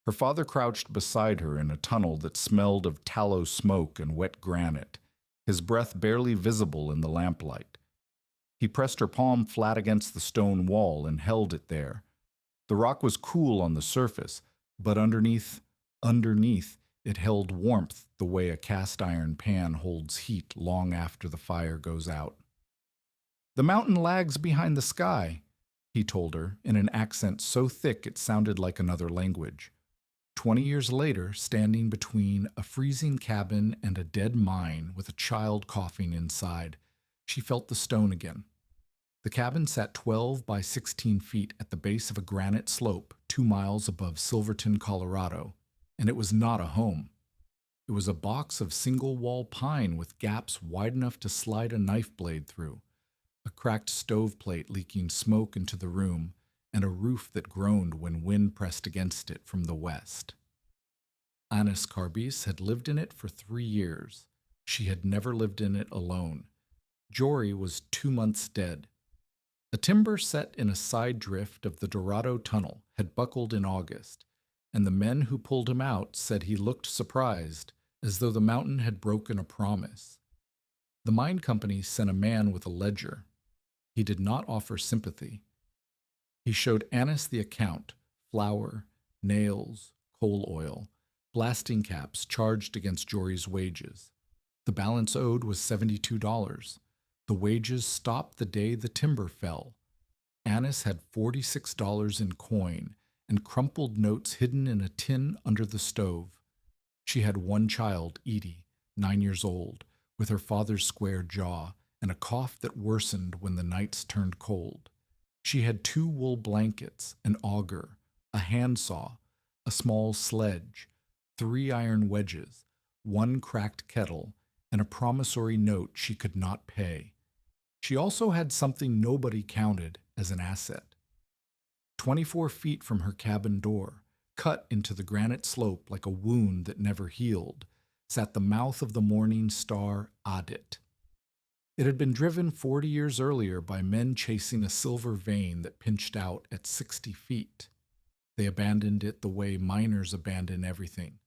Her father crouched beside her in a tunnel that smelled of tallow smoke and wet granite, his breath barely visible in the lamplight. He pressed her palm flat against the stone wall and held it there. The rock was cool on the surface, but underneath, it held warmth the way a cast iron pan holds heat long after the fire goes out. "The mountain lags behind the sky," he told her in an accent so thick it sounded like another language. 20 years later, standing between a freezing cabin and a dead mine with a child coughing inside, she felt the stone again. The cabin sat 12 by 16 feet at the base of a granite slope 2 miles above Silverton, Colorado, and it was not a home. It was a box of single-wall pine with gaps wide enough to slide a knife blade through, a cracked stoveplate leaking smoke into the room, and a roof that groaned when wind pressed against it from the west. Anis Carbis had lived in it for 3 years. She had never lived in it alone. Jory was 2 months dead. A timber set in a side drift of the Dorado Tunnel had buckled in August, and the men who pulled him out said he looked surprised, as though the mountain had broken a promise. The mine company sent a man with a ledger. He did not offer sympathy. He showed Anis the account: flour, nails, coal oil, blasting caps charged against Jory's wages. The balance owed was $72. The wages stopped the day the timber fell. Anis had $46 in coin and crumpled notes hidden in a tin under the stove. She had one child, Edie, 9 years old, with her father's square jaw and a cough that worsened when the nights turned cold. She had 2 wool blankets, an auger, a handsaw, a small sledge, 3 iron wedges, 1 cracked kettle, and a promissory note she could not pay. She also had something nobody counted as an asset. 24 feet from her cabin door, cut into the granite slope like a wound that never healed, sat the mouth of the morning star Adit. It had been driven 40 years earlier by men chasing a silver vein that pinched out at 60 feet. They abandoned it the way miners abandon everything,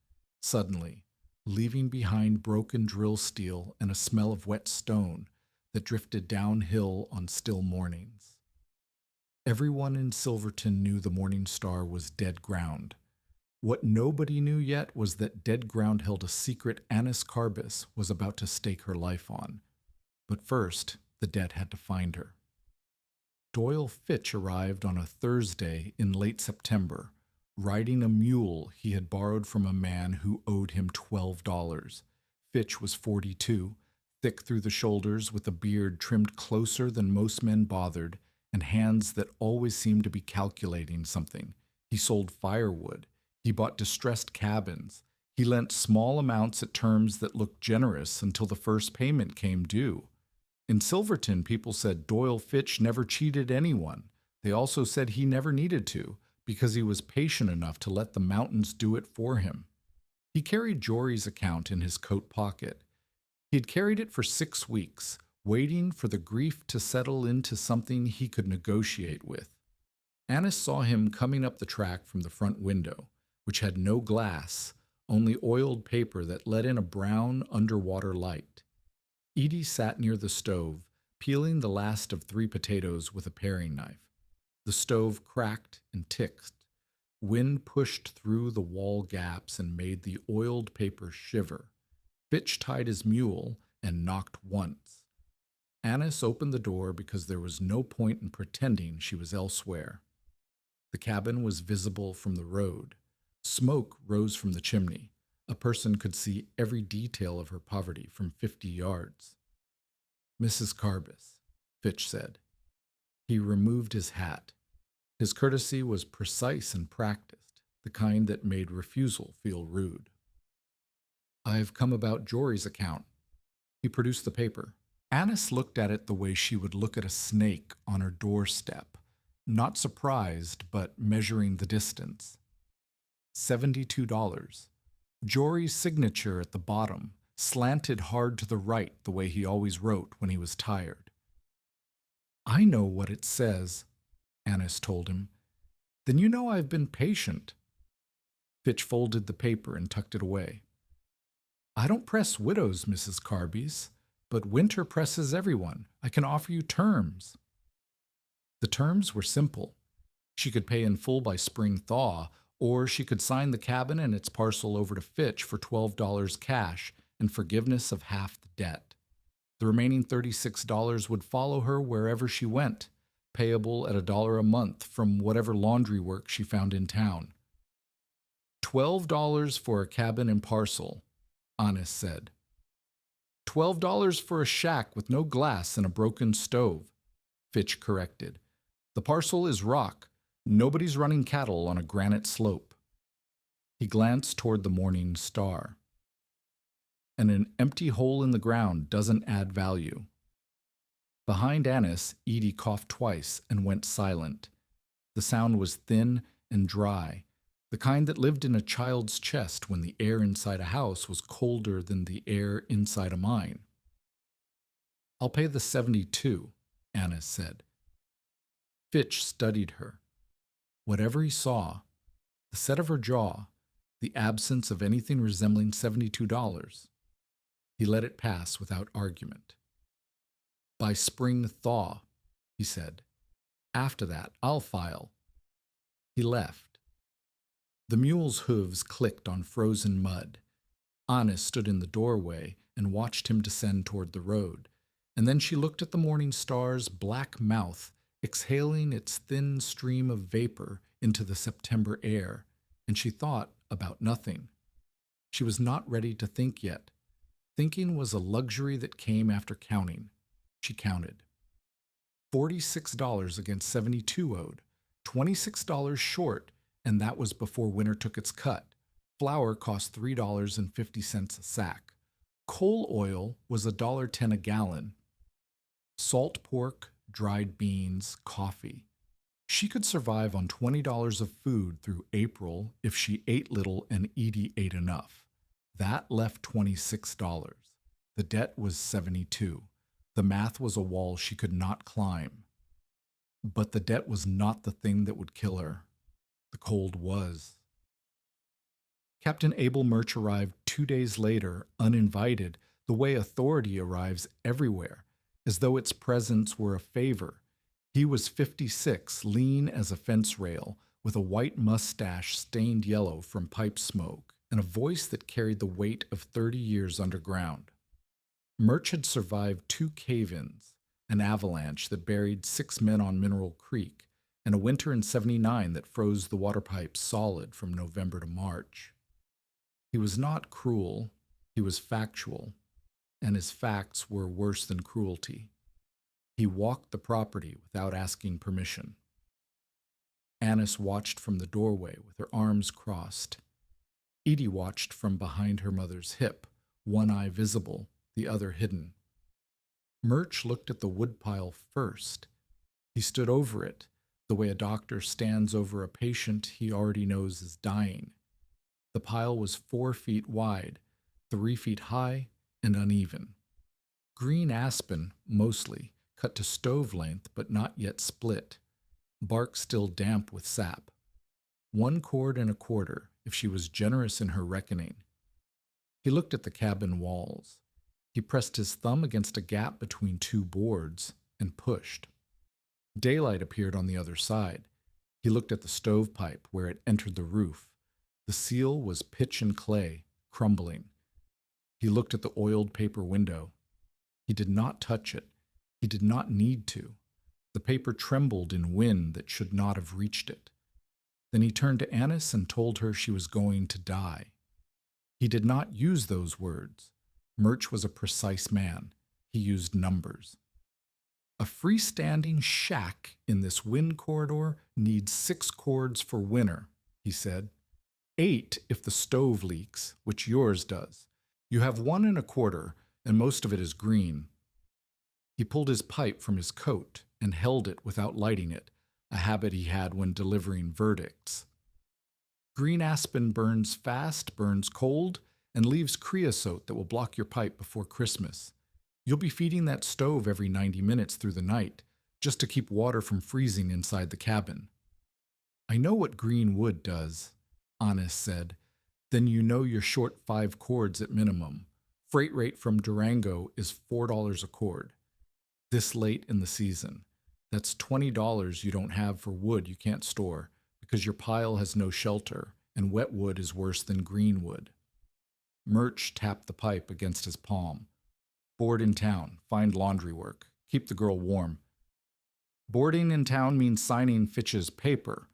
suddenly, leaving behind broken drill steel and a smell of wet stone that drifted downhill on still mornings. Everyone in Silverton knew the morning star was dead ground. What nobody knew yet was that dead ground held a secret Anis Carbis was about to stake her life on. But first, the dead had to find her. Doyle Fitch arrived on a Thursday in late September, riding a mule he had borrowed from a man who owed him $12. Fitch was 42, thick through the shoulders with a beard trimmed closer than most men bothered, and hands that always seemed to be calculating something. He sold firewood. He bought distressed cabins. He lent small amounts at terms that looked generous until the first payment came due. In Silverton, people said Doyle Fitch never cheated anyone. They also said he never needed to, because he was patient enough to let the mountains do it for him. He carried Jory's account in his coat pocket. He had carried it for 6 weeks, waiting for the grief to settle into something he could negotiate with. Anis saw him coming up the track from the front window, which had no glass, only oiled paper that let in a brown underwater light. Edie sat near the stove, peeling the last of 3 potatoes with a paring knife. The stove cracked and ticked. Wind pushed through the wall gaps and made the oiled paper shiver. Fitch tied his mule and knocked once. Anis opened the door because there was no point in pretending she was elsewhere. The cabin was visible from the road. Smoke rose from the chimney. A person could see every detail of her poverty from 50 yards. "Mrs. Carbis," Fitch said. He removed his hat. His courtesy was precise and practiced, the kind that made refusal feel rude. "I've come about Jory's account." He produced the paper. Anis looked at it the way she would look at a snake on her doorstep, not surprised, but measuring the distance. $72. Jory's signature at the bottom, slanted hard to the right the way he always wrote when he was tired. "I know what it says," Anis told him. "Then you know I've been patient." Fitch folded the paper and tucked it away. I don't press widows, Mrs. Carby's, but winter presses everyone. I can offer you terms. The terms were simple. She could pay in full by spring thaw, or she could sign the cabin and its parcel over to Fitch for $12 cash and forgiveness of half the debt. The remaining $36 would follow her wherever she went, payable at $1 a month from whatever laundry work she found in town. $12 for a cabin and parcel, Honest said. $12 for a shack with no glass and a broken stove, Fitch corrected. The parcel is rock. Nobody's running cattle on a granite slope. He glanced toward the morning star. And an empty hole in the ground doesn't add value. Behind Annis, Edie coughed twice and went silent. The sound was thin and dry, the kind that lived in a child's chest when the air inside a house was colder than the air inside a mine. I'll pay the 72, Annis said. Fitch studied her. Whatever he saw, the set of her jaw, the absence of anything resembling $72, he let it pass without argument. By spring thaw, he said. After that, I'll file. He left. The mule's hooves clicked on frozen mud. Anna stood in the doorway and watched him descend toward the road, and then she looked at the morning star's black mouth exhaling its thin stream of vapor into the September air, and she thought about nothing. She was not ready to think yet. Thinking was a luxury that came after counting. She counted. $46 against $72 owed, $26 short, and that was before winter took its cut. Flour cost $3.50 a sack. Coal oil was $1.10 a gallon. Salt pork, dried beans, coffee. She could survive on $20 of food through April if she ate little and Edie ate enough. That left $26. The debt was $72. The math was a wall she could not climb. But the debt was not the thing that would kill her. The cold was. Captain Abel Murch arrived 2 days later, uninvited, the way authority arrives everywhere, as though its presence were a favor. He was 56, lean as a fence rail, with a white mustache stained yellow from pipe smoke, and a voice that carried the weight of 30 years underground. Murch had survived 2 cave-ins, an avalanche that buried 6 men on Mineral Creek, and a winter in '79 that froze the water pipes solid from November to March. He was not cruel, he was factual, and his facts were worse than cruelty. He walked the property without asking permission. Annis watched from the doorway with her arms crossed. Edie watched from behind her mother's hip, one eye visible, the other hidden. Murch looked at the woodpile first. He stood over it, the way a doctor stands over a patient he already knows is dying. The pile was 4 feet wide, 3 feet high, and uneven. Green aspen, mostly, cut to stove length but not yet split, bark still damp with sap. 1 cord and a quarter, if she was generous in her reckoning. He looked at the cabin walls. He pressed his thumb against a gap between 2 boards and pushed. Daylight appeared on the other side. He looked at the stovepipe where it entered the roof. The seal was pitch and clay, crumbling. He looked at the oiled paper window. He did not touch it. He did not need to. The paper trembled in wind that should not have reached it. Then he turned to Annis and told her she was going to die. He did not use those words. Murch was a precise man. He used numbers. A freestanding shack in this wind corridor needs 6 cords for winter, he said. 8 if the stove leaks, which yours does. You have 1 and a quarter, and most of it is green. He pulled his pipe from his coat and held it without lighting it, a habit he had when delivering verdicts. Green aspen burns fast, burns cold, and leaves creosote that will block your pipe before Christmas. You'll be feeding that stove every 90 minutes through the night, just to keep water from freezing inside the cabin. I know what green wood does. Honest said. Then you know you're short 5 cords at minimum. Freight rate from Durango is $4 a cord. This late in the season. That's $20 you don't have for wood you can't store because your pile has no shelter and wet wood is worse than green wood. Murch tapped the pipe against his palm. Board in town, find laundry work, keep the girl warm. Boarding in town means signing Fitch's paper.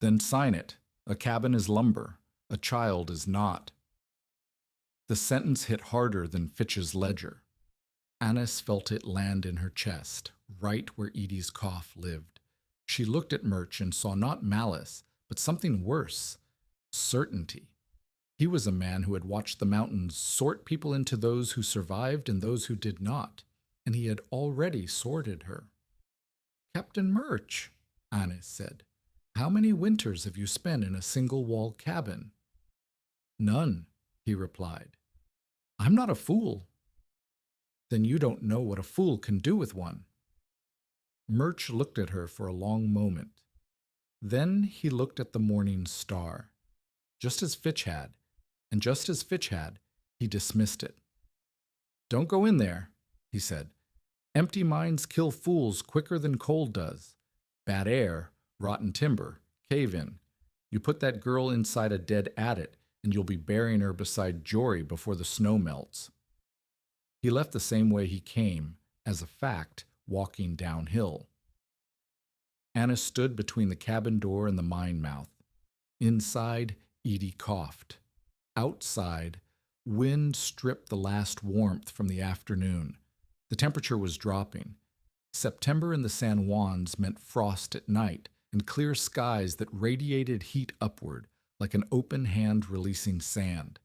Then sign it. A cabin is lumber. A child is not. The sentence hit harder than Fitch's ledger. Annis felt it land in her chest, right where Edie's cough lived. She looked at Murch and saw not malice, but something worse, certainty. He was a man who had watched the mountains sort people into those who survived and those who did not, and he had already sorted her. Captain Murch, Annis said, how many winters have you spent in a single-wall cabin? None, he replied. I'm not a fool. Then you don't know what a fool can do with one. Murch looked at her for a long moment. Then he looked at the morning star, just as Fitch had, and just as Fitch had, he dismissed it. Don't go in there, he said. Empty minds kill fools quicker than cold does. Bad air, rotten timber, cave in. You put that girl inside a dead adit, and you'll be burying her beside Jory before the snow melts. He left the same way he came, as a fact, walking downhill. Annis stood between the cabin door and the mine mouth. Inside, Edie coughed. Outside, wind stripped the last warmth from the afternoon. The temperature was dropping. September in the San Juans meant frost at night and clear skies that radiated heat upward like an open hand releasing sand.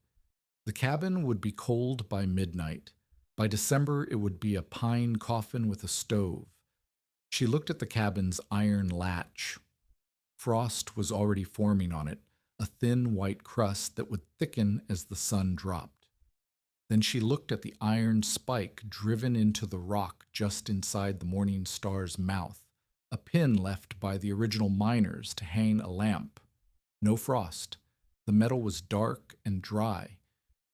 The cabin would be cold by midnight. By December, it would be a pine coffin with a stove. She looked at the cabin's iron latch. Frost was already forming on it, a thin white crust that would thicken as the sun dropped. Then she looked at the iron spike driven into the rock just inside the morning star's mouth, a pin left by the original miners to hang a lamp. No frost. The metal was dark and dry.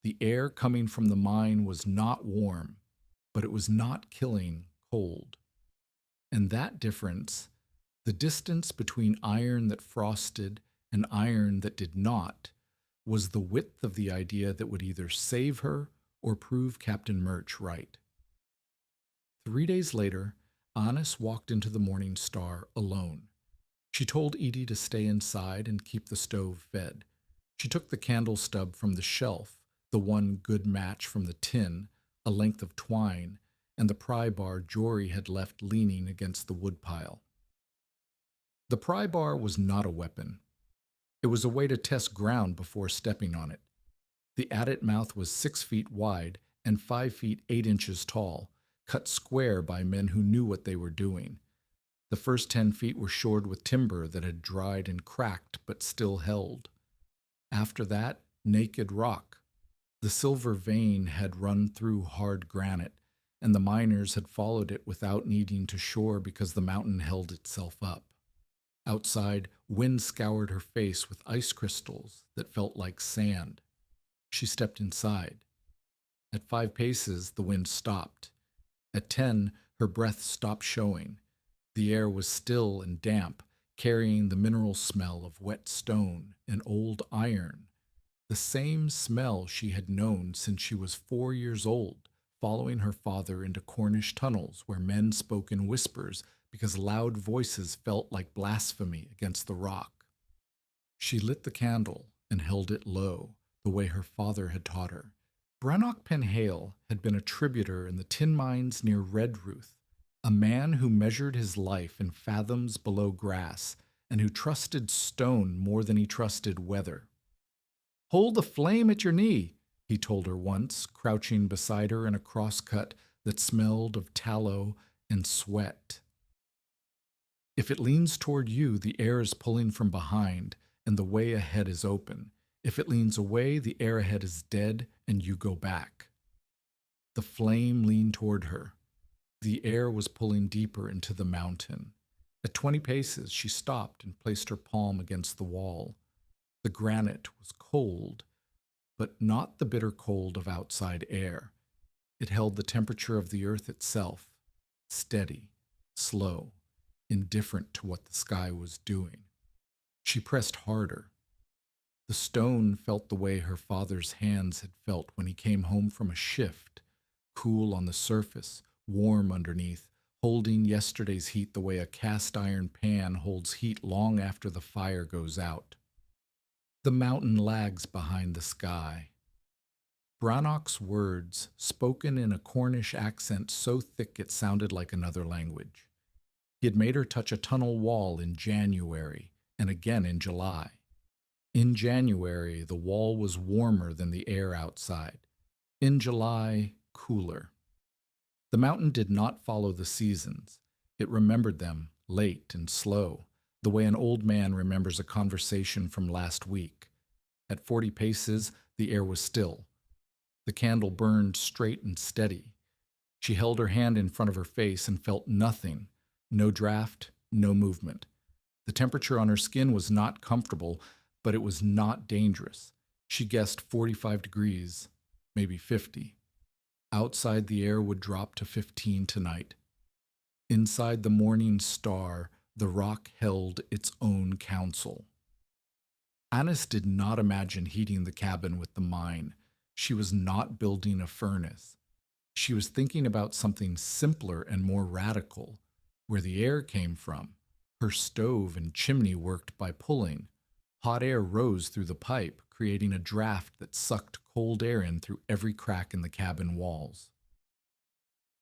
The air coming from the mine was not warm, but it was not killing cold. And that difference, the distance between iron that frosted and iron that did not, was the width of the idea that would either save her or prove Captain Murch right. 3 days later, Annis walked into the Morning Star alone. She told Edie to stay inside and keep the stove fed. She took the candle stub from the shelf, the one good match from the tin, a length of twine, and the pry bar Jory had left leaning against the woodpile. The pry bar was not a weapon. It was a way to test ground before stepping on it. The adit mouth was 6 feet wide and 5 feet 8 inches tall, cut square by men who knew what they were doing. The first 10 feet were shored with timber that had dried and cracked but still held. After that, naked rock. The silver vein had run through hard granite, and the miners had followed it without needing to shore because the mountain held itself up. Outside, wind scoured her face with ice crystals that felt like sand. She stepped inside. At 5 paces, the wind stopped. At 10, her breath stopped showing. The air was still and damp, carrying the mineral smell of wet stone and old iron, the same smell she had known since she was 4 years old, following her father into Cornish tunnels where men spoke in whispers because loud voices felt like blasphemy against the rock. She lit the candle and held it low, the way her father had taught her. Brannock Penhale had been a tributor in the tin mines near Redruth, a man who measured his life in fathoms below grass and who trusted stone more than he trusted weather. "Hold the flame at your knee," he told her once, crouching beside her in a crosscut that smelled of tallow and sweat. "If it leans toward you, the air is pulling from behind, and the way ahead is open. If it leans away, the air ahead is dead, and you go back." The flame leaned toward her. The air was pulling deeper into the mountain. At 20 paces, she stopped and placed her palm against the wall. The granite was cold, but not the bitter cold of outside air. It held the temperature of the earth itself, steady, slow, indifferent to what the sky was doing. She pressed harder. The stone felt the way her father's hands had felt when he came home from a shift, cool on the surface, warm underneath, holding yesterday's heat the way a cast iron pan holds heat long after the fire goes out. The mountain lags behind the sky. Brannock's words, spoken in a Cornish accent so thick it sounded like another language. He had made her touch a tunnel wall in January, and again in July. In January, the wall was warmer than the air outside. In July, cooler. The mountain did not follow the seasons. It remembered them, late and slow, the way an old man remembers a conversation from last week. At 40 paces, the air was still. The candle burned straight and steady. She held her hand in front of her face and felt nothing, no draft, no movement. The temperature on her skin was not comfortable, but it was not dangerous. She guessed 45 degrees, maybe 50. Outside, the air would drop to 15 tonight. Inside the morning star, the rock held its own council. Annis did not imagine heating the cabin with the mine. She was not building a furnace. She was thinking about something simpler and more radical, where the air came from. Her stove and chimney worked by pulling. Hot air rose through the pipe, creating a draft that sucked cold air in through every crack in the cabin walls.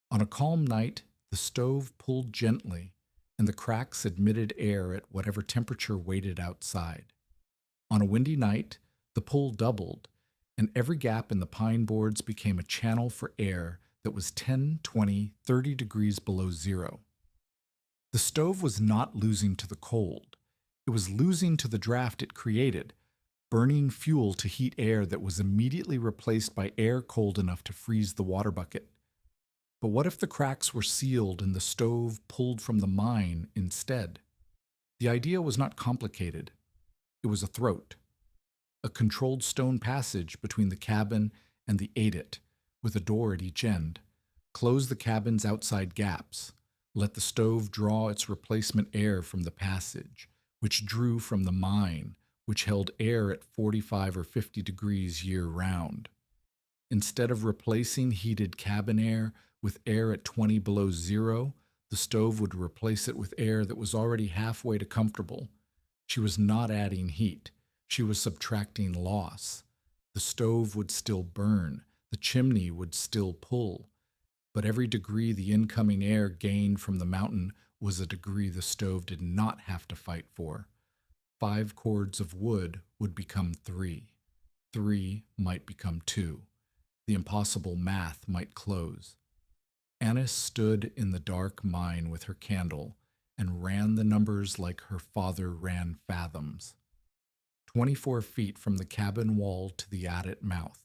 On a calm night, the stove pulled gently, and the cracks admitted air at whatever temperature waited outside. On a windy night, the pull doubled, and every gap in the pine boards became a channel for air that was 10, 20, 30 degrees below zero. The stove was not losing to the cold. It was losing to the draft it created, burning fuel to heat air that was immediately replaced by air cold enough to freeze the water bucket. But what if the cracks were sealed and the stove pulled from the mine instead? The idea was not complicated. It was a throat. A controlled stone passage between the cabin and the adit, with a door at each end. Close the cabin's outside gaps. Let the stove draw its replacement air from the passage, which drew from the mine, which held air at 45 or 50 degrees year-round. Instead of replacing heated cabin air with air at 20 below zero, the stove would replace it with air that was already halfway to comfortable. She was not adding heat. She was subtracting loss. The stove would still burn. The chimney would still pull. But every degree the incoming air gained from the mountain was a degree the stove did not have to fight for. 5 cords of wood would become 3. 3 might become 2. The impossible math might close. Annis stood in the dark mine with her candle and ran the numbers like her father ran fathoms. 24 feet from the cabin wall to the adit mouth.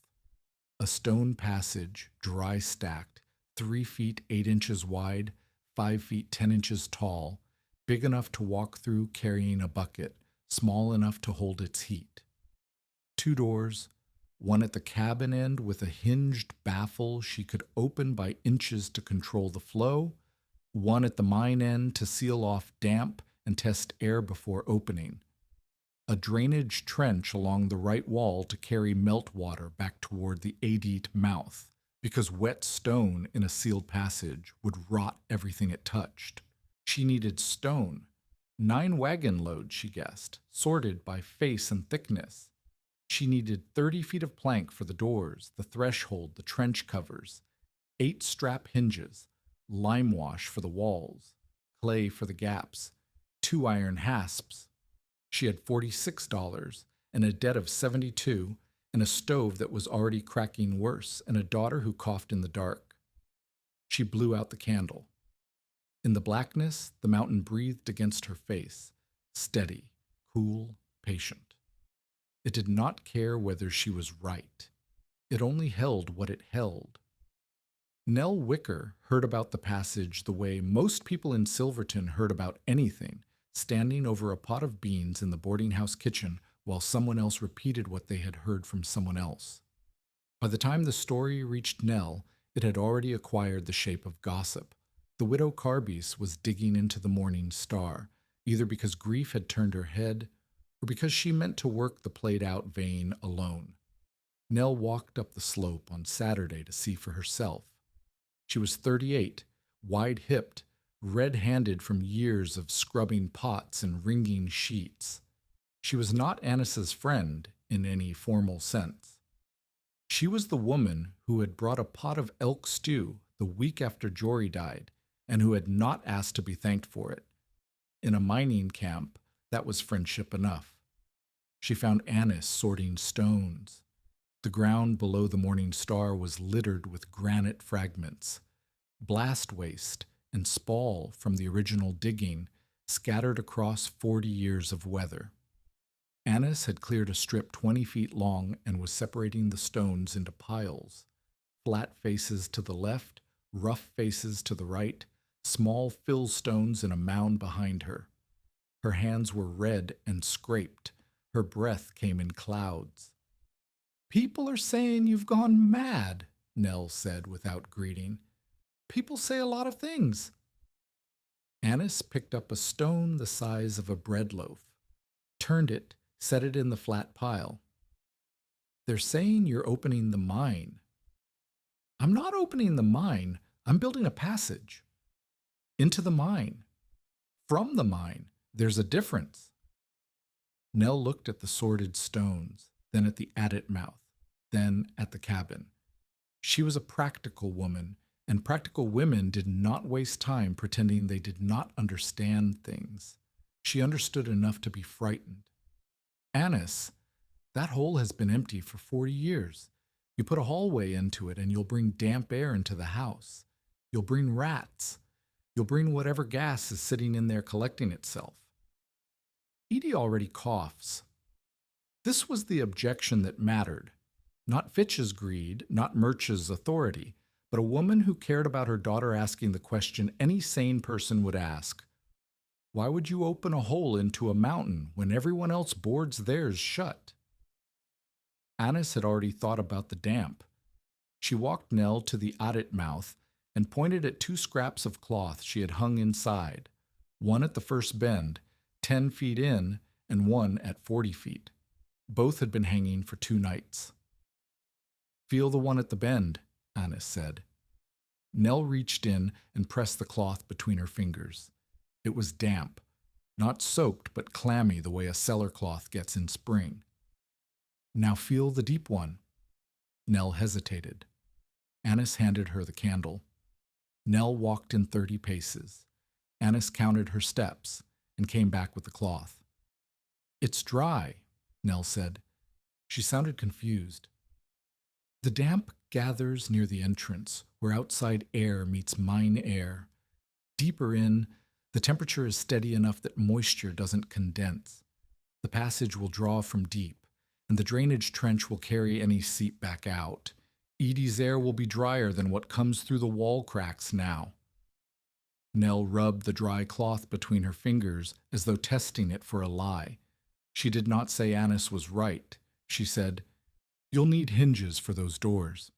A stone passage, dry stacked, 3 feet 8 inches wide, 5 feet 10 inches tall, big enough to walk through carrying a bucket, small enough to hold its heat. 2 doors, one at the cabin end with a hinged baffle she could open by inches to control the flow, one at the mine end to seal off damp and test air before opening. A drainage trench along the right wall to carry meltwater back toward the adit mouth, because wet stone in a sealed passage would rot everything it touched. She needed stone. 9 wagon loads, she guessed, sorted by face and thickness. She needed 30 feet of plank for the doors, the threshold, the trench covers, 8 strap hinges, lime wash for the walls, clay for the gaps, 2 iron hasps. She had $46 and a debt of $72 and a stove that was already cracking worse and a daughter who coughed in the dark. She blew out the candle. In the blackness, the mountain breathed against her face, steady, cool, patient. It did not care whether she was right. It only held what it held. Nell Wicker heard about the passage the way most people in Silverton heard about anything, standing over a pot of beans in the boarding house kitchen while someone else repeated what they had heard from someone else. By the time the story reached Nell, it had already acquired the shape of gossip. The widow Carbis was digging into the morning star, either because grief had turned her head or because she meant to work the played-out vein alone. Nell walked up the slope on Saturday to see for herself. She was 38, wide-hipped, red-handed from years of scrubbing pots and wringing sheets. She was not Annis's friend in any formal sense. She was the woman who had brought a pot of elk stew the week after Jory died and who had not asked to be thanked for it. In a mining camp, that was friendship enough. She found Annis sorting stones. The ground below the morning star was littered with granite fragments, blast waste, and spall from the original digging scattered across 40 years of weather. Annis had cleared a strip 20 feet long and was separating the stones into piles, flat faces to the left, rough faces to the right, small fill stones in a mound behind her. Her hands were red and scraped. Her breath came in clouds. "People are saying you've gone mad," Nell said without greeting. "People say a lot of things." Annis picked up a stone the size of a bread loaf, turned it, set it in the flat pile. "They're saying you're opening the mine." "I'm not opening the mine. I'm building a passage." "Into the mine." "From the mine. There's a difference." Nell looked at the sorted stones, then at the adit mouth, then at the cabin. She was a practical woman, and practical women did not waste time pretending they did not understand things. She understood enough to be frightened. "Annis, that hole has been empty for 40 years. You put a hallway into it and you'll bring damp air into the house. You'll bring rats. You'll bring whatever gas is sitting in there collecting itself." Edie already coughs. This was the objection that mattered. Not Fitch's greed, not Murch's authority, but a woman who cared about her daughter asking the question any sane person would ask. Why would you open a hole into a mountain when everyone else boards theirs shut? Annis had already thought about the damp. She walked Nell to the adit mouth and pointed at 2 scraps of cloth she had hung inside, one at the first bend, 10 feet in, and one at 40 feet. Both had been hanging for 2 nights. "Feel the one at the bend," Annis said. Nell reached in and pressed the cloth between her fingers. It was damp, not soaked but clammy the way a cellar cloth gets in spring. "Now feel the deep one." Nell hesitated. Annis handed her the candle. Nell walked in 30 paces. Annis counted her steps and came back with the cloth. "It's dry," Nell said. She sounded confused. "The damp gathers near the entrance, where outside air meets mine air. Deeper in, the temperature is steady enough that moisture doesn't condense. The passage will draw from deep, and the drainage trench will carry any seep back out. Edie's air will be drier than what comes through the wall cracks now." Nell rubbed the dry cloth between her fingers as though testing it for a lie. She did not say Annis was right. She said, "You'll need hinges for those doors."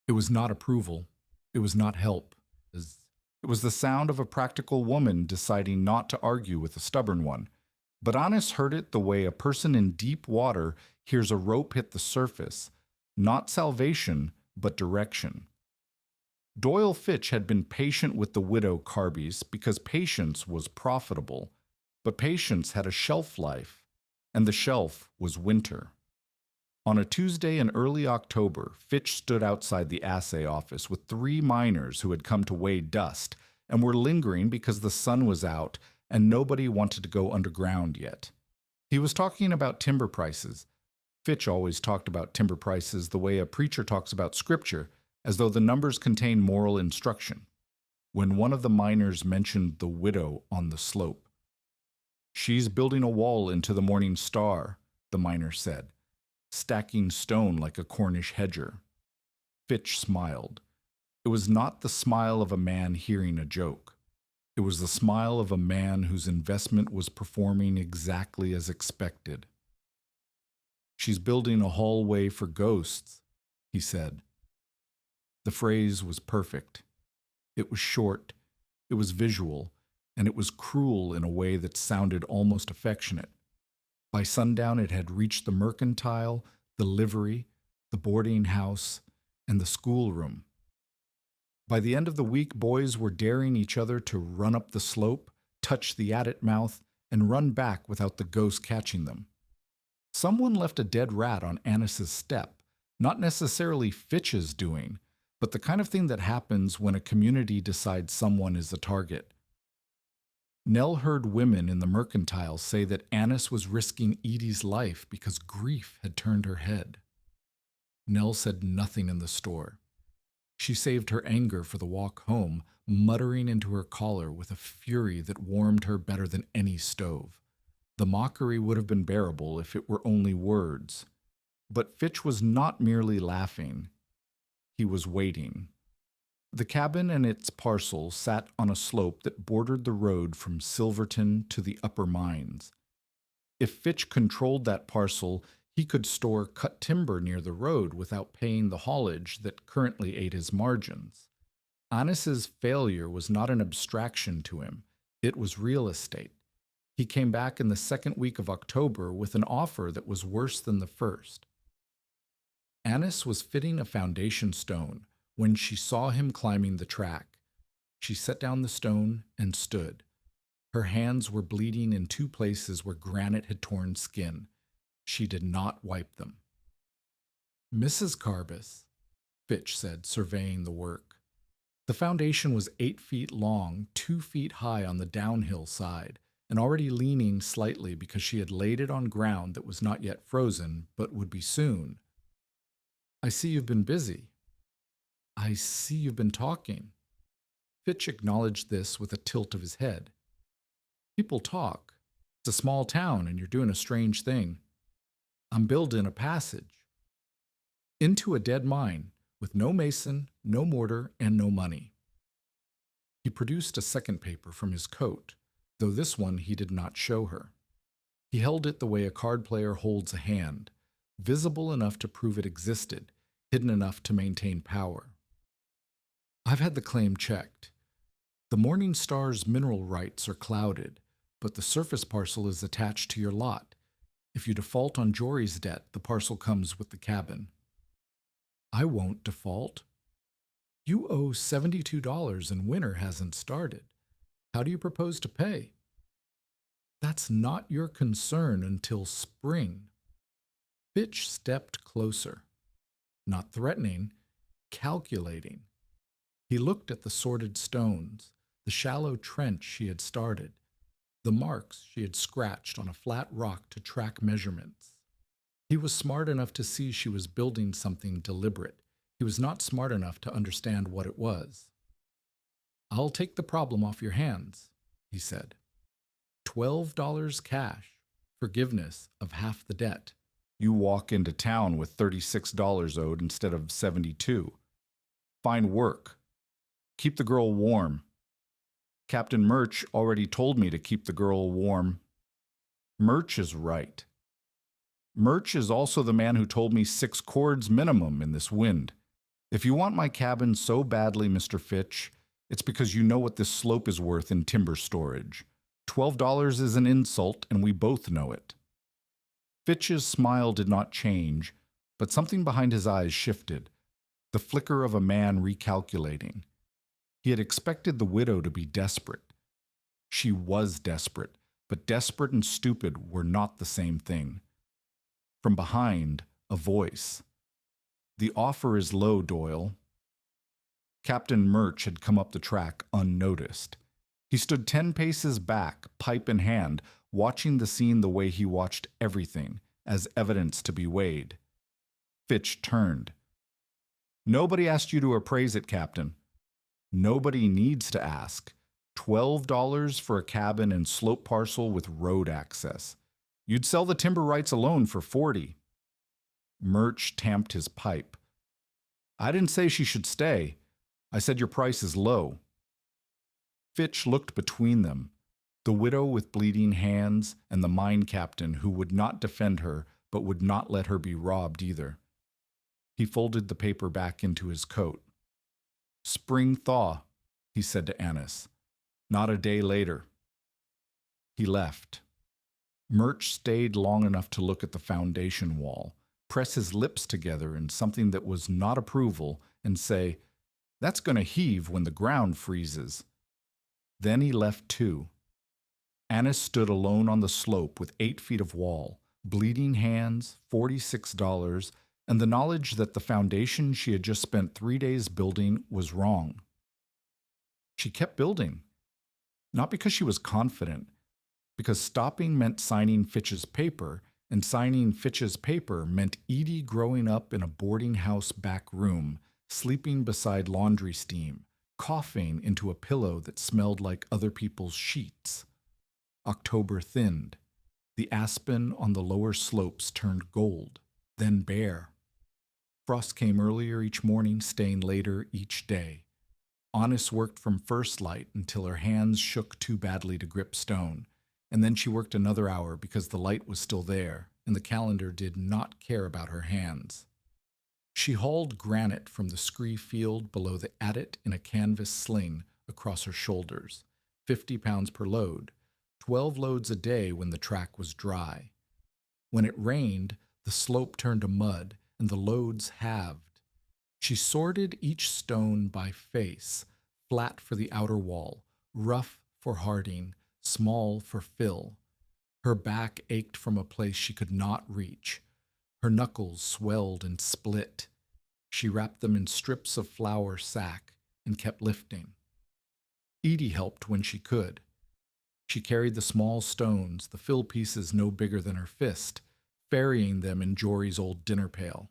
It was not approval. It was not help. It was the sound of a practical woman deciding not to argue with a stubborn one. But Annis heard it the way a person in deep water hears a rope hit the surface. Not salvation, but direction. Doyle Fitch had been patient with the widow Carbis because patience was profitable, but patience had a shelf life, and the shelf was winter. On a Tuesday in early October, Fitch stood outside the assay office with 3 miners who had come to weigh dust and were lingering because the sun was out and nobody wanted to go underground yet. He was talking about timber prices. Fitch always talked about timber prices the way a preacher talks about scripture, as though the numbers contain moral instruction. When one of the miners mentioned the widow on the slope. "She's building a wall into the morning star," the miner said, stacking stone like a Cornish hedger. Fitch smiled. It was not the smile of a man hearing a joke. It was the smile of a man whose investment was performing exactly as expected. She's building a hallway for ghosts, he said. The phrase was perfect. It was short, it was visual, and it was cruel in a way that sounded almost affectionate. By sundown, it had reached the mercantile, the livery, the boarding house, and the schoolroom. By the end of the week, boys were daring each other to run up the slope, touch the adit mouth, and run back without the ghost catching them. Someone left a dead rat on Annis's step, not necessarily Fitch's doing, but the kind of thing that happens when a community decides someone is a target. Nell heard women in the mercantile say that Annis was risking Edie's life because grief had turned her head. Nell said nothing in the store. She saved her anger for the walk home, muttering into her collar with a fury that warmed her better than any stove. The mockery would have been bearable if it were only words. But Fitch was not merely laughing. He was waiting. The cabin and its parcel sat on a slope that bordered the road from Silverton to the upper mines. If Fitch controlled that parcel, he could store cut timber near the road without paying the haulage that currently ate his margins. Annis's failure was not an abstraction to him. It was real estate. He came back in the second week of October with an offer that was worse than the first. Annis was fitting a foundation stone when she saw him climbing the track. She set down the stone and stood. Her hands were bleeding in two places where granite had torn skin. She did not wipe them. "Mrs. Carbis," Fitch said, surveying the work. The foundation was 8 feet long, 2 feet high on the downhill side, and already leaning slightly because she had laid it on ground that was not yet frozen, but would be soon. "I see you've been busy." "I see you've been talking." Fitch acknowledged this with a tilt of his head. "People talk. It's a small town, and you're doing a strange thing. I'm building a passage into a dead mine with no mason, no mortar, and no money." He produced a second paper from his coat, though this one he did not show her. He held it the way a card player holds a hand, visible enough to prove it existed, hidden enough to maintain power. "I've had the claim checked. The Morning Star's mineral rights are clouded, but the surface parcel is attached to your lot. If you default on Jory's debt, the parcel comes with the cabin." "I won't default." "You owe $72 and winter hasn't started. How do you propose to pay?" "That's not your concern until spring." Fitch stepped closer. Not threatening, calculating. He looked at the sorted stones, the shallow trench she had started, the marks she had scratched on a flat rock to track measurements. He was smart enough to see she was building something deliberate. He was not smart enough to understand what it was. "I'll take the problem off your hands," he said. $12 cash, forgiveness of half the debt. You walk into town with $36 owed instead of 72. Find work. Keep the girl warm. Captain Murch already told me to keep the girl warm. Murch is right. Murch is also the man who told me 6 cords minimum in this wind. If you want my cabin so badly, Mr. Fitch, it's because you know what this slope is worth in timber storage. $12 is an insult, and we both know it. Fitch's smile did not change, but something behind his eyes shifted, the flicker of a man recalculating. He had expected the widow to be desperate. She was desperate, but desperate and stupid were not the same thing. From behind, a voice. "The offer is low, Doyle." Captain Murch had come up the track unnoticed. He stood 10 paces back, pipe in hand, watching the scene the way he watched everything, as evidence to be weighed. Fitch turned. "Nobody asked you to appraise it, Captain." "Nobody needs to ask. $12 for a cabin and slope parcel with road access. You'd sell the timber rights alone for 40. Murch tamped his pipe. "I didn't say she should stay. I said your price is low." Fitch looked between them, the widow with bleeding hands and the mine captain who would not defend her but would not let her be robbed either. He folded the paper back into his coat. "Spring thaw," he said to Annis. "Not a day later." He left. Murch stayed long enough to look at the foundation wall, press his lips together in something that was not approval, and say, "That's going to heave when the ground freezes." Then he left too. Annis stood alone on the slope with 8 feet of wall, bleeding hands, $46, and the knowledge that the foundation she had just spent 3 days building was wrong. She kept building, not because she was confident, because stopping meant signing Fitch's paper, and signing Fitch's paper meant Edie growing up in a boarding house back room, sleeping beside laundry steam, coughing into a pillow that smelled like other people's sheets. October thinned. The aspen on the lower slopes turned gold, then bare. Frost came earlier each morning, staying later each day. Annis worked from first light until her hands shook too badly to grip stone, and then she worked another hour because the light was still there, and the calendar did not care about her hands. She hauled granite from the scree field below the adit in a canvas sling across her shoulders, 50 pounds per load, 12 loads a day when the track was dry. When it rained, the slope turned to mud, and the loads halved. She sorted each stone by face, flat for the outer wall, rough for Harding, small for fill. Her back ached from a place she could not reach. Her knuckles swelled and split. She wrapped them in strips of flour sack and kept lifting. Edie helped when she could. She carried the small stones, the fill pieces no bigger than her fist, ferrying them in Jory's old dinner pail.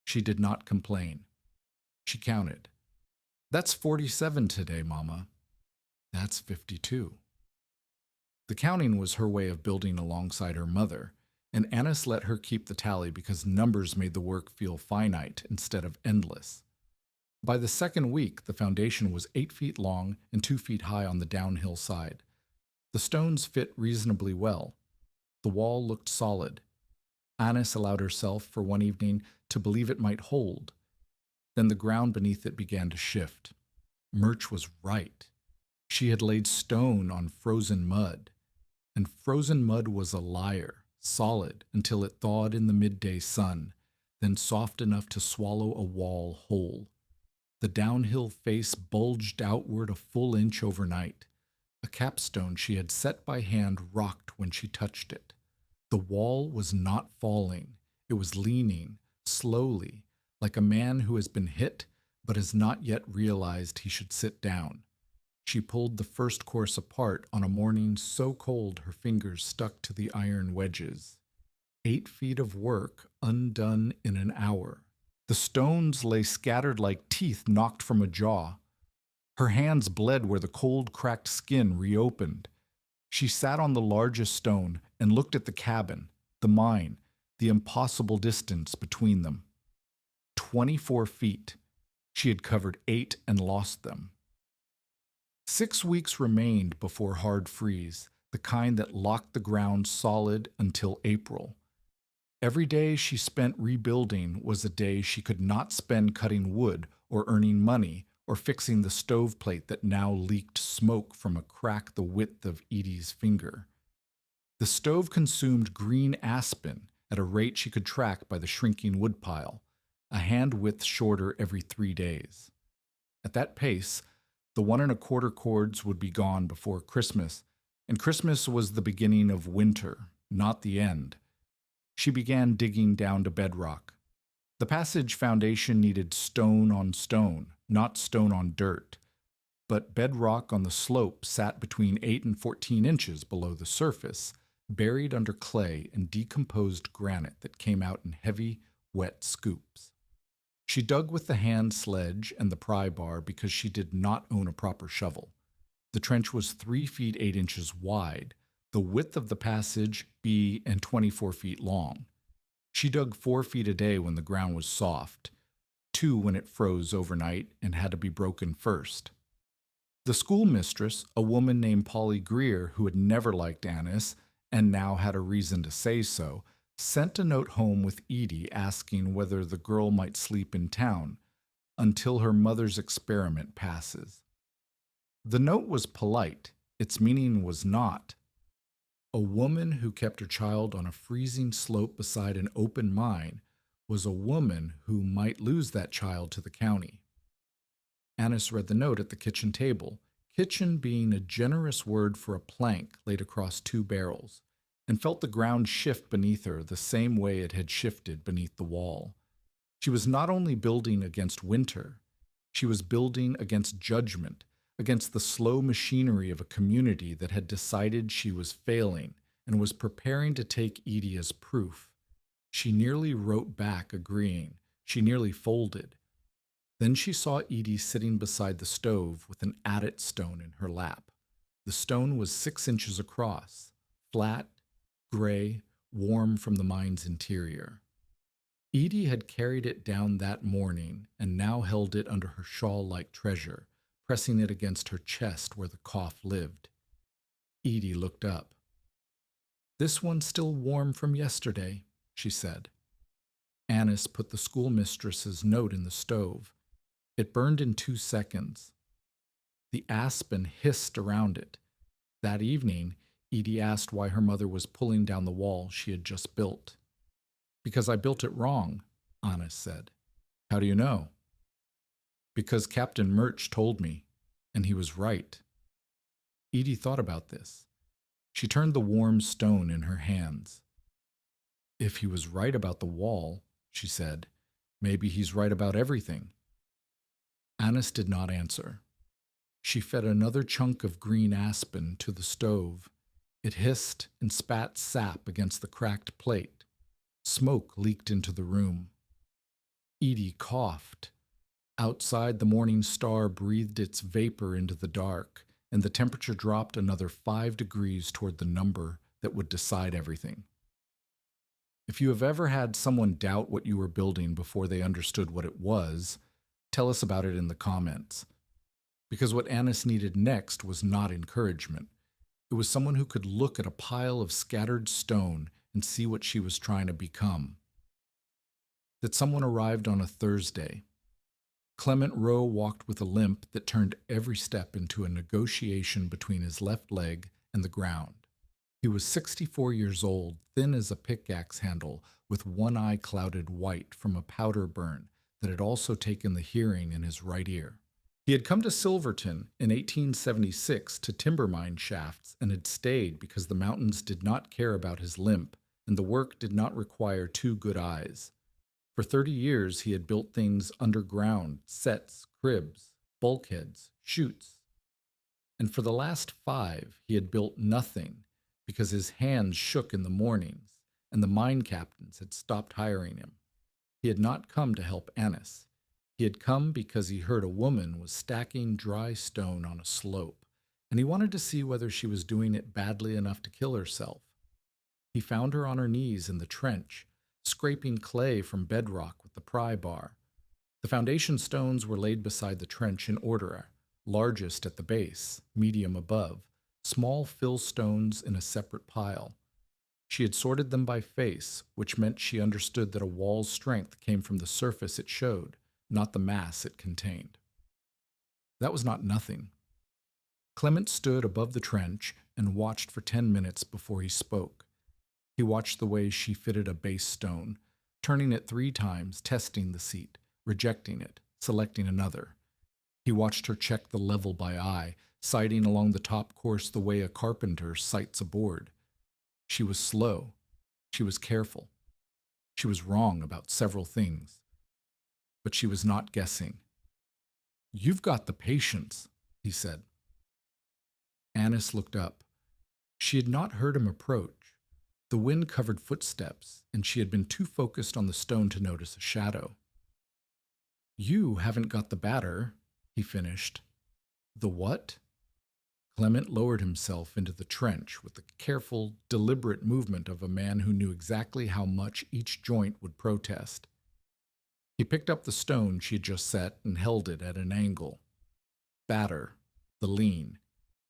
She did not complain. She counted. "That's 47 today, Mama." "That's 52. The counting was her way of building alongside her mother, and Annis let her keep the tally because numbers made the work feel finite instead of endless. By the second week, the foundation was 8 feet long and 2 feet high on the downhill side. The stones fit reasonably well. The wall looked solid. Annis allowed herself, for one evening, to believe it might hold. Then the ground beneath it began to shift. Murch was right. She had laid stone on frozen mud. And frozen mud was a liar, solid until it thawed in the midday sun, then soft enough to swallow a wall whole. The downhill face bulged outward a full inch overnight. A capstone she had set by hand rocked when she touched it. The wall was not falling. It was leaning, slowly, like a man who has been hit but has not yet realized he should sit down. She pulled the first course apart on a morning so cold her fingers stuck to the iron wedges. 8 feet of work undone in an hour. The stones lay scattered like teeth knocked from a jaw. Her hands bled where the cold, cracked skin reopened. She sat on the largest stone and looked at the cabin, the mine, the impossible distance between them. 24 feet. She had covered 8 and lost them. 6 weeks remained before hard freeze, the kind that locked the ground solid until April. Every day she spent rebuilding was a day she could not spend cutting wood or earning money or fixing the stoveplate that now leaked smoke from a crack the width of Edie's finger. The stove consumed green aspen at a rate she could track by the shrinking woodpile, a hand width shorter every 3 days. At that pace, the 1 1/4 cords would be gone before Christmas, and Christmas was the beginning of winter, not the end. She began digging down to bedrock. The passage foundation needed stone on stone, not stone on dirt, but bedrock on the slope sat between 8 and 14 inches below the surface, buried under clay and decomposed granite that came out in heavy, wet scoops. She dug with the hand sledge and the pry bar because she did not own a proper shovel. The trench was 3 feet 8 inches wide, the width of the passage B and 24 feet long. She dug 4 feet a day when the ground was soft, 2 when it froze overnight and had to be broken first. The schoolmistress, a woman named Polly Greer, who had never liked Annis and now had a reason to say so, sent a note home with Edie asking whether the girl might sleep in town until her mother's experiment passes. The note was polite. Its meaning was not. A woman who kept her child on a freezing slope beside an open mine was a woman who might lose that child to the county. Annis read the note at the kitchen table, kitchen being a generous word for a plank laid across two barrels, and felt the ground shift beneath her the same way it had shifted beneath the wall. She was not only building against winter, she was building against judgment, against the slow machinery of a community that had decided she was failing and was preparing to take Edie as proof. She nearly wrote back agreeing. She nearly folded. Then she saw Edie sitting beside the stove with an adit stone in her lap. The stone was 6 inches across, flat, gray, warm from the mine's interior. Edie had carried it down that morning and now held it under her shawl like treasure, pressing it against her chest where the cough lived. Edie looked up. "This one's still warm from yesterday," she said. Annis put the schoolmistress's note in the stove. It burned in 2 seconds. The aspen hissed around it. That evening, Edie asked why her mother was pulling down the wall she had just built. "Because I built it wrong," Annis said. "How do you know?" "Because Captain Murch told me, and he was right." Edie thought about this. She turned the warm stone in her hands. "If he was right about the wall," she said, "maybe he's right about everything." Annis did not answer. She fed another chunk of green aspen to the stove. It hissed and spat sap against the cracked plate. Smoke leaked into the room. Edie coughed. Outside, the morning star breathed its vapor into the dark, and the temperature dropped another 5 degrees toward the number that would decide everything. If you have ever had someone doubt what you were building before they understood what it was, tell us about it in the comments. Because what Annis needed next was not encouragement. It was someone who could look at a pile of scattered stone and see what she was trying to become. That someone arrived on a Thursday. Clement Rowe walked with a limp that turned every step into a negotiation between his left leg and the ground. He was 64 years old, thin as a pickaxe handle, with one eye clouded white from a powder burn that had also taken the hearing in his right ear. He had come to Silverton in 1876 to timber mine shafts and had stayed because the mountains did not care about his limp and the work did not require 2 good eyes. For 30 years, he had built things underground, sets, cribs, bulkheads, chutes. And for the last 5, he had built nothing because his hands shook in the mornings and the mine captains had stopped hiring him. He had not come to help Annis. He had come because he heard a woman was stacking dry stone on a slope, and he wanted to see whether she was doing it badly enough to kill herself. He found her on her knees in the trench, scraping clay from bedrock with the pry bar. The foundation stones were laid beside the trench in order, largest at the base, medium above, small fill stones in a separate pile. She had sorted them by face, which meant she understood that a wall's strength came from the surface it showed, not the mass it contained. That was not nothing. Clement stood above the trench and watched for 10 minutes before he spoke. He watched the way she fitted a base stone, turning it 3 times, testing the seat, rejecting it, selecting another. He watched her check the level by eye, sighting along the top course the way a carpenter sights a board. She was slow. She was careful. She was wrong about several things. But she was not guessing. "You've got the patience," he said. Annis looked up. She had not heard him approach. The wind covered footsteps, and she had been too focused on the stone to notice a shadow. "You haven't got the batter," he finished. "The what?" Clement lowered himself into the trench with the careful, deliberate movement of a man who knew exactly how much each joint would protest. He picked up the stone she had just set and held it at an angle. "Batter, the lean.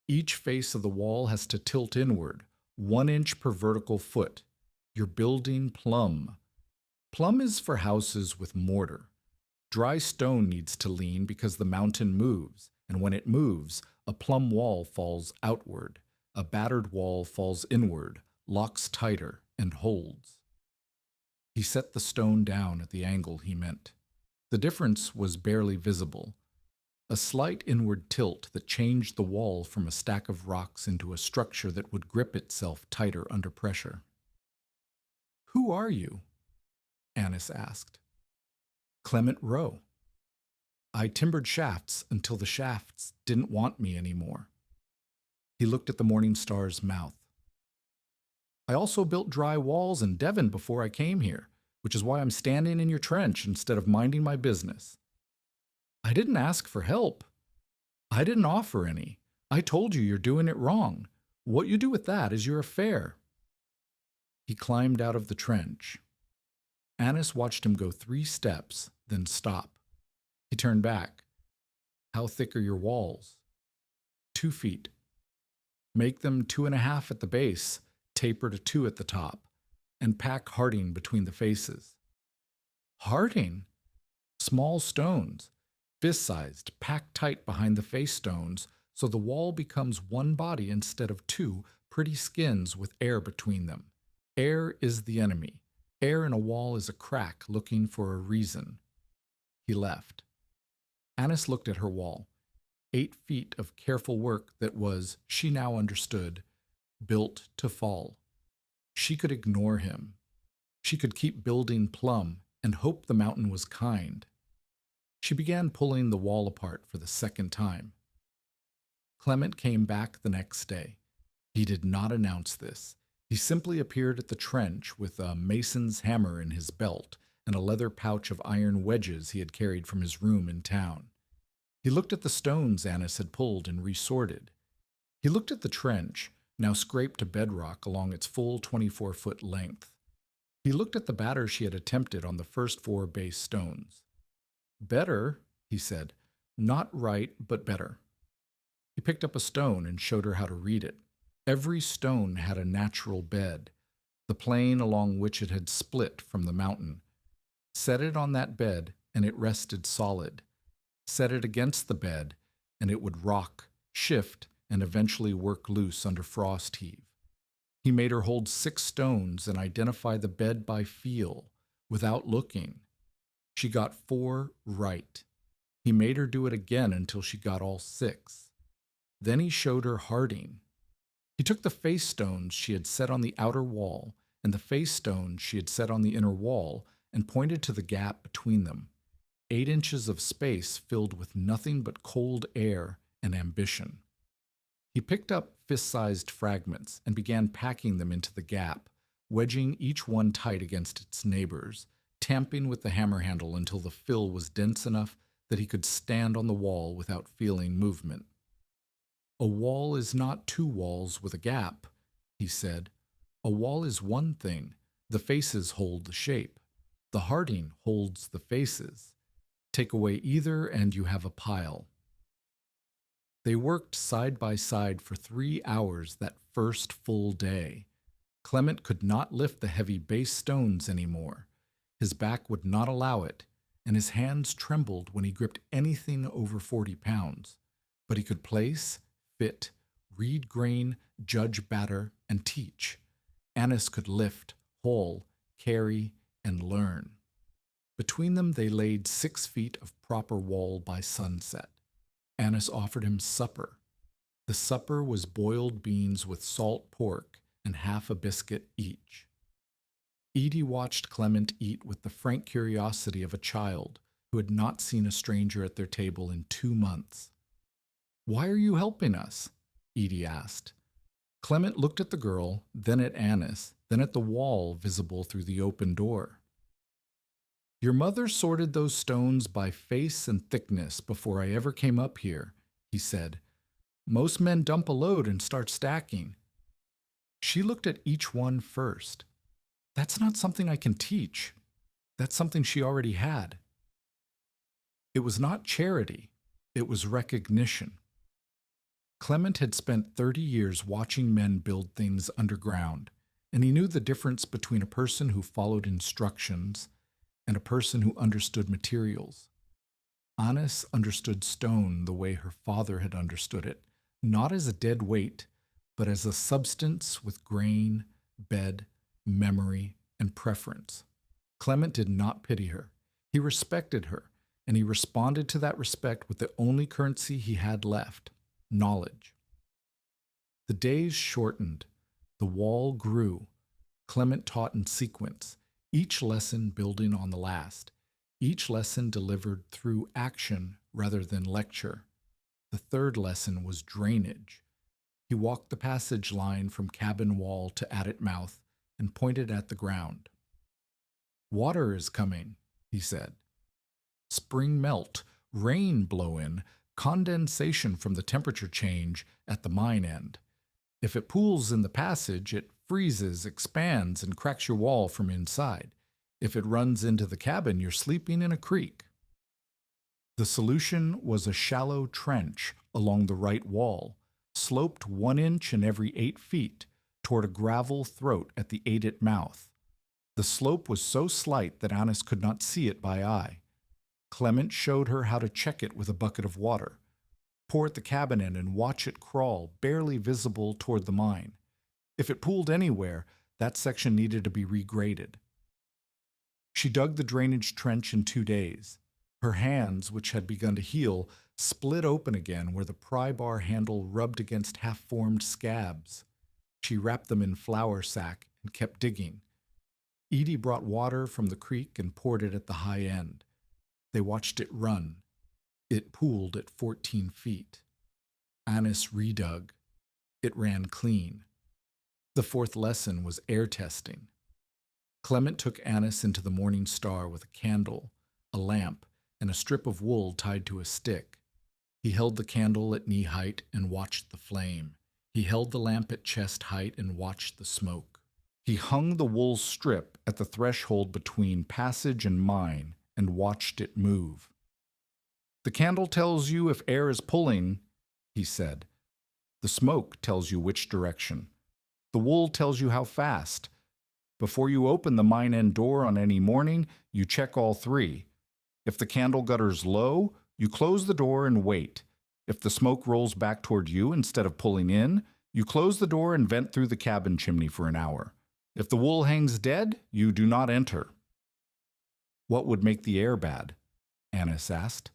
Each face of the wall has to tilt inward, 1 inch per vertical foot. You're building plumb. Plumb is for houses with mortar. Dry stone needs to lean because the mountain moves, and when it moves, a plumb wall falls outward. A battered wall falls inward, locks tighter, and holds. He set the stone down at the angle he meant. The difference was barely visible. A slight inward tilt that changed the wall from a stack of rocks into a structure that would grip itself tighter under pressure. "Who are you?" Annis asked. "Clement Rowe. I timbered shafts until the shafts didn't want me anymore." He looked at the morning star's mouth. "I also built dry walls in Devon before I came here, which is why I'm standing in your trench instead of minding my business. I didn't ask for help. I didn't offer any. I told you you're doing it wrong. What you do with that is your affair." He climbed out of the trench. Annis watched him go 3 steps, then stop. He turned back. "How thick are your walls?" 2 feet. Make them 2.5 at the base, taper to 2 at the top, and pack harding between the faces." "Harding?" "Small stones, fist-sized, packed tight behind the face stones, so the wall becomes one body instead of 2 pretty skins with air between them. Air is the enemy. Air in a wall is a crack looking for a reason." He left. Annis looked at her wall. 8 feet of careful work that was, she now understood, built to fall. She could ignore him. She could keep building plumb and hope the mountain was kind. She began pulling the wall apart for the second time. Clement came back the next day. He did not announce this. He simply appeared at the trench with a mason's hammer in his belt and a leather pouch of iron wedges he had carried from his room in town. He looked at the stones Annis had pulled and resorted. He looked at the trench, now scraped to bedrock along its full 24-foot length. He looked at the batter she had attempted on the first 4 base stones. "Better," he said. "Not right, but better." He picked up a stone and showed her how to read it. Every stone had a natural bed, the plane along which it had split from the mountain. Set it on that bed, and it rested solid. Set it against the bed, and it would rock, shift, and eventually work loose under frost heave. He made her hold 6 stones and identify the bed by feel, without looking. She got 4 right. He made her do it again until she got all 6. Then he showed her harding. He took the face stones she had set on the outer wall and the face stones she had set on the inner wall and pointed to the gap between them. 8 inches of space filled with nothing but cold air and ambition. He picked up fist-sized fragments and began packing them into the gap, wedging each one tight against its neighbors, tamping with the hammer handle until the fill was dense enough that he could stand on the wall without feeling movement. "A wall is not 2 walls with a gap," he said. "A wall is one thing. The faces hold the shape. The harding holds the faces. Take away either and you have a pile." They worked side by side for 3 hours that first full day. Clement could not lift the heavy base stones anymore. His back would not allow it, and his hands trembled when he gripped anything over 40 pounds. But he could place, fit, read grain, judge batter, and teach. Annis could lift, haul, carry, and learn. Between them they laid 6 feet of proper wall by sunset. Annis offered him supper. The supper was boiled beans with salt pork and half a biscuit each. Edie watched Clement eat with the frank curiosity of a child who had not seen a stranger at their table in 2 months. "Why are you helping us?" Edie asked. Clement looked at the girl, then at Annis, then at the wall visible through the open door. "Your mother sorted those stones by face and thickness before I ever came up here," he said. "Most men dump a load and start stacking. She looked at each one first. That's not something I can teach. That's something she already had." It was not charity. It was recognition. Clement had spent 30 years watching men build things underground, and he knew the difference between a person who followed instructions and a person who understood materials. Anis understood stone the way her father had understood it, not as a dead weight, but as a substance with grain, bed, memory, and preference. Clement did not pity her. He respected her, and he responded to that respect with the only currency he had left, knowledge. The days shortened. The wall grew. Clement taught in sequence, each lesson building on the last, each lesson delivered through action rather than lecture. The third lesson was drainage. He walked the passage line from cabin wall to adit mouth and pointed at the ground. "Water is coming," he said. "Spring melt, rain blow in, condensation from the temperature change at the mine end. If it pools in the passage, it freezes, expands, and cracks your wall from inside. If it runs into the cabin, you're sleeping in a creek." The solution was a shallow trench along the right wall, sloped 1 inch in every 8 feet toward a gravel throat at the adit mouth. The slope was so slight that Anis could not see it by eye. Clement showed her how to check it with a bucket of water. Pour at the cabin end and watch it crawl, barely visible toward the mine. If it pooled anywhere, that section needed to be regraded. She dug the drainage trench in 2 days. Her hands, which had begun to heal, split open again where the pry bar handle rubbed against half-formed scabs. She wrapped them in flour sack and kept digging. Edie brought water from the creek and poured it at the high end. They watched it run. It pooled at 14 feet. Anis redug. It ran clean. The fourth lesson was air testing. Clement took Anis into the Morning Star with a candle, a lamp, and a strip of wool tied to a stick. He held the candle at knee height and watched the flame. He held the lamp at chest height and watched the smoke. He hung the wool strip at the threshold between passage and mine and watched it move. "The candle tells you if air is pulling," he said. "The smoke tells you which direction. The wool tells you how fast. Before you open the mine end door on any morning, you check all 3. If the candle gutter's low, you close the door and wait. If the smoke rolls back toward you instead of pulling in, you close the door and vent through the cabin chimney for an hour. If the wool hangs dead, you do not enter." "What would make the air bad?" Anis asked.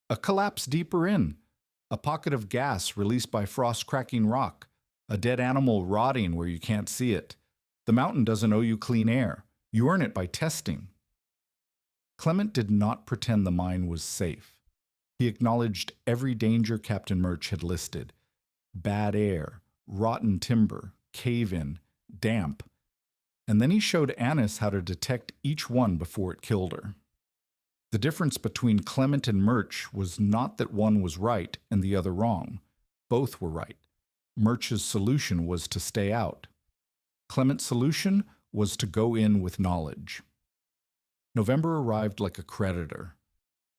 "A collapse deeper in. A pocket of gas released by frost-cracking rock. A dead animal rotting where you can't see it. The mountain doesn't owe you clean air. You earn it by testing." Clement did not pretend the mine was safe. He acknowledged every danger Captain Murch had listed. Bad air, rotten timber, cave-in, damp. And then he showed Anis how to detect each one before it killed her. The difference between Clement and Murch was not that one was right and the other wrong. Both were right. Murch's solution was to stay out. Clement's solution was to go in with knowledge. November arrived like a creditor.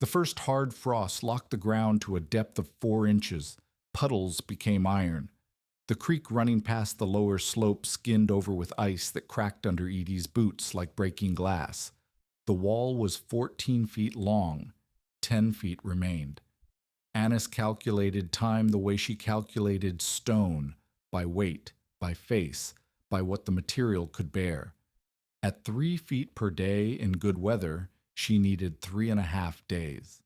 The first hard frost locked the ground to a depth of 4 inches. Puddles became iron. The creek running past the lower slope skinned over with ice that cracked under Edie's boots like breaking glass. The wall was 14 feet long. 10 feet remained. Anis calculated time the way she calculated stone, by weight, by face, by what the material could bear. At 3 feet per day in good weather, she needed 3.5 days.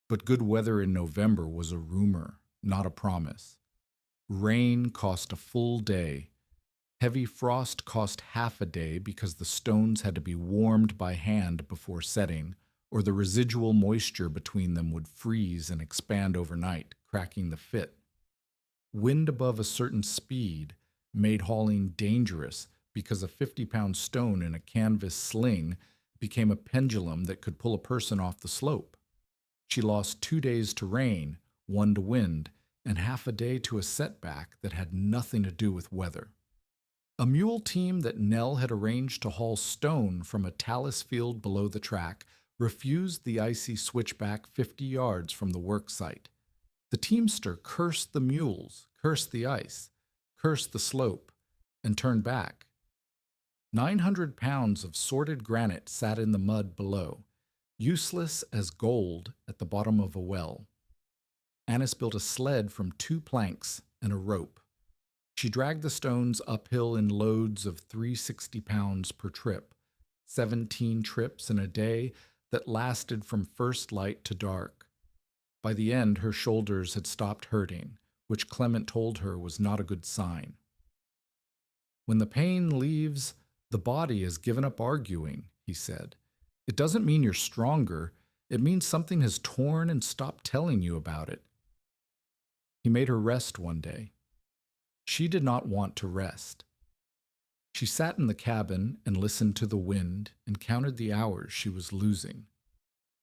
But good weather in November was a rumor, not a promise. Rain cost a full day. Heavy frost cost half a day because the stones had to be warmed by hand before setting, or the residual moisture between them would freeze and expand overnight, cracking the fit. Wind above a certain speed made hauling dangerous because a 50-pound stone in a canvas sling became a pendulum that could pull a person off the slope. She lost 2 days to rain, 1 to wind, and half a day to a setback that had nothing to do with weather. A mule team that Nell had arranged to haul stone from a talus field below the track refused the icy switchback 50 yards from the work site. The teamster cursed the mules, cursed the ice, cursed the slope, and turned back. 900 pounds of sorted granite sat in the mud below, useless as gold at the bottom of a well. Annis built a sled from 2 planks and a rope. She dragged the stones uphill in loads of 360 pounds per trip, 17 trips in a day that lasted from first light to dark. By the end, her shoulders had stopped hurting, which Clement told her was not a good sign. When the pain leaves, the body has given up arguing, he said. It doesn't mean you're stronger. It means something has torn and stopped telling you about it. He made her rest one day. She did not want to rest. She sat in the cabin and listened to the wind and counted the hours she was losing.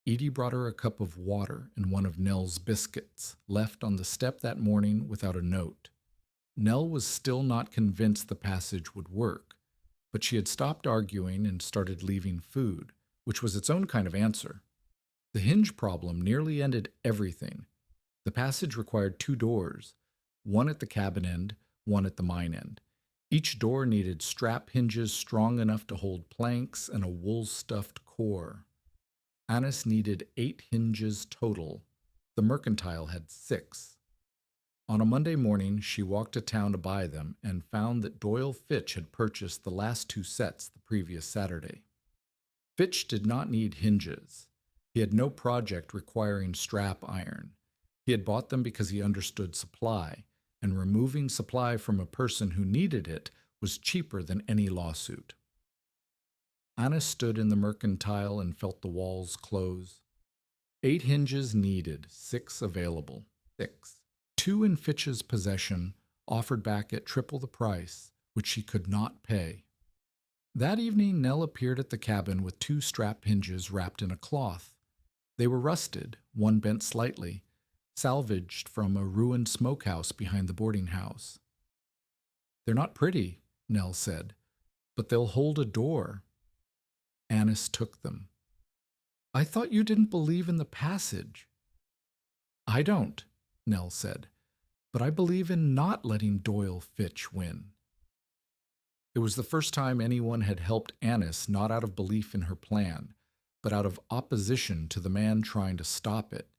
Edie brought her a cup of water and one of Nell's biscuits, left on the step that morning without a note. Nell was still not convinced the passage would work, but she had stopped arguing and started leaving food, which was its own kind of answer. The hinge problem nearly ended everything. The passage required 2 doors, one at the cabin end, one at the mine end. Each door needed strap hinges strong enough to hold planks and a wool-stuffed core. Annis needed 8 hinges total. The mercantile had 6. On a Monday morning, she walked to town to buy them and found that Doyle Fitch had purchased the last 2 sets the previous Saturday. Fitch did not need hinges. He had no project requiring strap iron. He had bought them because he understood supply, and removing supply from a person who needed it was cheaper than any lawsuit. Anna stood in the mercantile and felt the walls close. 8 hinges needed, 6 available. 6. 2 in Fitch's possession, offered back at triple the price, which she could not pay. That evening, Nell appeared at the cabin with 2 strap hinges wrapped in a cloth. They were rusted, one bent slightly, salvaged from a ruined smokehouse behind the boarding house. "They're not pretty," Nell said, "but they'll hold a door." Annis took them. "I thought you didn't believe in the passage." "I don't," Nell said, "but I believe in not letting Doyle Fitch win." It was the first time anyone had helped Annis, not out of belief in her plan, but out of opposition to the man trying to stop it.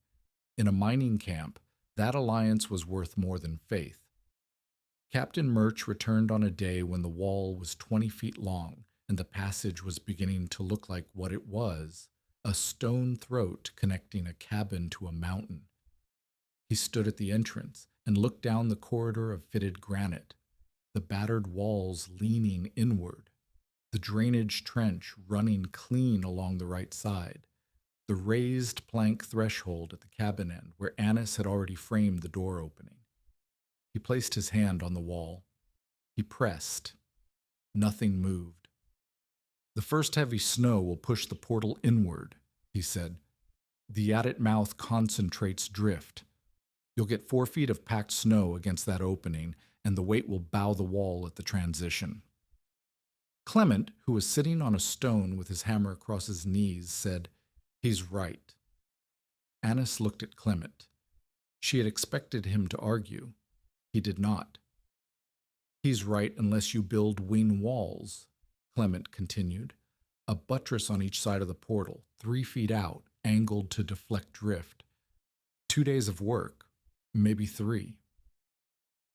In a mining camp, that alliance was worth more than faith. Captain Murch returned on a day when the wall was 20 feet long and the passage was beginning to look like what it was, a stone throat connecting a cabin to a mountain. He stood at the entrance and looked down the corridor of fitted granite, the battered walls leaning inward, the drainage trench running clean along the right side, the raised plank threshold at the cabin end where Annis had already framed the door opening. He placed his hand on the wall. He pressed. Nothing moved. "The first heavy snow will push the portal inward," he said. "The adit mouth concentrates drift. You'll get 4 feet of packed snow against that opening, and the weight will bow the wall at the transition." Clement, who was sitting on a stone with his hammer across his knees, said, "He's right." Annis looked at Clement. She had expected him to argue. He did not. "He's right unless you build wing walls," Clement continued. "A buttress on each side of the portal, 3 feet out, angled to deflect drift. 2 days of work, maybe 3.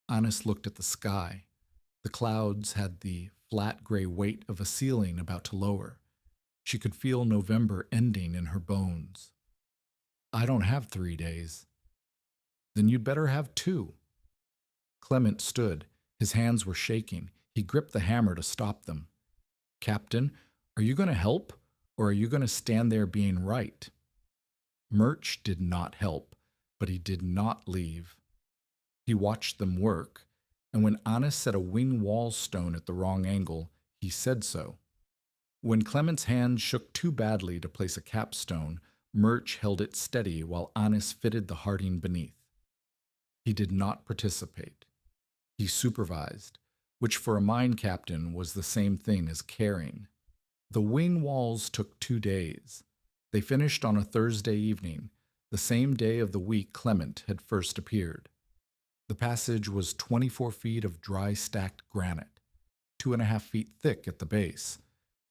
Annis looked at the sky. The clouds had the flat gray weight of a ceiling about to lower. She could feel November ending in her bones. "I don't have 3 days." "Then you'd better have 2. Clement stood. His hands were shaking. He gripped the hammer to stop them. "Captain, are you going to help, or are you going to stand there being right?" Murch did not help, but he did not leave. He watched them work, and when Annis set a wing wall stone at the wrong angle, he said so. When Clement's hand shook too badly to place a capstone, Murch held it steady while Annis fitted the hearting beneath. He did not participate. He supervised, which for a mine captain was the same thing as caring. The wing walls took 2 days. They finished on a Thursday evening, the same day of the week Clement had first appeared. The passage was 24 feet of dry stacked granite. 2.5 feet thick at the base,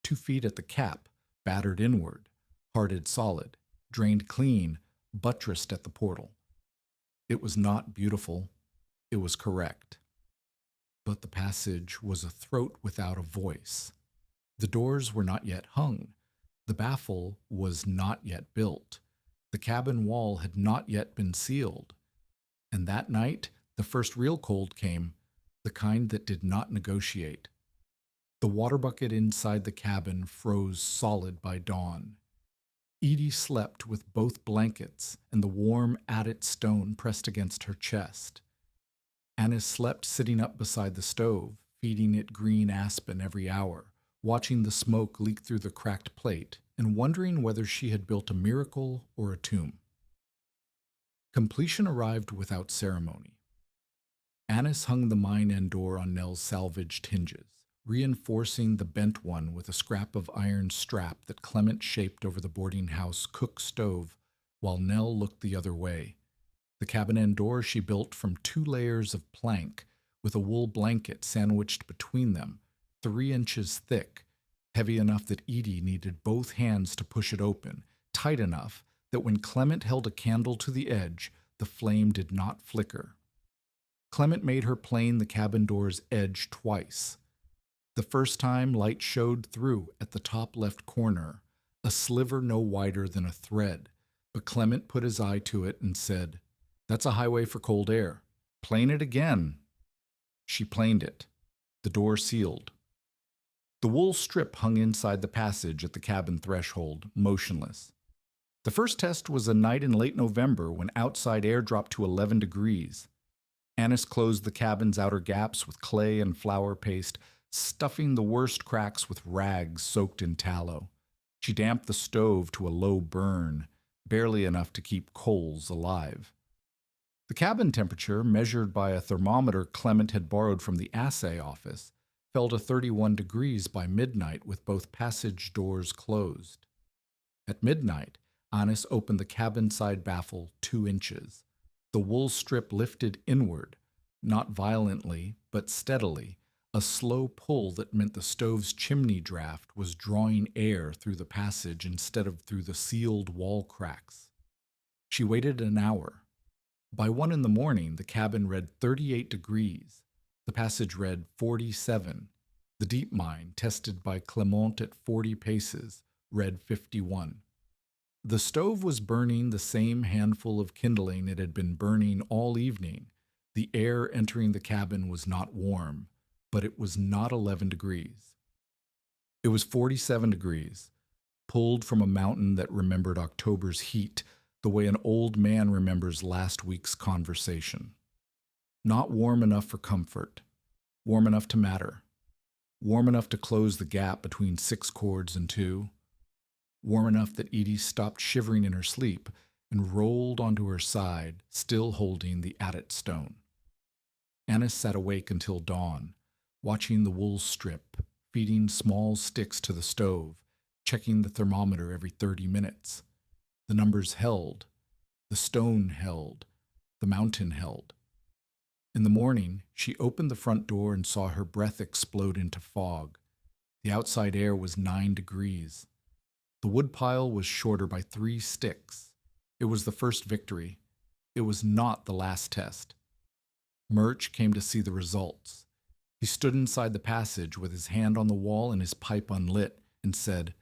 2 feet at the cap, battered inward, hearted solid, drained clean, buttressed at the portal. It was not beautiful, it was correct. But the passage was a throat without a voice. The doors were not yet hung. The baffle was not yet built. The cabin wall had not yet been sealed. And that night, the first real cold came, the kind that did not negotiate. The water bucket inside the cabin froze solid by dawn. Edie slept with both blankets and the warm adit stone pressed against her chest. Annis slept sitting up beside the stove, feeding it green aspen every hour, watching the smoke leak through the cracked plate, and wondering whether she had built a miracle or a tomb. Completion arrived without ceremony. Annis hung the mine end door on Nell's salvaged hinges, reinforcing the bent one with a scrap of iron strap that Clement shaped over the boarding house cook stove while Nell looked the other way. The cabin end door she built from 2 layers of plank with a wool blanket sandwiched between them, 3 inches thick, heavy enough that Edie needed both hands to push it open, tight enough that when Clement held a candle to the edge, the flame did not flicker. Clement made her plane the cabin door's edge twice. The first time, light showed through at the top left corner, a sliver no wider than a thread, but Clement put his eye to it and said, "That's a highway for cold air. Plane it again." She planed it. The door sealed. The wool strip hung inside the passage at the cabin threshold, motionless. The first test was a night in late November when outside air dropped to 11 degrees. Annis closed the cabin's outer gaps with clay and flour paste, stuffing the worst cracks with rags soaked in tallow. She damped the stove to a low burn, barely enough to keep coals alive. The cabin temperature, measured by a thermometer Clement had borrowed from the assay office, fell to 31 degrees by midnight with both passage doors closed. At midnight, Annis opened the cabin side baffle 2 inches. The wool strip lifted inward, not violently, but steadily, a slow pull that meant the stove's chimney draft was drawing air through the passage instead of through the sealed wall cracks. She waited an hour. By 1 in the morning, the cabin read 38 degrees. The passage read 47. The deep mine, tested by Clement at 40 paces, read 51. The stove was burning the same handful of kindling it had been burning all evening. The air entering the cabin was not warm, but it was not 11 degrees. It was 47 degrees, pulled from a mountain that remembered October's heat the way an old man remembers last week's conversation. Not warm enough for comfort, warm enough to matter, warm enough to close the gap between 6 cords and 2, warm enough that Edie stopped shivering in her sleep and rolled onto her side, still holding the adit stone. Annis sat awake until dawn, watching the wool strip, feeding small sticks to the stove, checking the thermometer every 30 minutes. The numbers held, the stone held, the mountain held. In the morning, she opened the front door and saw her breath explode into fog. The outside air was 9 degrees. The woodpile was shorter by 3 sticks. It was the first victory. It was not the last test. Murch came to see the results. He stood inside the passage with his hand on the wall and his pipe unlit and said,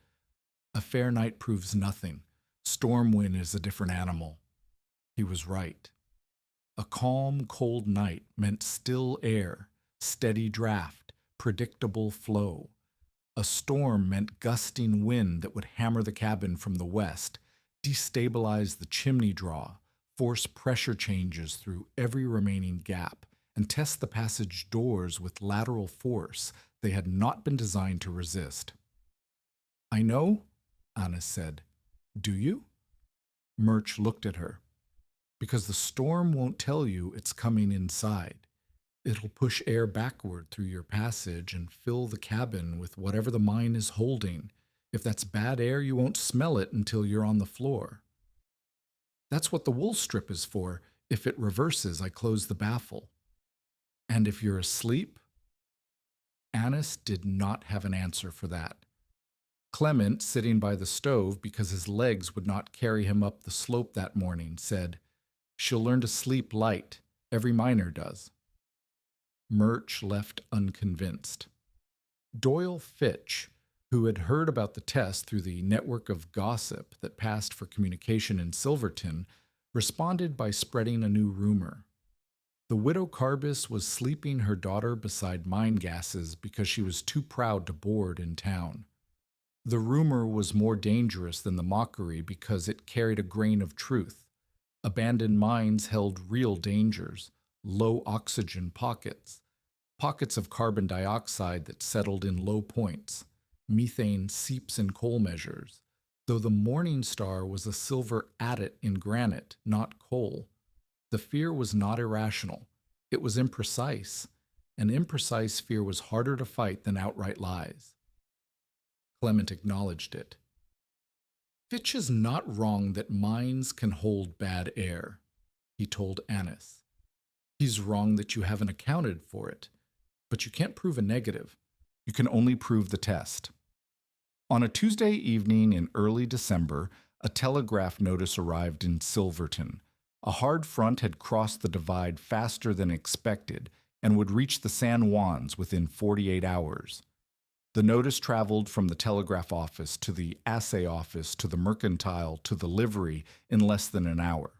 "A fair night proves nothing. Storm wind is a different animal." He was right. A calm, cold night meant still air, steady draft, predictable flow. A storm meant gusting wind that would hammer the cabin from the west, destabilize the chimney draw, force pressure changes through every remaining gap, and test the passage doors with lateral force they had not been designed to resist. "I know," Annis said. "Do you?" Murch looked at her. "Because the storm won't tell you it's coming inside. It'll push air backward through your passage and fill the cabin with whatever the mine is holding. If that's bad air, you won't smell it until you're on the floor. That's what the wool strip is for. If it reverses, I close the baffle. And if you're asleep?" Annis did not have an answer for that. Clement, sitting by the stove because his legs would not carry him up the slope that morning, said, "She'll learn to sleep light. Every miner does." Murch left unconvinced. Doyle Fitch, who had heard about the test through the network of gossip that passed for communication in Silverton, responded by spreading a new rumor. The widow Carbis was sleeping her daughter beside mine gases because she was too proud to board in town. The rumor was more dangerous than the mockery because it carried a grain of truth. Abandoned mines held real dangers, low oxygen pockets, pockets of carbon dioxide that settled in low points, methane seeps in coal measures, though the Morning Star was a silver adit in granite, not coal. The fear was not irrational. It was imprecise, and imprecise fear was harder to fight than outright lies. Clement acknowledged it. Fitch is not wrong that mines can hold bad air, he told Annis. He's wrong that you haven't accounted for it, but you can't prove a negative. You can only prove the test. On a Tuesday evening in early December, a telegraph notice arrived in Silverton. A hard front had crossed the divide faster than expected and would reach the San Juans within 48 hours. The notice traveled from the telegraph office to the assay office to the mercantile to the livery in less than an hour.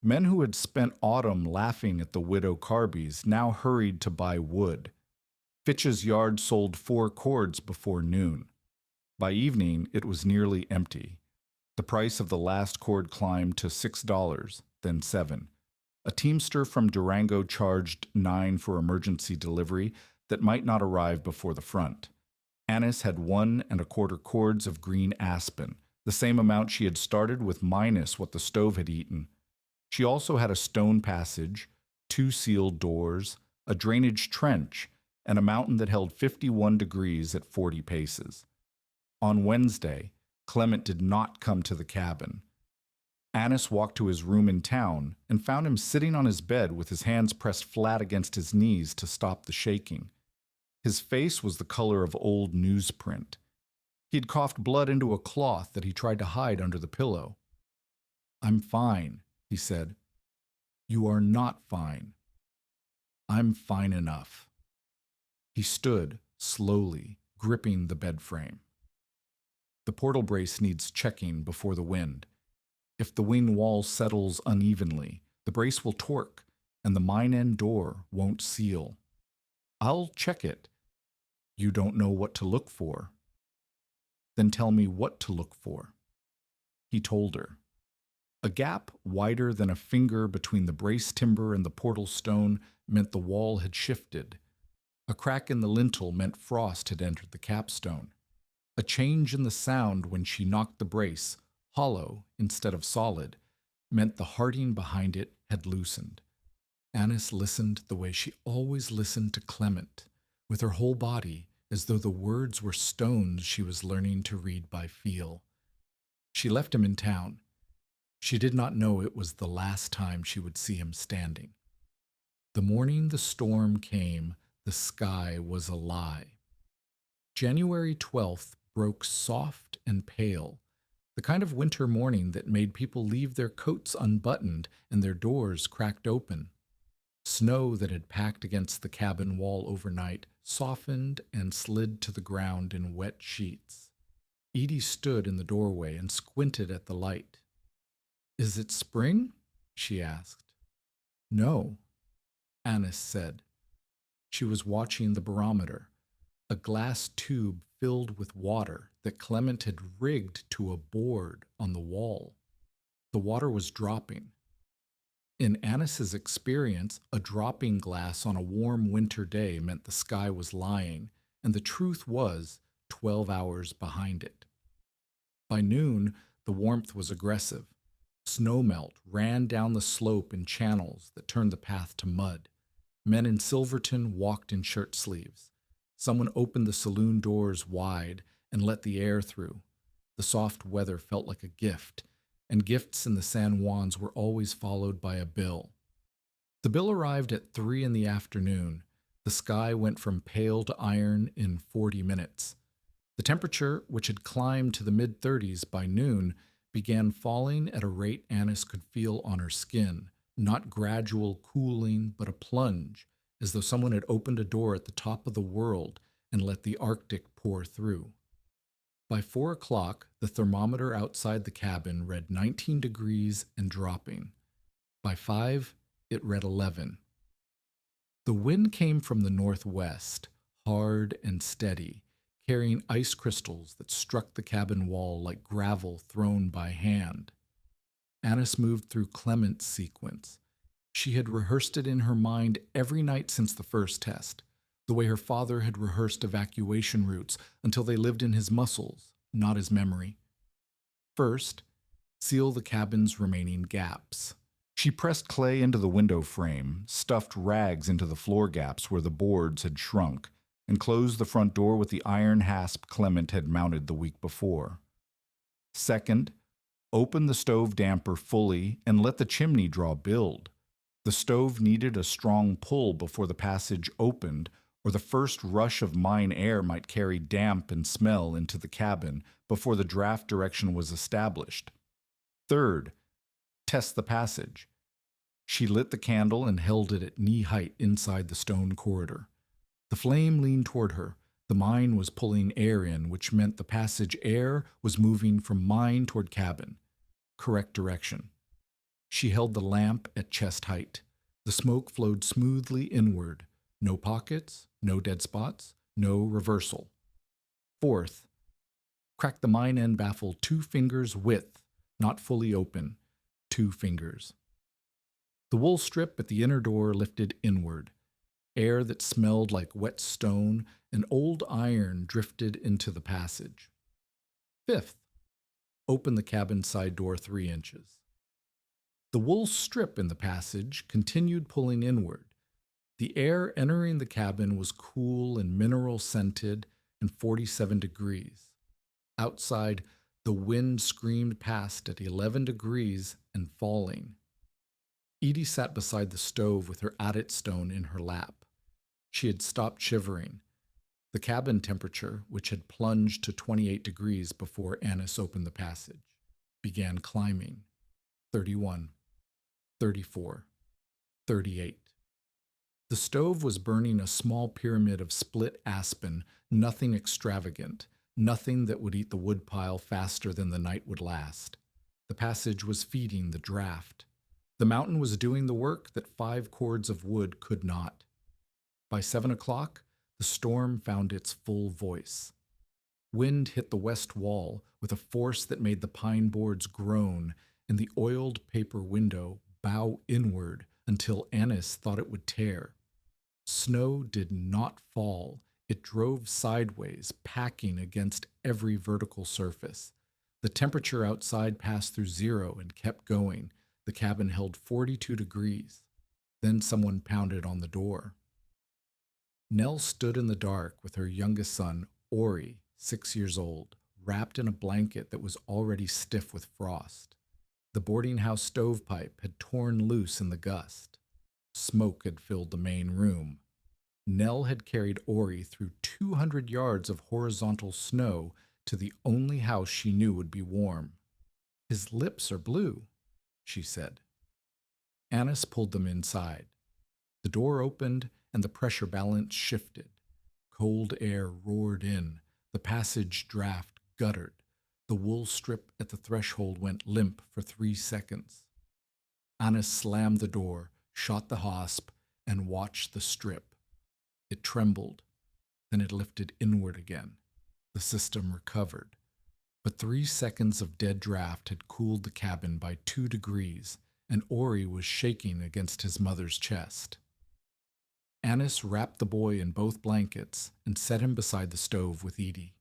Men who had spent autumn laughing at the widow Carbis now hurried to buy wood. Fitch's yard sold 4 cords before noon. By evening, it was nearly empty. The price of the last cord climbed to $6, then $7. A teamster from Durango charged $9 for emergency delivery that might not arrive before the front. Annis had 1 1/4 cords of green aspen, the same amount she had started with minus what the stove had eaten. She also had a stone passage, 2 sealed doors, a drainage trench, and a mountain that held 51 degrees at 40 paces. On Wednesday, Clement did not come to the cabin. Annis walked to his room in town and found him sitting on his bed with his hands pressed flat against his knees to stop the shaking. His face was the color of old newsprint. He had coughed blood into a cloth that he tried to hide under the pillow. "I'm fine," he said. "You are not fine." "I'm fine enough." He stood, slowly, gripping the bed frame. "The portal brace needs checking before the wind. If the wing wall settles unevenly, the brace will torque, and the mine end door won't seal. I'll check it." "You don't know what to look for." "Then tell me what to look for." He told her. A gap wider than a finger between the brace timber and the portal stone meant the wall had shifted. A crack in the lintel meant frost had entered the capstone. A change in the sound when she knocked the brace, hollow instead of solid, meant the hearting behind it had loosened. Annis listened the way she always listened to Clement, with her whole body, as though the words were stones she was learning to read by feel. She left him in town. She did not know it was the last time she would see him standing. The morning the storm came, the sky was a lie. January 12th broke soft and pale, the kind of winter morning that made people leave their coats unbuttoned and their doors cracked open. Snow that had packed against the cabin wall overnight softened and slid to the ground in wet sheets. Edie stood in the doorway and squinted at the light. "Is it spring?" she asked. "No," Annis said. She was watching the barometer, a glass tube filled with water that Clement had rigged to a board on the wall. The water was dropping. In Annis's experience, a dropping glass on a warm winter day meant the sky was lying, and the truth was 12 hours behind it. By noon, the warmth was aggressive. Snowmelt ran down the slope in channels that turned the path to mud. Men in Silverton walked in shirt sleeves. Someone opened the saloon doors wide and let the air through. The soft weather felt like a gift, and gifts in the San Juans were always followed by a bill. The bill arrived at 3 in the afternoon, The sky went from pale to iron in 40 minutes. The temperature, which had climbed to the mid-30s by noon, began falling at a rate Annis could feel on her skin, not gradual cooling, but a plunge, as though someone had opened a door at the top of the world and let the Arctic pour through. By 4 o'clock, the thermometer outside the cabin read 19 degrees and dropping. By 5, it read 11. The wind came from the northwest, hard and steady, carrying ice crystals that struck the cabin wall like gravel thrown by hand. Annis moved through Clement's sequence. She had rehearsed it in her mind every night since the first test, the way her father had rehearsed evacuation routes until they lived in his muscles, not his memory. First, seal the cabin's remaining gaps. She pressed clay into the window frame, stuffed rags into the floor gaps where the boards had shrunk, and closed the front door with the iron hasp Clement had mounted the week before. Second, open the stove damper fully and let the chimney draw build. The stove needed a strong pull before the passage opened, or the first rush of mine air might carry damp and smell into the cabin before the draft direction was established. Third, test the passage. She lit the candle and held it at knee height inside the stone corridor. The flame leaned toward her. The mine was pulling air in, which meant the passage air was moving from mine toward cabin. Correct direction. She held the lamp at chest height. The smoke flowed smoothly inward. No pockets, no dead spots, no reversal. Fourth, crack the mine end baffle 2 fingers width, not fully open, 2 fingers. The wool strip at the inner door lifted inward. Air that smelled like wet stone and old iron drifted into the passage. Fifth, open the cabin side door 3 inches. The wool strip in the passage continued pulling inward. The air entering the cabin was cool and mineral-scented and 47 degrees. Outside, the wind screamed past at 11 degrees and falling. Edie sat beside the stove with her adit stone in her lap. She had stopped shivering. The cabin temperature, which had plunged to 28 degrees before Annis opened the passage, began climbing. 31, 34, 38. The stove was burning a small pyramid of split aspen, nothing extravagant, nothing that would eat the woodpile faster than the night would last. The passage was feeding the draft. The mountain was doing the work that 5 cords of wood could not. By 7 o'clock, the storm found its full voice. Wind hit the west wall with a force that made the pine boards groan and the oiled paper window bow inward until Annis thought it would tear. Snow did not fall. It drove sideways, packing against every vertical surface. The temperature outside passed through 0 and kept going. The cabin held 42 degrees. Then someone pounded on the door. Nell stood in the dark with her youngest son, Ori, 6 years old, wrapped in a blanket that was already stiff with frost. The boarding house stovepipe had torn loose in the gust. Smoke had filled the main room. Nell had carried Ori through 200 yards of horizontal snow to the only house she knew would be warm. "His lips are blue," she said. Annis pulled them inside. The door opened and the pressure balance shifted. Cold air roared in. The passage draft guttered. The wool strip at the threshold went limp for 3 seconds. Annis slammed the door, shot the hasp, and watched the strip. It trembled. Then it lifted inward again. The system recovered. But 3 seconds of dead draft had cooled the cabin by 2 degrees, and Ori was shaking against his mother's chest. Annis wrapped the boy in both blankets and set him beside the stove with Edie.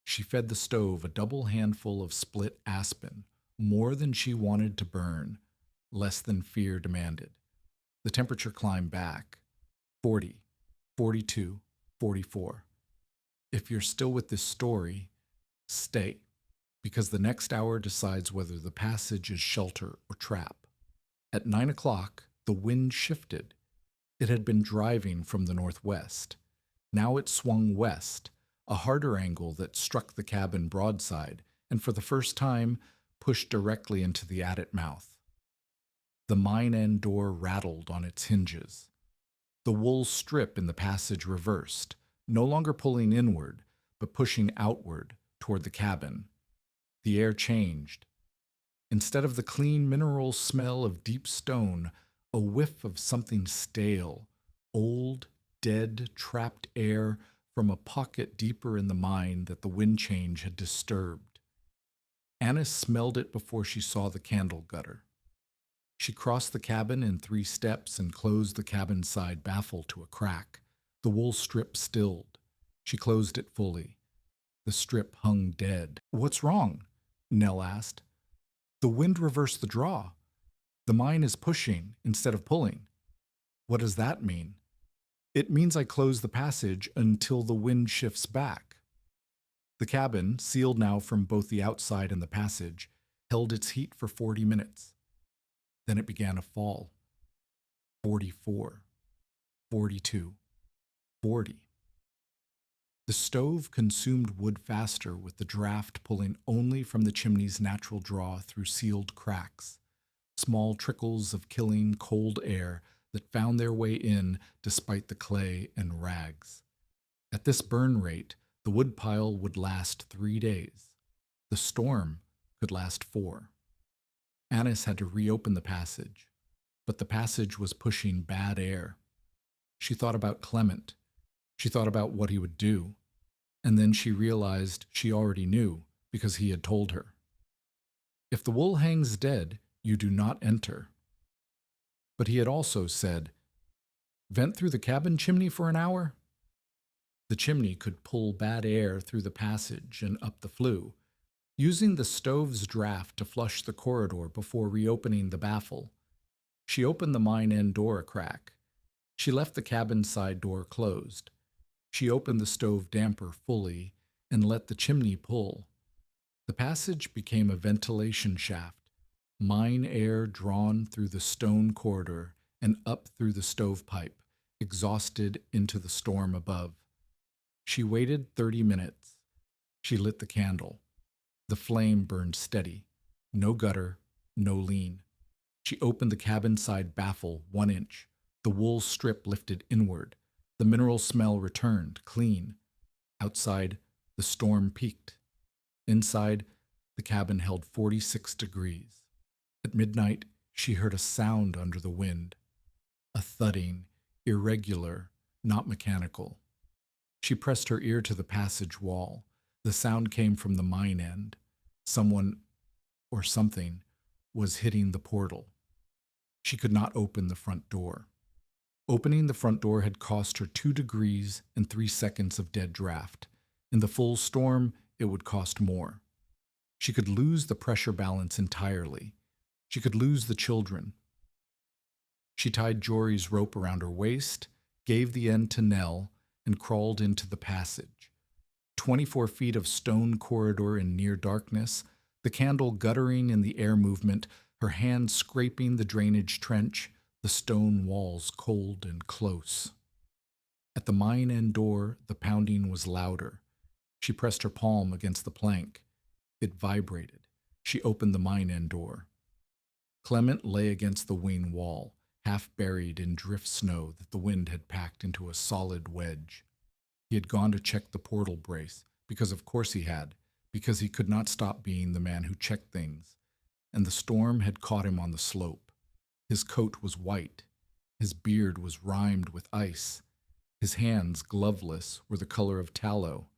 She fed the stove a double handful of split aspen, more than she wanted to burn, less than fear demanded. The temperature climbed back. 40, 42, 44. If you're still with this story, stay, because the next hour decides whether the passage is shelter or trap. At 9 o'clock, the wind shifted. It had been driving from the northwest. Now it swung west, a harder angle that struck the cabin broadside, and for the first time pushed directly into the adit mouth. The mine end door rattled on its hinges. The wool strip in the passage reversed, no longer pulling inward, but pushing outward toward the cabin. The air changed. Instead of the clean mineral smell of deep stone, a whiff of something stale, old, dead, trapped air from a pocket deeper in the mine that the wind change had disturbed. Annis smelled it before she saw the candle gutter. She crossed the cabin in 3 steps and closed the cabin side baffle to a crack. The wool strip stilled. She closed it fully. The strip hung dead. "What's wrong?" Nell asked. "The wind reversed the draw. The mine is pushing instead of pulling." "What does that mean?" "It means I close the passage until the wind shifts back." The cabin, sealed now from both the outside and the passage, held its heat for 40 minutes. Then it began to fall. 44, 42, 40. The stove consumed wood faster, with the draft pulling only from the chimney's natural draw through sealed cracks, small trickles of killing cold air that found their way in despite the clay and rags. At this burn rate, the wood pile would last 3 days. The storm could last 4. Annis had to reopen the passage, but the passage was pushing bad air. She thought about Clement. She thought about what he would do. And then she realized she already knew because he had told her. "If the wool hangs dead, you do not enter." But he had also said, "Vent through the cabin chimney for an hour?" The chimney could pull bad air through the passage and up the flue, using the stove's draft to flush the corridor before reopening the baffle. She opened the mine end door a crack. She left the cabin side door closed. She opened the stove damper fully and let the chimney pull. The passage became a ventilation shaft, mine air drawn through the stone corridor and up through the stovepipe, exhausted into the storm above. She waited 30 minutes. She lit the candle. The flame burned steady. No gutter, no lean. She opened the cabin side baffle 1 inch. The wool strip lifted inward. The mineral smell returned, clean. Outside, the storm peaked. Inside, the cabin held 46 degrees. At midnight, she heard a sound under the wind. A thudding, irregular, not mechanical. She pressed her ear to the passage wall. The sound came from the mine end. Someone, or something, was hitting the portal. She could not open the front door. Opening the front door had cost her 2 degrees and 3 seconds of dead draft. In the full storm, it would cost more. She could lose the pressure balance entirely. She could lose the children. She tied Jory's rope around her waist, gave the end to Nell, and crawled into the passage. 24 feet of stone corridor in near darkness, the candle guttering in the air movement, her hand scraping the drainage trench, the stone walls cold and close. At the mine end door, the pounding was louder. She pressed her palm against the plank. It vibrated. She opened the mine end door. Clement lay against the wing wall, half buried in drift snow that the wind had packed into a solid wedge. He had gone to check the portal brace, because of course he had, because he could not stop being the man who checked things, and the storm had caught him on the slope. His coat was white. His beard was rimed with ice. His hands, gloveless, were the color of tallow.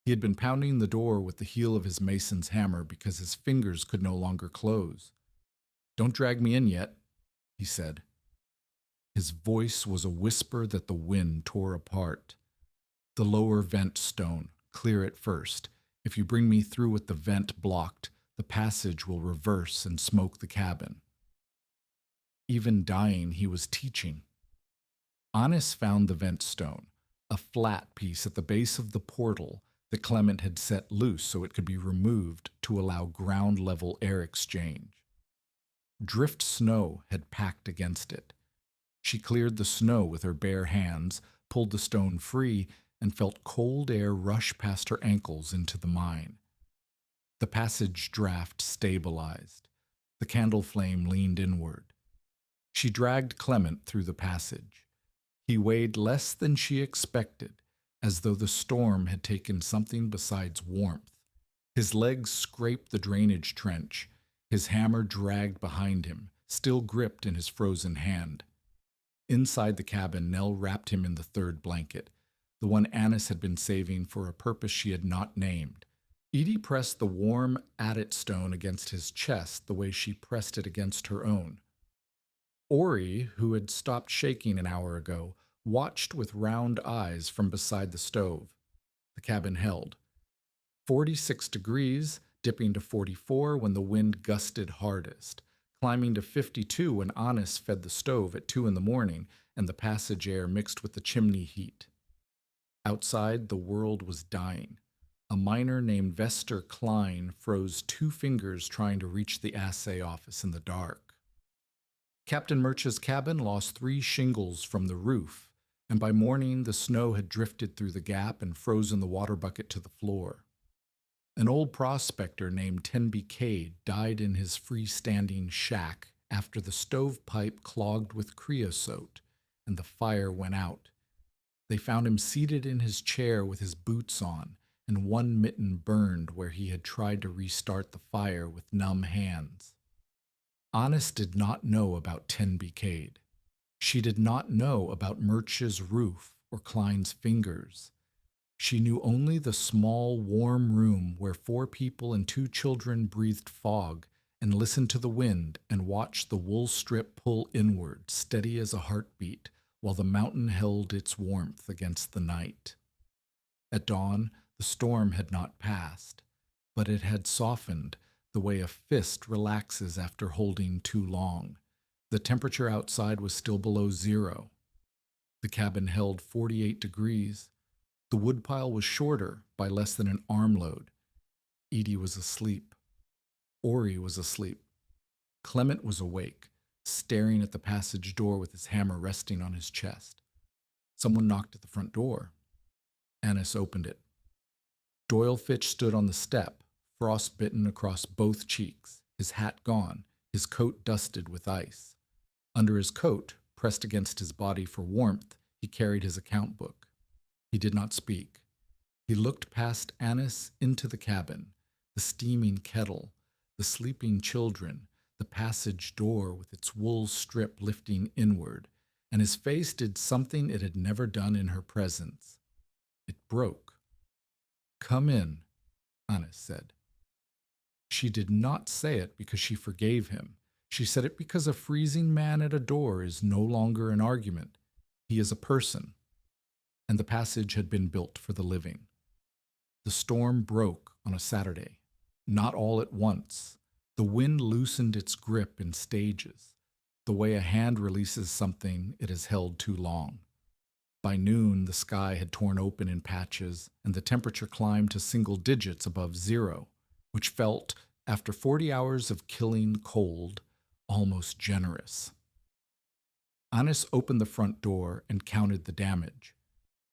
He had been pounding the door with the heel of his mason's hammer because his fingers could no longer close. "Don't drag me in yet," he said. His voice was a whisper that the wind tore apart. "The lower vent stone, clear it first. If you bring me through with the vent blocked, the passage will reverse and smoke the cabin." Even dying, he was teaching. Annis found the vent stone, a flat piece at the base of the portal that Clement had set loose so it could be removed to allow ground-level air exchange. Drift snow had packed against it. She cleared the snow with her bare hands, pulled the stone free, and felt cold air rush past her ankles into the mine. The passage draft stabilized. The candle flame leaned inward. She dragged Clement through the passage. He weighed less than she expected, as though the storm had taken something besides warmth. His legs scraped the drainage trench. His hammer dragged behind him, still gripped in his frozen hand. Inside the cabin, Nell wrapped him in the third blanket, the one Annis had been saving for a purpose she had not named. Edie pressed the warm adit stone against his chest the way she pressed it against her own. Ori, who had stopped shaking an hour ago, watched with round eyes from beside the stove. The cabin held. 46 degrees, dipping to 44 when the wind gusted hardest, climbing to 52 when Annis fed the stove at 2 in the morning and the passage air mixed with the chimney heat. Outside, the world was dying. A miner named Vester Klein froze 2 fingers trying to reach the assay office in the dark. Captain Murch's cabin lost 3 shingles from the roof, and by morning the snow had drifted through the gap and frozen the water bucket to the floor. An old prospector named Tenby Cade died in his freestanding shack after the stovepipe clogged with creosote, and the fire went out. They found him seated in his chair with his boots on, and one mitten burned where he had tried to restart the fire with numb hands. Annis did not know about Tenby Cade. She did not know about Murch's roof or Klein's fingers. She knew only the small, warm room where 4 people and 2 children breathed fog and listened to the wind and watched the wool strip pull inward, steady as a heartbeat, while the mountain held its warmth against the night. At dawn, the storm had not passed, but it had softened the way a fist relaxes after holding too long. The temperature outside was still below 0. The cabin held 48 degrees. The woodpile was shorter by less than an armload. Edie was asleep. Ori was asleep. Clement was awake, staring at the passage door with his hammer resting on his chest. Someone knocked at the front door. Annis opened it. Doyle Fitch stood on the step, frostbitten across both cheeks, his hat gone, his coat dusted with ice. Under his coat, pressed against his body for warmth, he carried his account book. He did not speak. He looked past Annis into the cabin, the steaming kettle, the sleeping children, the passage door with its wool strip lifting inward, and his face did something it had never done in her presence. It broke. "Come in," Annis said. She did not say it because she forgave him. She said it because a freezing man at a door is no longer an argument. He is a person. And the passage had been built for the living. The storm broke on a Saturday, not all at once. The wind loosened its grip in stages, the way a hand releases something it has held too long. By noon, the sky had torn open in patches, and the temperature climbed to single digits above 0, which felt, after 40 hours of killing cold, almost generous. Annis opened the front door and counted the damage.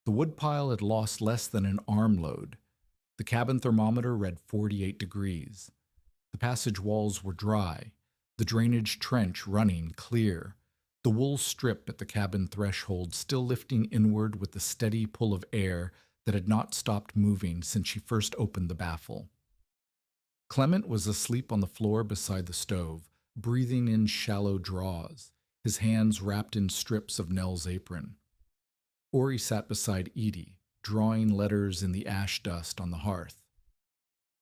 The woodpile had lost less than an armload. The cabin thermometer read 48 degrees. The passage walls were dry, the drainage trench running clear, the wool strip at the cabin threshold still lifting inward with the steady pull of air that had not stopped moving since she first opened the baffle. Clement was asleep on the floor beside the stove, breathing in shallow draws, his hands wrapped in strips of Nell's apron. Ori sat beside Edie, drawing letters in the ash dust on the hearth.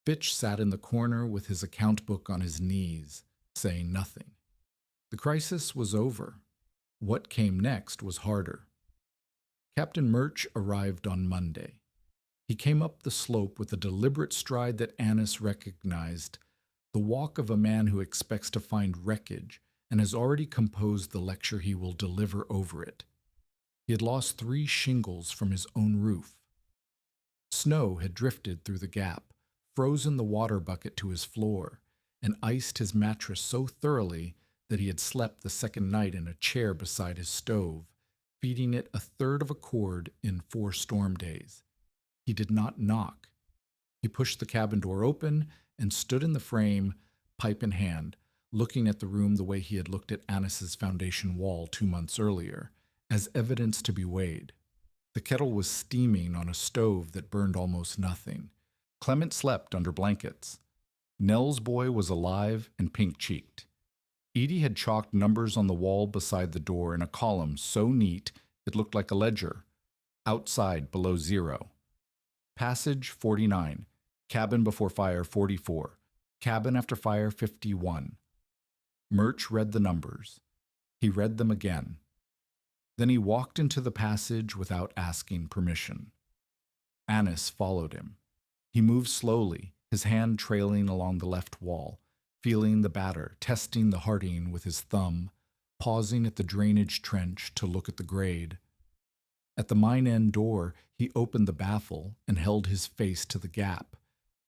Fitch sat in the corner with his account book on his knees, saying nothing. The crisis was over. What came next was harder. Captain Murch arrived on Monday. He came up the slope with a deliberate stride that Annis recognized, the walk of a man who expects to find wreckage and has already composed the lecture he will deliver over it. He had lost 3 shingles from his own roof. Snow had drifted through the gap, frozen the water bucket to his floor, and iced his mattress so thoroughly that he had slept the second night in a chair beside his stove, feeding it a third of a cord in 4 storm days. He did not knock. He pushed the cabin door open and stood in the frame, pipe in hand, looking at the room the way he had looked at Annis's foundation wall 2 months earlier, as evidence to be weighed. The kettle was steaming on a stove that burned almost nothing. Clement slept under blankets. Nell's boy was alive and pink-cheeked. Edie had chalked numbers on the wall beside the door in a column so neat it looked like a ledger. Outside below 0. Passage 49. Cabin before fire 44. Cabin after fire 51. Murch read the numbers. He read them again. Then he walked into the passage without asking permission. Annis followed him. He moved slowly, his hand trailing along the left wall, feeling the batter, testing the hearting with his thumb, pausing at the drainage trench to look at the grade. At the mine-end door, he opened the baffle and held his face to the gap.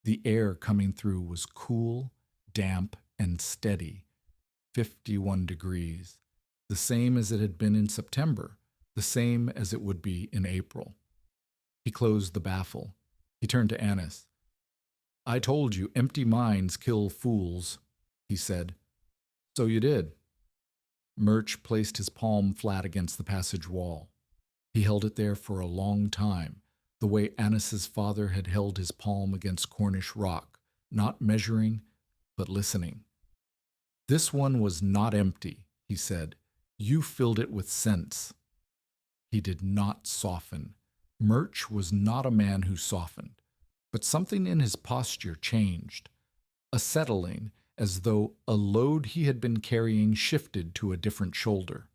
The air coming through was cool, damp, and steady. 51 degrees. The same as it had been in September, the same as it would be in April. He closed the baffle. He turned to Annis. "I told you empty minds kill fools," he said. "So you did." Murch placed his palm flat against the passage wall. He held it there for a long time, the way Annis's father had held his palm against Cornish rock, not measuring, but listening. "This one was not empty," he said. "You filled it with sense." He did not soften. Murch was not a man who softened, but something in his posture changed. A settling, as though a load he had been carrying shifted to a different shoulder.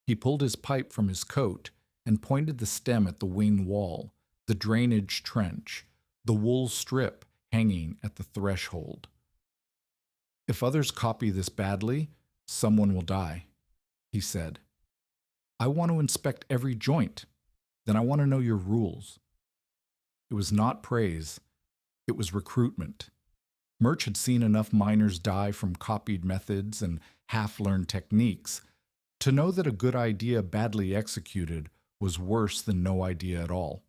He pulled his pipe from his coat and pointed the stem at the wing wall, the drainage trench, the wool strip hanging at the threshold. "If others copy this badly, someone will die," he said. "I want to inspect every joint. Then I want to know your rules." It was not praise. It was recruitment. Murch had seen enough miners die from copied methods and half-learned techniques to know that a good idea badly executed was worse than no idea at all.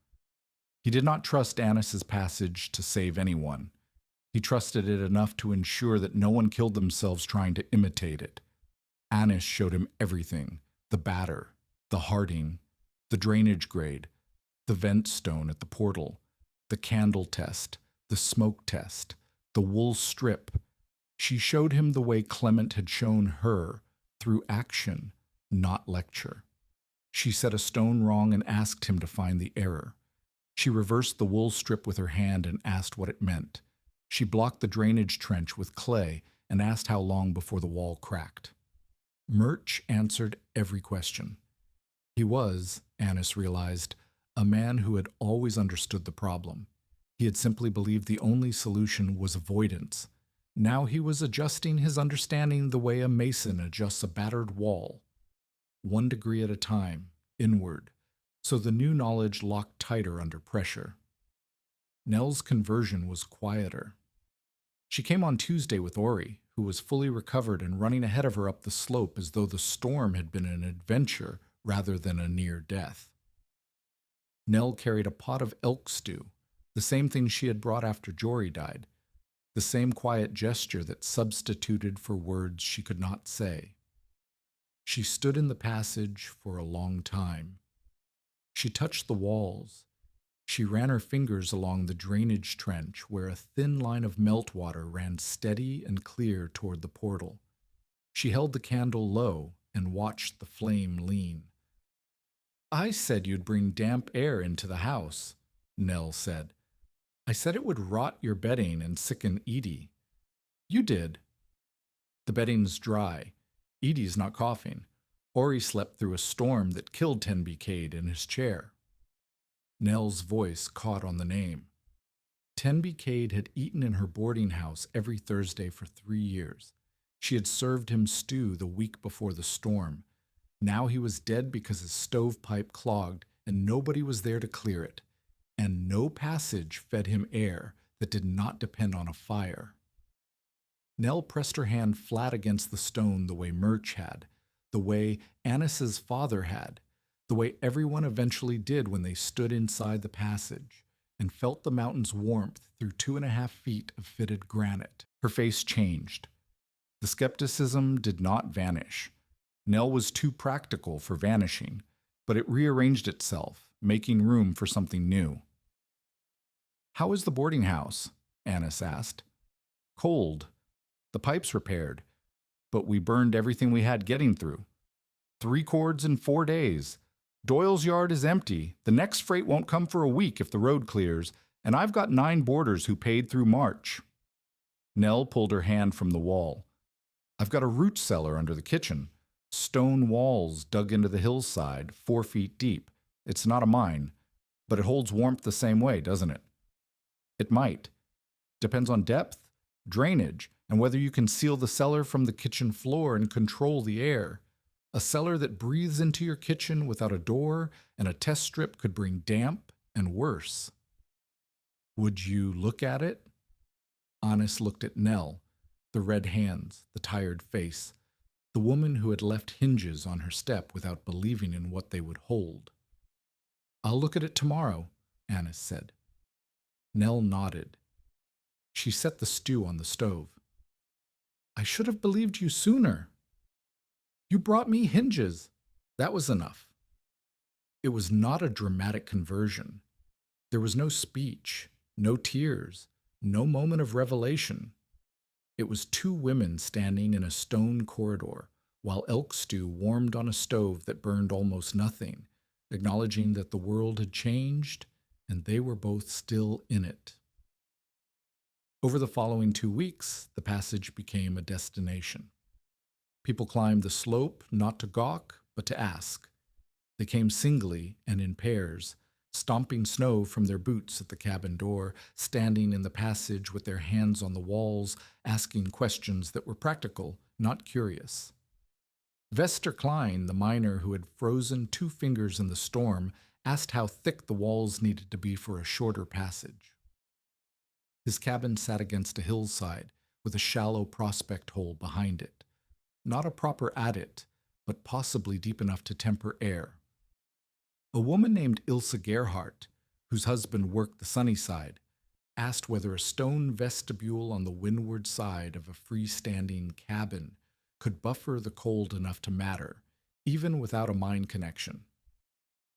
He did not trust Annis's passage to save anyone. He trusted it enough to ensure that no one killed themselves trying to imitate it. Annis showed him everything: the batter, the hearting, the drainage grade, the vent stone at the portal, the candle test, the smoke test, the wool strip. She showed him the way Clement had shown her, through action, not lecture. She set a stone wrong and asked him to find the error. She reversed the wool strip with her hand and asked what it meant. She blocked the drainage trench with clay and asked how long before the wall cracked. Murch answered every question. He was, Annis realized, a man who had always understood the problem. He had simply believed the only solution was avoidance. Now he was adjusting his understanding the way a mason adjusts a battered wall, 1 degree at a time, inward, so the new knowledge locked tighter under pressure. Nell's conversion was quieter. She came on Tuesday with Ori, who was fully recovered and running ahead of her up the slope as though the storm had been an adventure rather than a near death. Nell carried a pot of elk stew, the same thing she had brought after Jory died, the same quiet gesture that substituted for words she could not say. She stood in the passage for a long time. She touched the walls. She ran her fingers along the drainage trench where a thin line of meltwater ran steady and clear toward the portal. She held the candle low and watched the flame lean. "I said you'd bring damp air into the house," Nell said. "I said it would rot your bedding and sicken Edie. You did. The bedding's dry. Edie's not coughing. Ori slept through a storm that killed Tenby Cade in his chair." Nell's voice caught on the name. Tenby Cade had eaten in her boarding house every Thursday for 3 years. She had served him stew the week before the storm. Now he was dead because his stovepipe clogged and nobody was there to clear it, and no passage fed him air that did not depend on a fire. Nell pressed her hand flat against the stone the way Murch had, the way Annis's father had, the way everyone eventually did when they stood inside the passage and felt the mountain's warmth through 2.5 feet of fitted granite. Her face changed. The skepticism did not vanish. Nell was too practical for vanishing, but it rearranged itself, making room for something new. "How is the boarding house?" Annis asked. "Cold. The pipes repaired, but we burned everything we had getting through. 3 cords in 4 days. Doyle's yard is empty. The next freight won't come for a week if the road clears, and I've got 9 boarders who paid through March." Nell pulled her hand from the wall. "I've got a root cellar under the kitchen. Stone walls dug into the hillside, 4 feet deep. It's not a mine, but it holds warmth the same way, doesn't it?" "It might. Depends on depth, drainage, and whether you can seal the cellar from the kitchen floor and control the air. A cellar that breathes into your kitchen without a door and a test strip could bring damp and worse." "Would you look at it?" Annis looked at Nell, the red hands, the tired face, the woman who had left hinges on her step without believing in what they would hold. "I'll look at it tomorrow," Annis said. Nell nodded. She set the stew on the stove. "I should have believed you sooner. You brought me hinges." That was enough. It was not a dramatic conversion. There was no speech, no tears, no moment of revelation. It was 2 women standing in a stone corridor, while elk stew warmed on a stove that burned almost nothing, acknowledging that the world had changed and they were both still in it. Over the following 2 weeks, the passage became a destination. People climbed the slope not to gawk, but to ask. They came singly and in pairs, stomping snow from their boots at the cabin door, standing in the passage with their hands on the walls, asking questions that were practical, not curious. Vester Klein, the miner who had frozen 2 fingers in the storm, asked how thick the walls needed to be for a shorter passage. His cabin sat against a hillside with a shallow prospect hole behind it. Not a proper adit, but possibly deep enough to temper air. A woman named Ilse Gerhardt, whose husband worked the sunny side, asked whether a stone vestibule on the windward side of a freestanding cabin could buffer the cold enough to matter, even without a mine connection.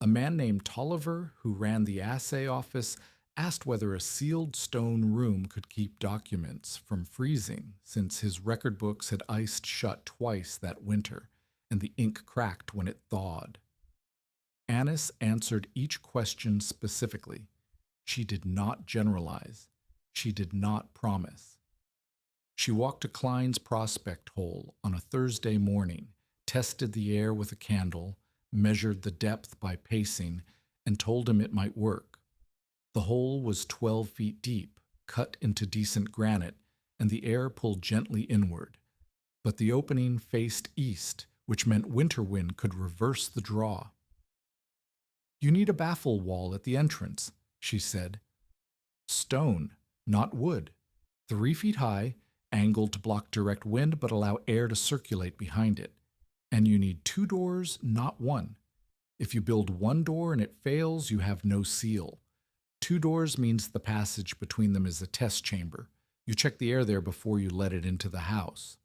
A man named Tolliver, who ran the assay office, asked whether a sealed stone room could keep documents from freezing, since his record books had iced shut twice that winter, and the ink cracked when it thawed. Annis answered each question specifically. She did not generalize. She did not promise. She walked to Klein's prospect hole on a Thursday morning, tested the air with a candle, measured the depth by pacing, and told him it might work. The hole was 12 feet deep, cut into decent granite, and the air pulled gently inward. But the opening faced east, which meant winter wind could reverse the draw. "You need a baffle wall at the entrance," she said. "Stone, not wood. 3 feet high, angled to block direct wind but allow air to circulate behind it. And you need 2 doors, not 1. If you build 1 door and it fails, you have no seal. 2 doors means the passage between them is a test chamber. You check the air there before you let it into the house."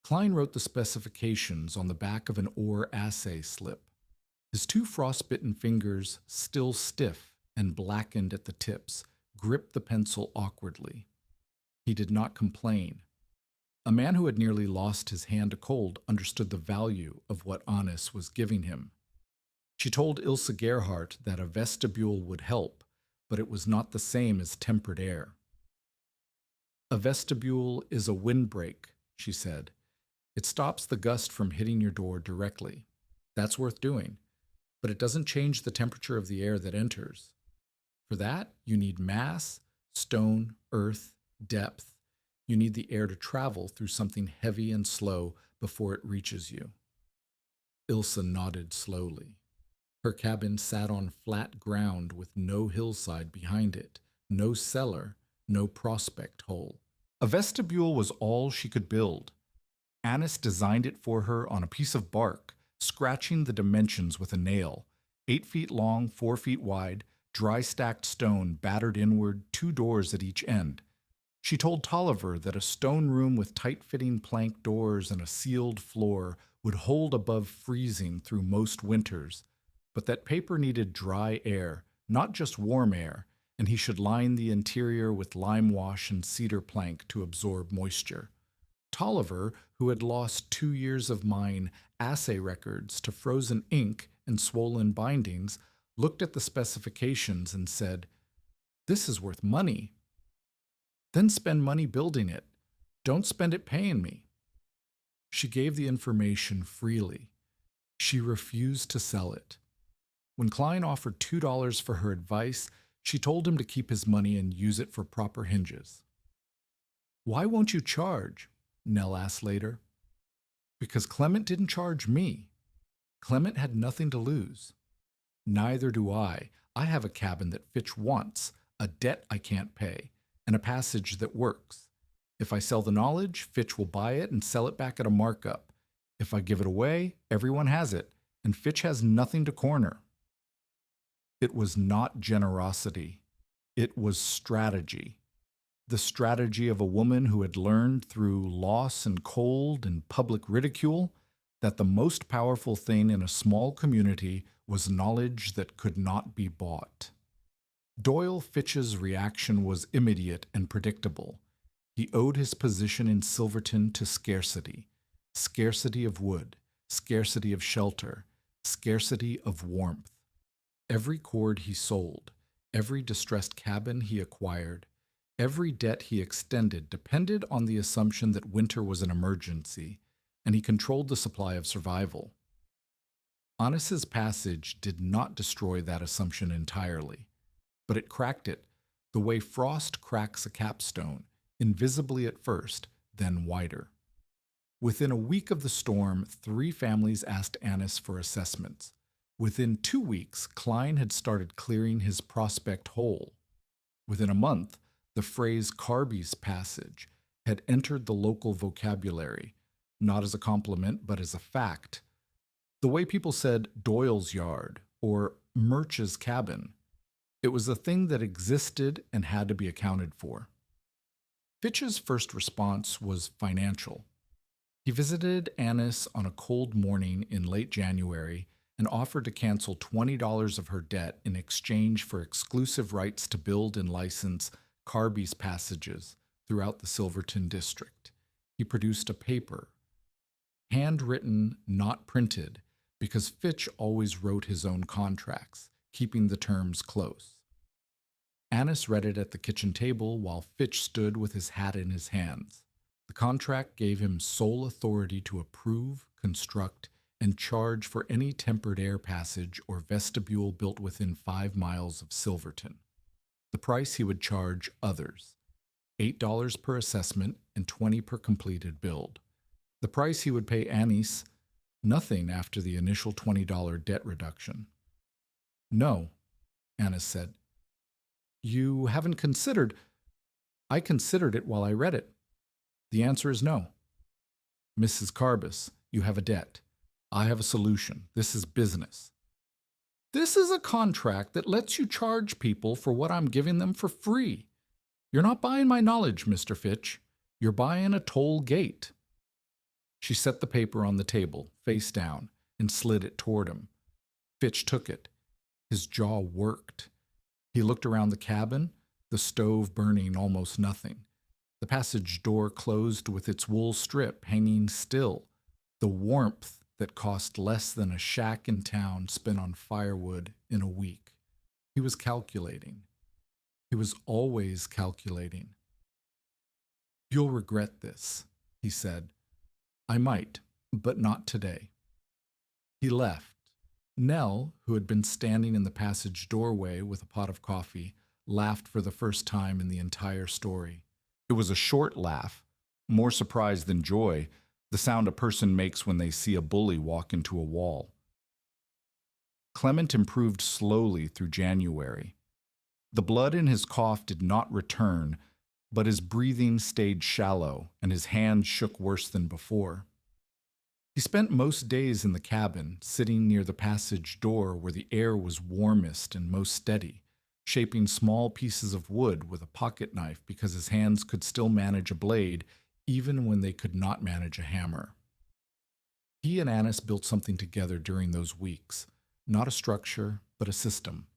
Klein wrote the specifications on the back of an ore assay slip. His 2 frostbitten fingers, still stiff and blackened at the tips, gripped the pencil awkwardly. He did not complain. A man who had nearly lost his hand to cold understood the value of what Annis was giving him. She told Ilse Gerhardt that a vestibule would help, but it was not the same as tempered air. "A vestibule is a windbreak," she said. "It stops the gust from hitting your door directly. That's worth doing, but it doesn't change the temperature of the air that enters. For that, you need mass, stone, earth, depth. You need the air to travel through something heavy and slow before it reaches you." Ilse nodded slowly. Her cabin sat on flat ground with no hillside behind it, no cellar, no prospect hole. A vestibule was all she could build. Annis designed it for her on a piece of bark, scratching the dimensions with a nail. 8 feet long, 4 feet wide, dry stacked stone battered inward, 2 doors at each end. She told Tolliver that a stone room with tight-fitting plank doors and a sealed floor would hold above freezing through most winters, but that paper needed dry air, not just warm air, and he should line the interior with lime wash and cedar plank to absorb moisture. Tolliver, who had lost 2 years of mine assay records to frozen ink and swollen bindings, looked at the specifications and said, "This is worth money." "Then spend money building it. Don't spend it paying me." She gave the information freely. She refused to sell it. When Klein offered $2 for her advice, she told him to keep his money and use it for proper hinges. "Why won't you charge?" Nell asked later. "Because Clement didn't charge me. Clement had nothing to lose. Neither do I. I have a cabin that Fitch wants, a debt I can't pay, and a passage that works. If I sell the knowledge, Fitch will buy it and sell it back at a markup. If I give it away, everyone has it, and Fitch has nothing to corner." It was not generosity. It was strategy. The strategy of a woman who had learned through loss and cold and public ridicule that the most powerful thing in a small community was knowledge that could not be bought. Doyle Fitch's reaction was immediate and predictable. He owed his position in Silverton to scarcity. Scarcity of wood, scarcity of shelter, scarcity of warmth. Every cord he sold, every distressed cabin he acquired, every debt he extended depended on the assumption that winter was an emergency, and he controlled the supply of survival. Annis's passage did not destroy that assumption entirely, but it cracked it the way frost cracks a capstone, invisibly at first, then wider. Within a week of the storm, 3 families asked Annis for assessments. Within 2 weeks, Klein had started clearing his prospect hole. Within a month, the phrase Carby's Passage had entered the local vocabulary, not as a compliment, but as a fact. The way people said Doyle's yard or Murch's cabin. It was a thing that existed and had to be accounted for. Fitch's first response was financial. He visited Annis on a cold morning in late January and offered to cancel $20 of her debt in exchange for exclusive rights to build and license Carby's passages throughout the Silverton district. He produced a paper, handwritten, not printed, because Fitch always wrote his own contracts, keeping the terms close. Annis read it at the kitchen table while Fitch stood with his hat in his hands. The contract gave him sole authority to approve, construct, and charge for any tempered air passage or vestibule built within 5 miles of Silverton. The price he would charge others, $8 per assessment and $20 per completed build. The price he would pay Annis, nothing after the initial $20 debt reduction. "No," Annis said. "You haven't considered—" "I considered it while I read it. The answer is no. Mrs. Carbis, you have a debt. I have a solution. This is business. This is a contract that lets you charge people for what I'm giving them for free. You're not buying my knowledge, Mr. Fitch. You're buying a toll gate." She set the paper on the table, face down, and slid it toward him. Fitch took it. His jaw worked. He looked around the cabin, the stove burning almost nothing. The passage door closed with its wool strip hanging still, the warmth that cost less than a shack in town spent on firewood in a week. He was calculating. He was always calculating. "You'll regret this," he said. "I might, but not today." He left. Nell, who had been standing in the passage doorway with a pot of coffee, laughed for the first time in the entire story. It was a short laugh, more surprise than joy, the sound a person makes when they see a bully walk into a wall. Clement improved slowly through January. The blood in his cough did not return, but his breathing stayed shallow and his hands shook worse than before. He spent most days in the cabin, sitting near the passage door where the air was warmest and most steady, shaping small pieces of wood with a pocket knife because his hands could still manage a blade even when they could not manage a hammer. He and Annis built something together during those weeks, not a structure, but a system.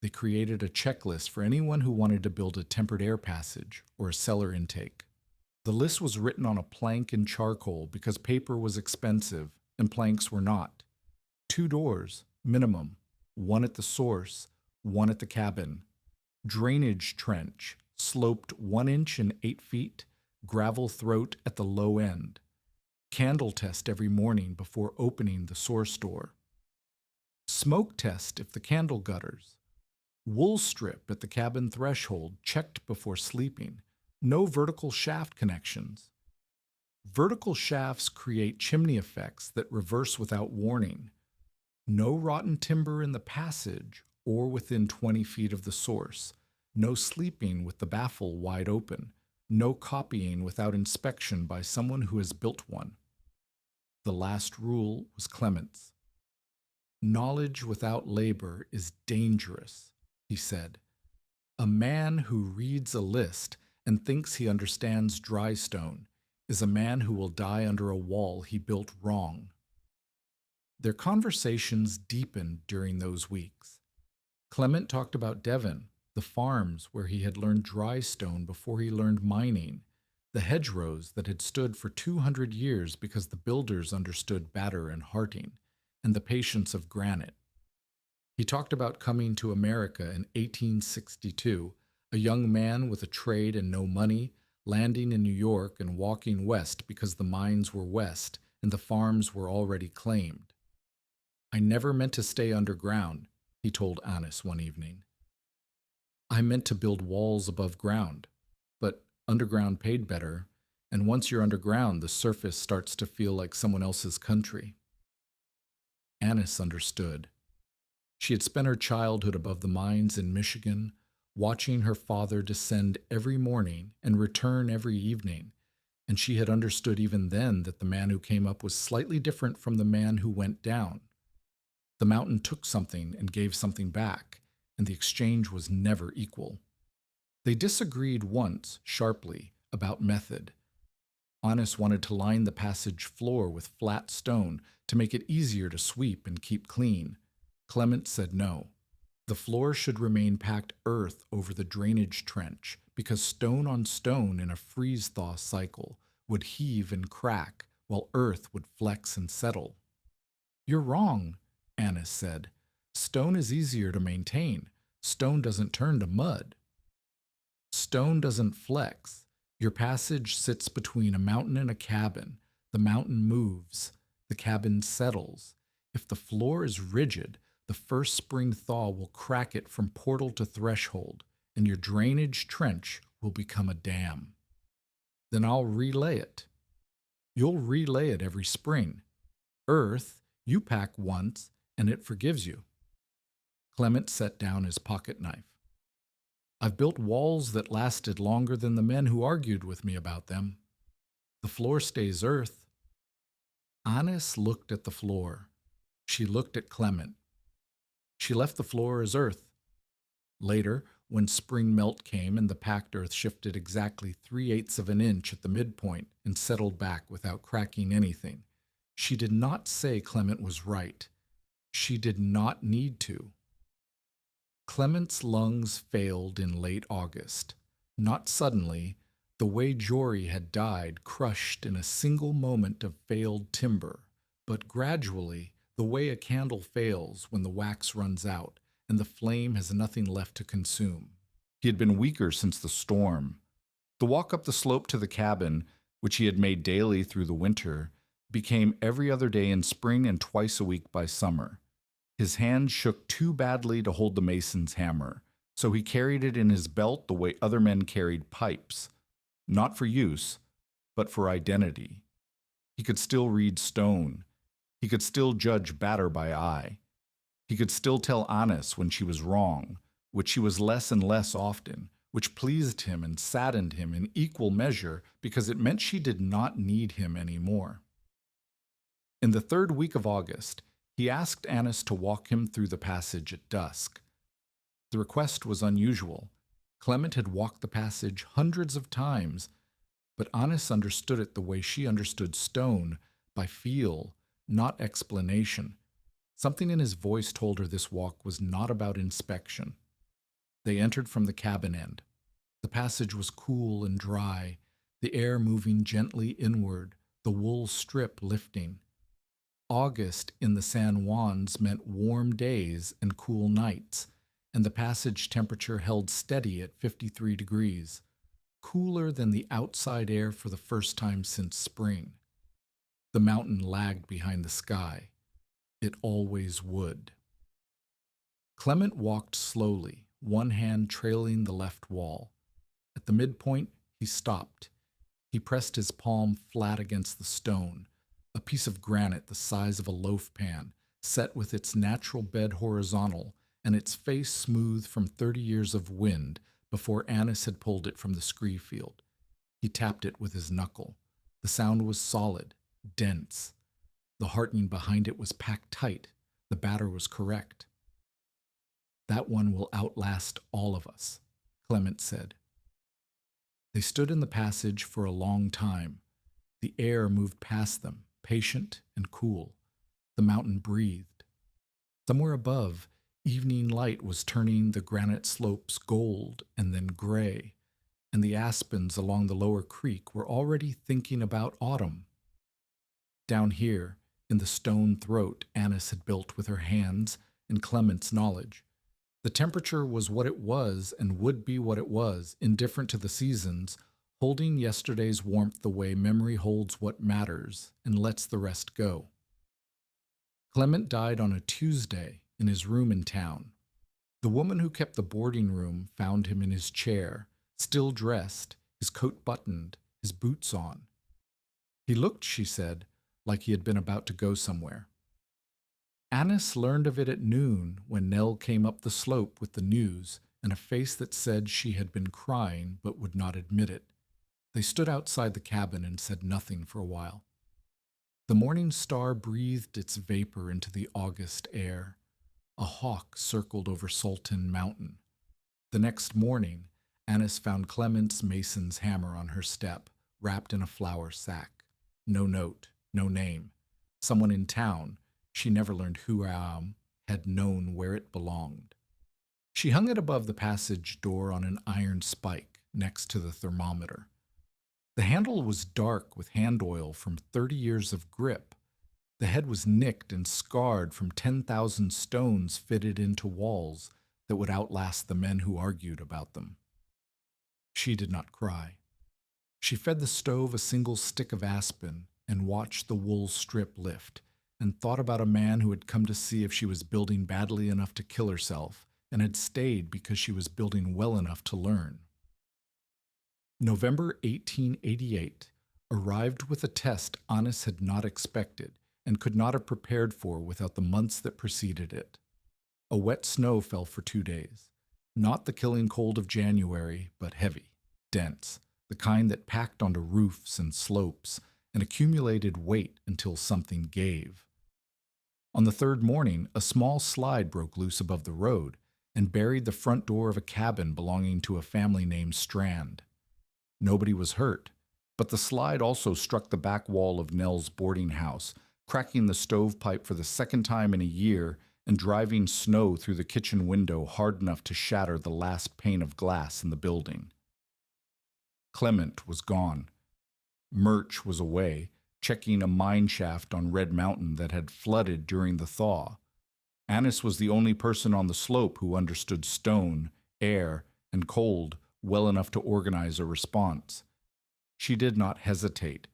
They created a checklist for anyone who wanted to build a tempered air passage or a cellar intake. The list was written on a plank in charcoal because paper was expensive and planks were not. 2 doors, minimum, 1 at the source, 1 at the cabin. Drainage trench, sloped 1 inch and 8 feet, gravel throat at the low end. Candle test every morning before opening the source door. Smoke test if the candle gutters. Wool strip at the cabin threshold checked before sleeping. No vertical shaft connections. Vertical shafts create chimney effects that reverse without warning. No rotten timber in the passage or within 20 feet of the source. No sleeping with the baffle wide open. No copying without inspection by someone who has built one. The last rule was Clement's. Knowledge without labor is dangerous, he said. A man who reads a list and thinks he understands dry stone is a man who will die under a wall he built wrong. Their conversations deepened during those weeks. Clement talked about Devon, the farms where he had learned dry stone before he learned mining, the hedgerows that had stood for 200 years because the builders understood batter and hearting, and the patience of granite. He talked about coming to America in 1862, a young man with a trade and no money, landing in New York and walking west because the mines were west and the farms were already claimed. I never meant to stay underground, he told Annis one evening. I meant to build walls above ground, but underground paid better, and once you're underground, the surface starts to feel like someone else's country. Annis understood. She had spent her childhood above the mines in Michigan, watching her father descend every morning and return every evening, and she had understood even then that the man who came up was slightly different from the man who went down. The mountain took something and gave something back, and the exchange was never equal. They disagreed once, sharply, about method. Annis wanted to line the passage floor with flat stone to make it easier to sweep and keep clean. Clement said no. The floor should remain packed earth over the drainage trench because stone on stone in a freeze-thaw cycle would heave and crack while earth would flex and settle. You're wrong, Annis said. Stone is easier to maintain. Stone doesn't turn to mud. Stone doesn't flex. Your passage sits between a mountain and a cabin. The mountain moves. The cabin settles. If the floor is rigid, the first spring thaw will crack it from portal to threshold, and your drainage trench will become a dam. Then I'll relay it. You'll relay it every spring. Earth, you pack once, and it forgives you. Clement set down his pocket knife. I've built walls that lasted longer than the men who argued with me about them. The floor stays earth. Annis looked at the floor. She looked at Clement. She left the floor as earth. Later, when spring melt came and the packed earth shifted exactly 3/8 of an inch at the midpoint and settled back without cracking anything, she did not say Clement was right. She did not need to. Clement's lungs failed in late August. Not suddenly, the way Jory had died crushed in a single moment of failed timber, but gradually, the way a candle fails when the wax runs out and the flame has nothing left to consume. He had been weaker since the storm. The walk up the slope to the cabin, which he had made daily through the winter, became every other day in spring and twice a week by summer. His hand shook too badly to hold the mason's hammer, so he carried it in his belt the way other men carried pipes, not for use, but for identity. He could still read stone. He could still judge batter by eye. He could still tell Annis when she was wrong, which she was less and less often, which pleased him and saddened him in equal measure because it meant she did not need him anymore. In the third week of August, he asked Annis to walk him through the passage at dusk. The request was unusual. Clement had walked the passage hundreds of times, but Annis understood it the way she understood stone, by feel, not explanation. Something in his voice told her this walk was not about inspection. They entered from the cabin end. The passage was cool and dry, the air moving gently inward, the wool strip lifting. August in the San Juans meant warm days and cool nights, and the passage temperature held steady at 53 degrees, cooler than the outside air for the first time since spring. The mountain lagged behind the sky. It always would. Clement walked slowly, one hand trailing the left wall. At the midpoint, he stopped. He pressed his palm flat against the stone, a piece of granite the size of a loaf pan, set with its natural bed horizontal and its face smooth from 30 years of wind before Annis had pulled it from the scree field. He tapped it with his knuckle. The sound was solid, dense. The heartening behind it was packed tight. The batter was correct. "That one will outlast all of us," Clement said. They stood in the passage for a long time. The air moved past them, patient and cool. The mountain breathed. Somewhere above, evening light was turning the granite slopes gold and then gray, and the aspens along the lower creek were already thinking about autumn. Down here, in the stone throat Annis had built with her hands and Clement's knowledge, the temperature was what it was and would be what it was, indifferent to the seasons, holding yesterday's warmth the way memory holds what matters and lets the rest go. Clement died on a Tuesday in his room in town. The woman who kept the boarding room found him in his chair, still dressed, his coat buttoned, his boots on. He looked, she said, like he had been about to go somewhere. Annis learned of it at noon when Nell came up the slope with the news and a face that said she had been crying but would not admit it. They stood outside the cabin and said nothing for a while. The morning star breathed its vapor into the August air. A hawk circled over Sultan Mountain. The next morning, Annis found Clement's mason's hammer on her step, wrapped in a flour sack. No note, no name. Someone in town, she never learned who, had known where it belonged. She hung it above the passage door on an iron spike next to the thermometer. The handle was dark with hand oil from 30 years of grip. The head was nicked and scarred from 10,000 stones fitted into walls that would outlast the men who argued about them. She did not cry. She fed the stove a single stick of aspen and watched the wool strip lift, and thought about a man who had come to see if she was building badly enough to kill herself, and had stayed because she was building well enough to learn. November 1888 arrived with a test Annis had not expected and could not have prepared for without the months that preceded it. A wet snow fell for 2 days. Not the killing cold of January, but heavy, dense, the kind that packed onto roofs and slopes and accumulated weight until something gave. On the third morning, a small slide broke loose above the road and buried the front door of a cabin belonging to a family named Strand. Nobody was hurt, but the slide also struck the back wall of Nell's boarding house, cracking the stovepipe for the second time in a year and driving snow through the kitchen window hard enough to shatter the last pane of glass in the building. Clement was gone. Murch was away, checking a mine shaft on Red Mountain that had flooded during the thaw. Annis was the only person on the slope who understood stone, air, and cold well enough to organize a response. She did not hesitate.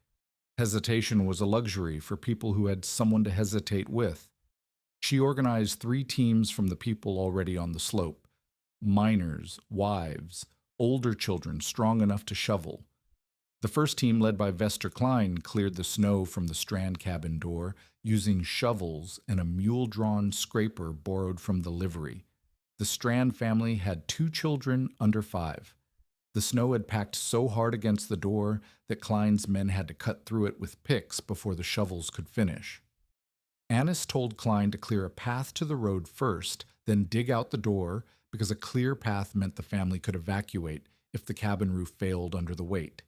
Hesitation was a luxury for people who had someone to hesitate with. She organized 3 teams from the people already on the slope: miners, wives, older children strong enough to shovel. The first team, led by Vester Klein, cleared the snow from the Strand cabin door using shovels and a mule-drawn scraper borrowed from the livery. The Strand family had 2 children under 5. The snow had packed so hard against the door that Klein's men had to cut through it with picks before the shovels could finish. Annis told Klein to clear a path to the road first, then dig out the door, because a clear path meant the family could evacuate if the cabin roof failed under the weight.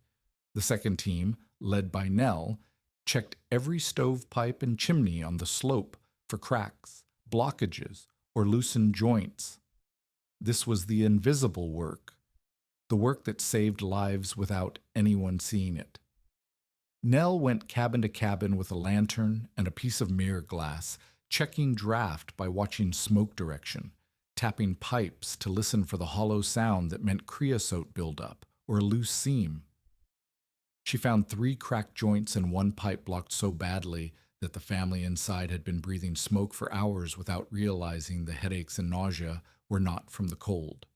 The second team, led by Nell, checked every stovepipe and chimney on the slope for cracks, blockages, or loosened joints. This was the invisible work, the work that saved lives without anyone seeing it. Nell went cabin to cabin with a lantern and a piece of mirror glass, checking draft by watching smoke direction, tapping pipes to listen for the hollow sound that meant creosote buildup or a loose seam. She found 3 cracked joints and 1 pipe blocked so badly that the family inside had been breathing smoke for hours without realizing the headaches and nausea were not from the cold.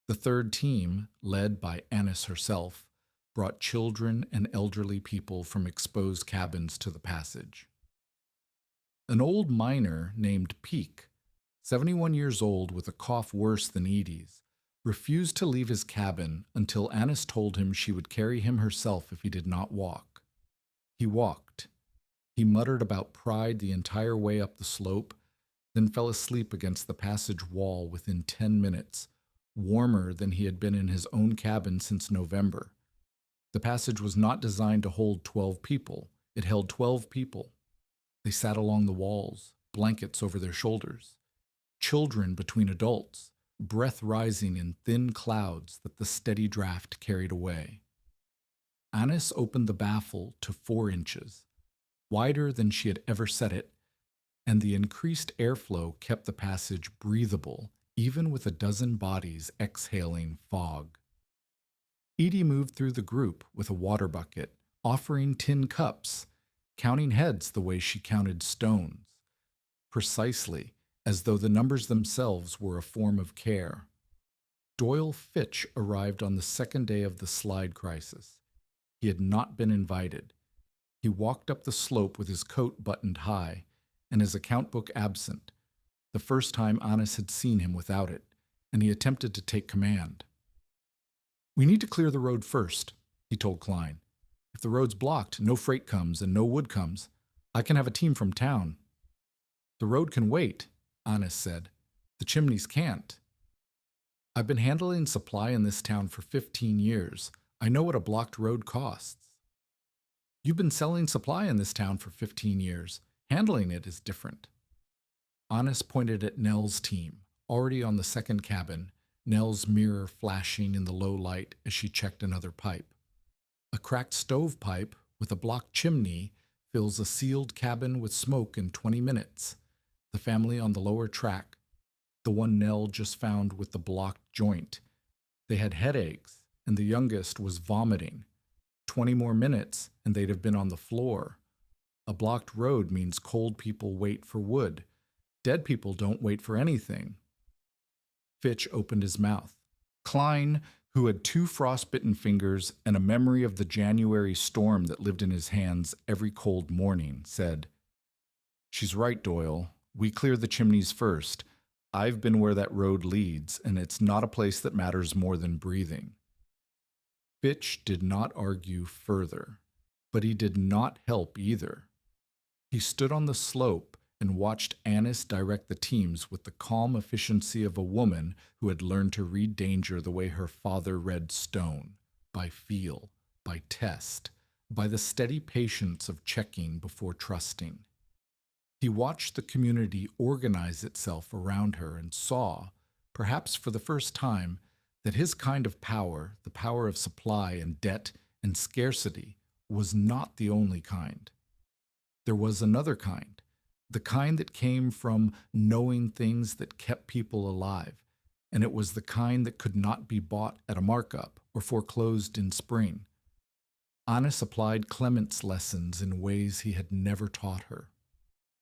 The third team, led by Annis herself, brought children and elderly people from exposed cabins to the passage. An old miner named Peak, 71 years old with a cough worse than Edie's, refused to leave his cabin until Annis told him she would carry him herself if he did not walk. He walked. He muttered about pride the entire way up the slope, then fell asleep against the passage wall within 10 minutes, warmer than he had been in his own cabin since November. The passage was not designed to hold 12 people. It held 12 people. They sat along the walls, blankets over their shoulders, children between adults, breath rising in thin clouds that the steady draft carried away. Annis opened the baffle to 4 inches, wider than she had ever set it, and the increased airflow kept the passage breathable, even with a dozen bodies exhaling fog. Edie moved through the group with a water bucket, offering tin cups, counting heads the way she counted stones, precisely as though the numbers themselves were a form of care. Doyle Fitch arrived on the second day of the slide crisis. He had not been invited. He walked up the slope with his coat buttoned high and his account book absent, the first time Annis had seen him without it, and he attempted to take command. "We need to clear the road first," he told Klein. "If the road's blocked, no freight comes and no wood comes. I can have a team from town." "The road can wait," Annis said. "The chimneys can't." "I've been handling supply in this town for 15 years. I know what a blocked road costs." "You've been selling supply in this town for 15 years. Handling it is different." Annis pointed at Nell's team, already on the second cabin, Nell's mirror flashing in the low light as she checked another pipe. A cracked stovepipe with a blocked chimney fills a sealed cabin with smoke in 20 minutes. The family on the lower track, the one Nell just found with the blocked joint. They had headaches, and the youngest was vomiting. 20 more minutes, and they'd have been on the floor. A blocked road means cold people wait for wood. Dead people don't wait for anything. Fitch opened his mouth. Klein, who had 2 frostbitten fingers and a memory of the January storm that lived in his hands every cold morning, said, "She's right, Doyle. We clear the chimneys first. I've been where that road leads, and it's not a place that matters more than breathing." Fitch did not argue further, but he did not help either. He stood on the slope and watched Annis direct the teams with the calm efficiency of a woman who had learned to read danger the way her father read stone, by feel, by test, by the steady patience of checking before trusting. He watched the community organize itself around her and saw, perhaps for the first time, that his kind of power, the power of supply and debt and scarcity, was not the only kind. There was another kind, the kind that came from knowing things that kept people alive, and it was the kind that could not be bought at a markup or foreclosed in spring. Annis applied Clement's lessons in ways he had never taught her.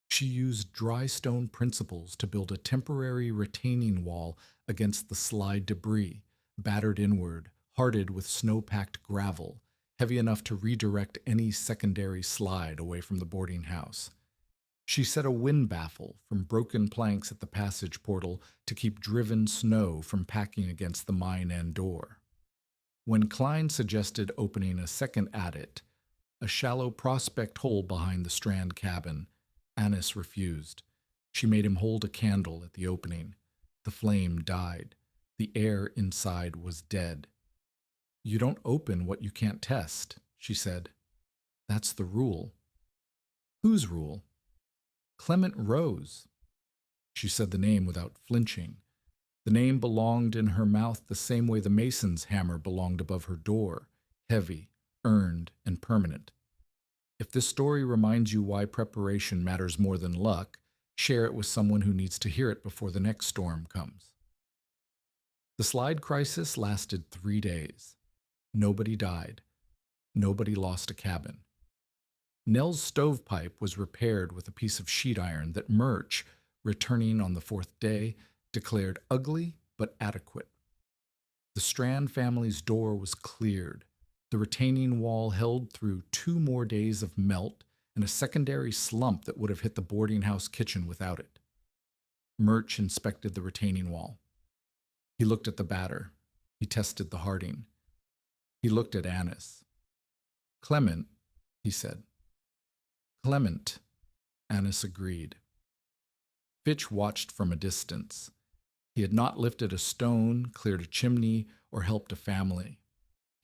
She used dry stone principles to build a temporary retaining wall against the slide debris, battered inward, hearted with snow-packed gravel, heavy enough to redirect any secondary slide away from the boarding house. She set a wind baffle from broken planks at the passage portal to keep driven snow from packing against the mine end door. When Klein suggested opening a second adit, a shallow prospect hole behind the Strand cabin, Annis refused. She made him hold a candle at the opening. The flame died. The air inside was dead. "You don't open what you can't test," she said. "That's the rule." "Whose rule?" "Clement Rose." She said the name without flinching. The name belonged in her mouth the same way the mason's hammer belonged above her door, heavy, earned, and permanent. If this story reminds you why preparation matters more than luck, share it with someone who needs to hear it before the next storm comes. The slide crisis lasted 3 days. Nobody died. Nobody lost a cabin. Nell's stovepipe was repaired with a piece of sheet iron that Murch, returning on the 4th day, declared ugly but adequate. The Strand family's door was cleared. The retaining wall held through 2 more days of melt and a secondary slump that would have hit the boarding house kitchen without it. Murch inspected the retaining wall. He looked at the batter. He tested the hearting. He looked at Annis. "Clement," he said. "Clement," Annis agreed. Fitch watched from a distance. He had not lifted a stone, cleared a chimney, or helped a family.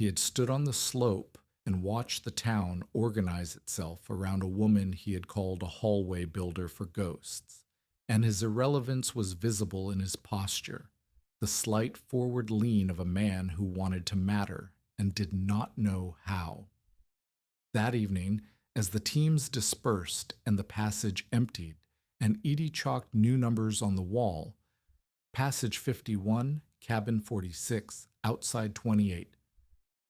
He had stood on the slope and watched the town organize itself around a woman he had called a hallway builder for ghosts, and his irrelevance was visible in his posture, the slight forward lean of a man who wanted to matter and did not know how. That evening, as the teams dispersed and the passage emptied, and Edie chalked new numbers on the wall, Passage 51, Cabin 46, Outside 28,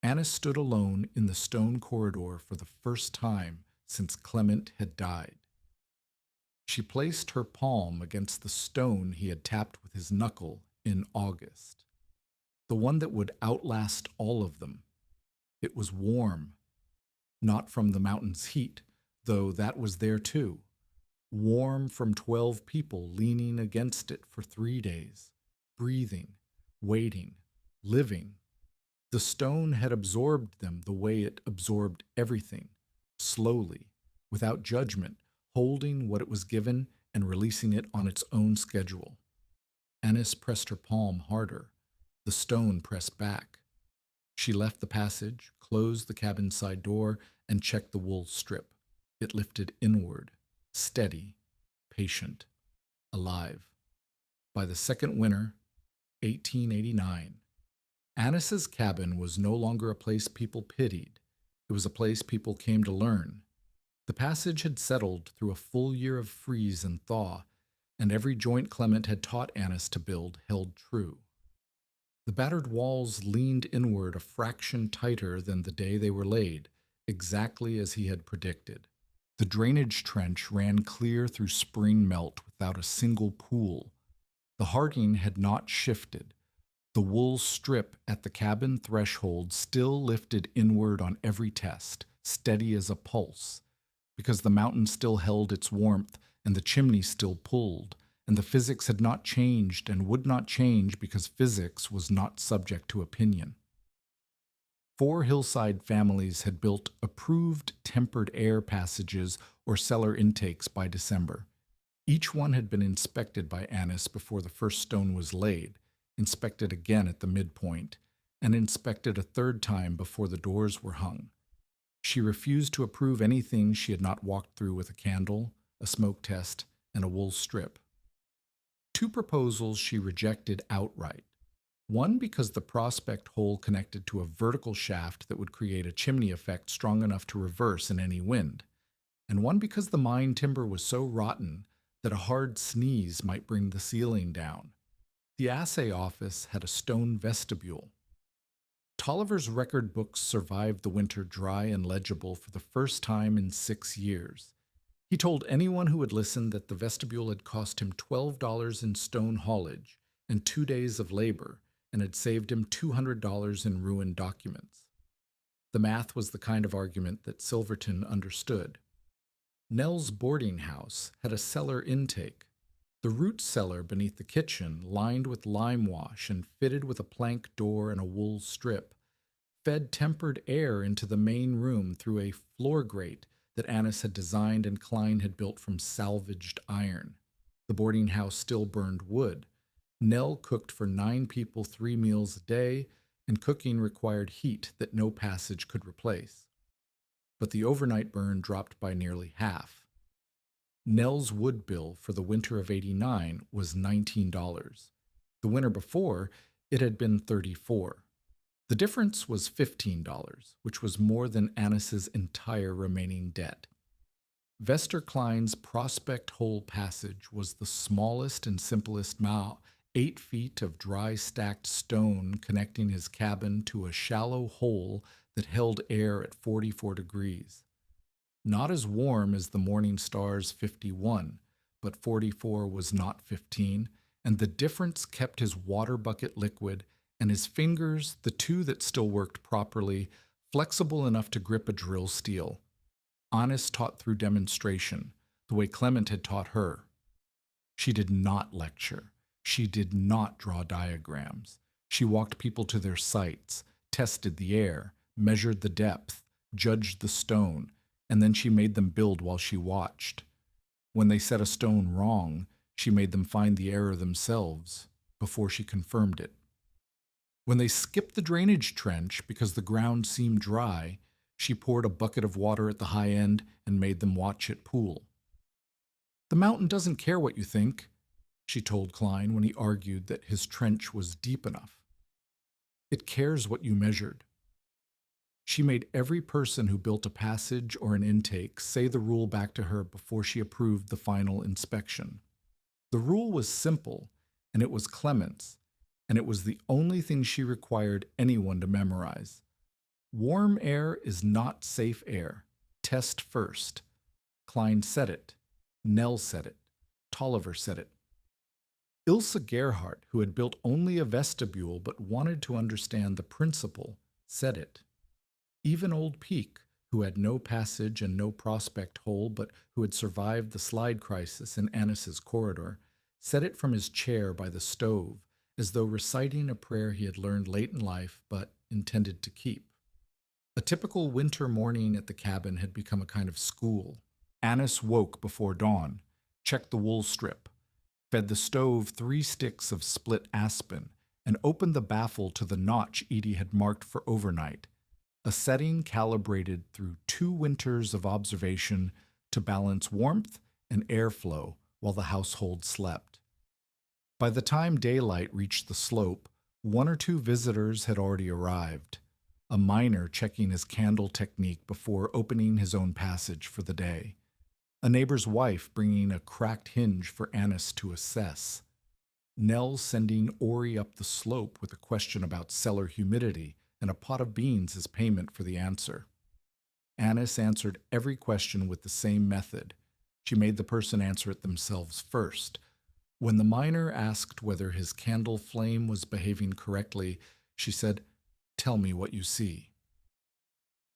Annis stood alone in the stone corridor for the first time since Clement had died. She placed her palm against the stone he had tapped with his knuckle in August, the one that would outlast all of them. It was warm, not from the mountain's heat, though that was there too. Warm from 12 people leaning against it for 3 days, breathing, waiting, living. The stone had absorbed them the way it absorbed everything, slowly, without judgment, holding what it was given and releasing it on its own schedule. Annis pressed her palm harder. The stone pressed back. She left the passage, closed the cabin side door, and checked the wool strip. It lifted inward, steady, patient, alive. By the second winter, 1889, Annis's cabin was no longer a place people pitied. It was a place people came to learn. The passage had settled through a full year of freeze and thaw, and every joint Clement had taught Annis to build held true. The battered walls leaned inward a fraction tighter than the day they were laid, exactly as he had predicted. The drainage trench ran clear through spring melt without a single pool. The hearting had not shifted. The wool strip at the cabin threshold still lifted inward on every test, steady as a pulse, because the mountain still held its warmth and the chimney still pulled, and the physics had not changed and would not change because physics was not subject to opinion. 4 hillside families had built approved tempered air passages or cellar intakes by December. Each one had been inspected by Annis before the first stone was laid, inspected again at the midpoint, and inspected a 3rd time before the doors were hung. She refused to approve anything she had not walked through with a candle, a smoke test, and a wool strip. 2 proposals she rejected outright. One because the prospect hole connected to a vertical shaft that would create a chimney effect strong enough to reverse in any wind, and one because the mine timber was so rotten that a hard sneeze might bring the ceiling down. The assay office had a stone vestibule. Tolliver's record books survived the winter dry and legible for the first time in 6 years. He told anyone who would listen that the vestibule had cost him $12 in stone haulage and 2 days of labor, and had saved him $200 in ruined documents. The math was the kind of argument that Silverton understood. Nell's boarding house had a cellar intake. The root cellar beneath the kitchen, lined with lime wash and fitted with a plank door and a wool strip, fed tempered air into the main room through a floor grate that Annis had designed and Klein had built from salvaged iron. The boarding house still burned wood. Nell cooked for 9 people 3 meals a day, and cooking required heat that no passage could replace. But the overnight burn dropped by nearly half. Nell's wood bill for the winter of '89 was $19. The winter before, it had been $34. The difference was $15, which was more than Annis's entire remaining debt. Vester Klein's Prospect Hole Passage was the smallest and simplest 8 feet of dry stacked stone connecting his cabin to a shallow hole that held air at 44 degrees. Not as warm as the Morning Star's 51, but 44 was not 15, and the difference kept his water bucket liquid and his fingers, the two that still worked properly, flexible enough to grip a drill steel. Annis taught through demonstration, the way Clement had taught her. She did not lecture. She did not draw diagrams. She walked people to their sites, tested the air, measured the depth, judged the stone, and then she made them build while she watched. When they set a stone wrong, she made them find the error themselves before she confirmed it. When they skipped the drainage trench because the ground seemed dry, she poured a bucket of water at the high end and made them watch it pool. "The mountain doesn't care what you think," she told Klein when he argued that his trench was deep enough. "It cares what you measured." She made every person who built a passage or an intake say the rule back to her before she approved the final inspection. The rule was simple, and it was Clement's, and it was the only thing she required anyone to memorize. Warm air is not safe air. Test first. Klein said it. Nell said it. Tolliver said it. Ilse Gerhardt, who had built only a vestibule but wanted to understand the principle, said it. Even old Peak, who had no passage and no prospect hole but who had survived the slide crisis in Annis's corridor, said it from his chair by the stove, as though reciting a prayer he had learned late in life but intended to keep. A typical winter morning at the cabin had become a kind of school. Annis woke before dawn, checked the wool strip, fed the stove 3 sticks of split aspen, and opened the baffle to the notch Edie had marked for overnight, a setting calibrated through 2 winters of observation to balance warmth and airflow while the household slept. By the time daylight reached the slope, 1 or 2 visitors had already arrived, a miner checking his candle technique before opening his own passage for the day, a neighbor's wife bringing a cracked hinge for Annis to assess, Nell sending Ori up the slope with a question about cellar humidity and a pot of beans as payment for the answer. Annis answered every question with the same method. She made the person answer it themselves first. When the miner asked whether his candle flame was behaving correctly, she said, "Tell me what you see."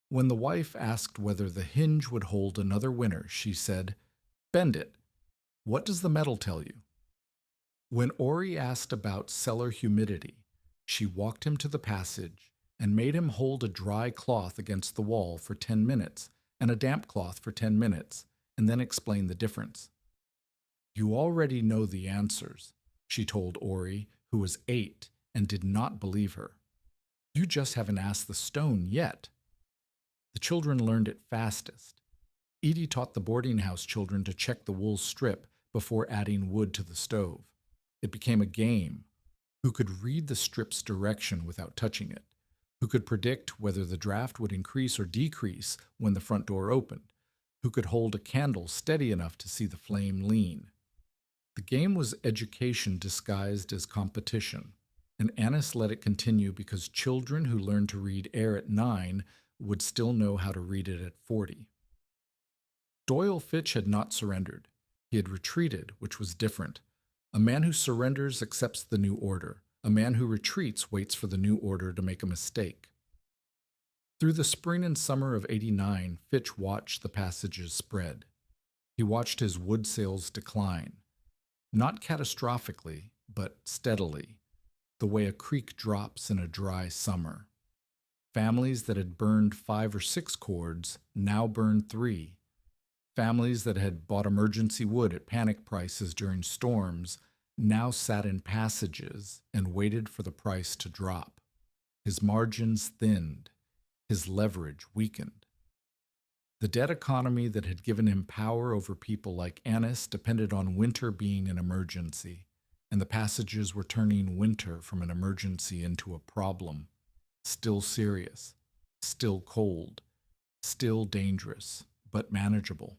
When the wife asked whether the hinge would hold another winter, she said, "Bend it. What does the metal tell you?" When Ori asked about cellar humidity, she walked him to the passage and made him hold a dry cloth against the wall for 10 minutes and a damp cloth for 10 minutes, and then explain the difference. "You already know the answers," she told Ori, who was 8 and did not believe her. "You just haven't asked the stone yet." The children learned it fastest. Edie taught the boarding house children to check the wool strip before adding wood to the stove. It became a game. Who could read the strip's direction without touching it? Who could predict whether the draft would increase or decrease when the front door opened? Who could hold a candle steady enough to see the flame lean? The game was education disguised as competition, and Annis let it continue because children who learned to read air at 9 would still know how to read it at 40. Doyle Fitch had not surrendered. He had retreated, which was different. A man who surrenders accepts the new order. A man who retreats waits for the new order to make a mistake. Through the spring and summer of '89, Fitch watched the passages spread. He watched his wood sales decline. Not catastrophically, but steadily, the way a creek drops in a dry summer. Families that had burned 5 or 6 cords now burned 3. Families that had bought emergency wood at panic prices during storms now sat in passages and waited for the price to drop. His margins thinned. His leverage weakened. The debt economy that had given him power over people like Annis depended on winter being an emergency, and the passages were turning winter from an emergency into a problem. Still serious, still cold, still dangerous, but manageable.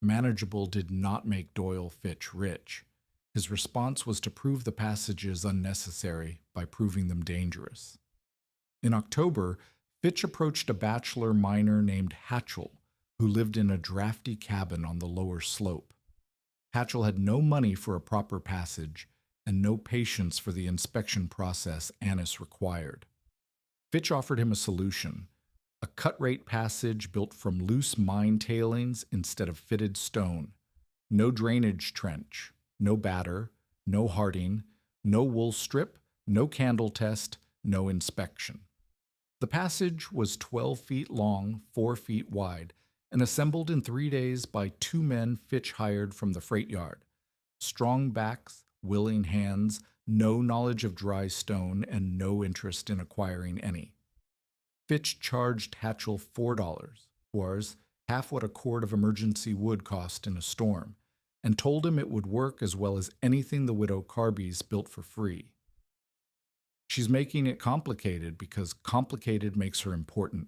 Manageable did not make Doyle Fitch rich. His response was to prove the passages unnecessary by proving them dangerous. In October, Fitch approached a bachelor miner named Hatchell, who lived in a drafty cabin on the lower slope. Hatchell had no money for a proper passage and no patience for the inspection process Annis required. Fitch offered him a solution: a cut-rate passage built from loose mine tailings instead of fitted stone. No drainage trench, no batter, no harding, no wool strip, no candle test, no inspection. The passage was 12 feet long, 4 feet wide, and assembled in 3 days by 2 men Fitch hired from the freight yard. Strong backs, willing hands, no knowledge of dry stone, and no interest in acquiring any. Fitch charged Hatchell $4, or half what a cord of emergency wood cost in a storm, and told him it would work as well as anything the widow Carbys built for free. "She's making it complicated because complicated makes her important,"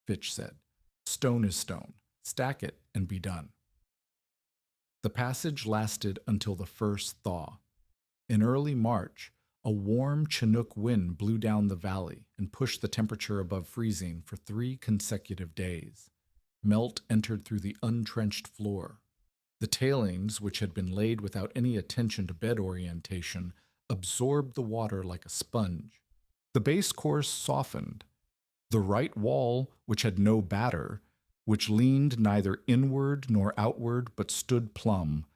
Fitch said. "Stone is stone. Stack it and be done." The passage lasted until the first thaw. In early March, a warm Chinook wind blew down the valley and pushed the temperature above freezing for 3 consecutive days. Melt entered through the untrenched floor. The tailings, which had been laid without any attention to bed orientation, absorbed the water like a sponge. The base course softened. The right wall, which had no batter, which leaned neither inward nor outward but stood plumb,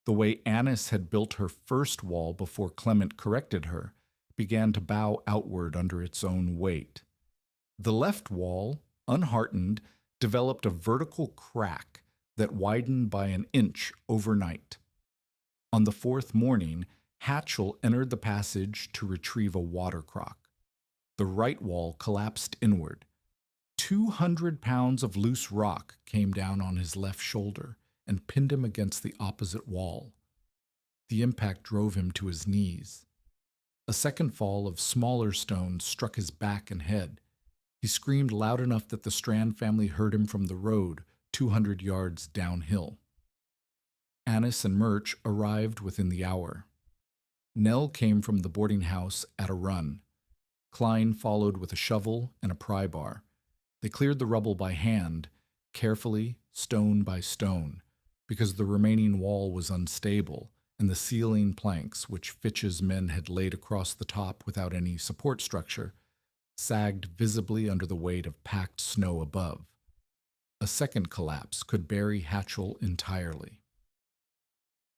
the way Annis had built her first wall before Clement corrected her, began to bow outward under its own weight. The left wall, unheartened, developed a vertical crack that widened by an inch overnight. On the 4th morning, Hatchell entered the passage to retrieve a water crock. The right wall collapsed inward. 200 pounds of loose rock came down on his left shoulder and pinned him against the opposite wall. The impact drove him to his knees. A second fall of smaller stones struck his back and head. He screamed loud enough that the Strand family heard him from the road, 200 yards downhill. Annis and Murch arrived within the hour. Nell came from the boarding house at a run. Klein followed with a shovel and a pry bar. They cleared the rubble by hand, carefully, stone by stone, because the remaining wall was unstable, and the ceiling planks, which Fitch's men had laid across the top without any support structure, sagged visibly under the weight of packed snow above. A second collapse could bury Hatchell entirely.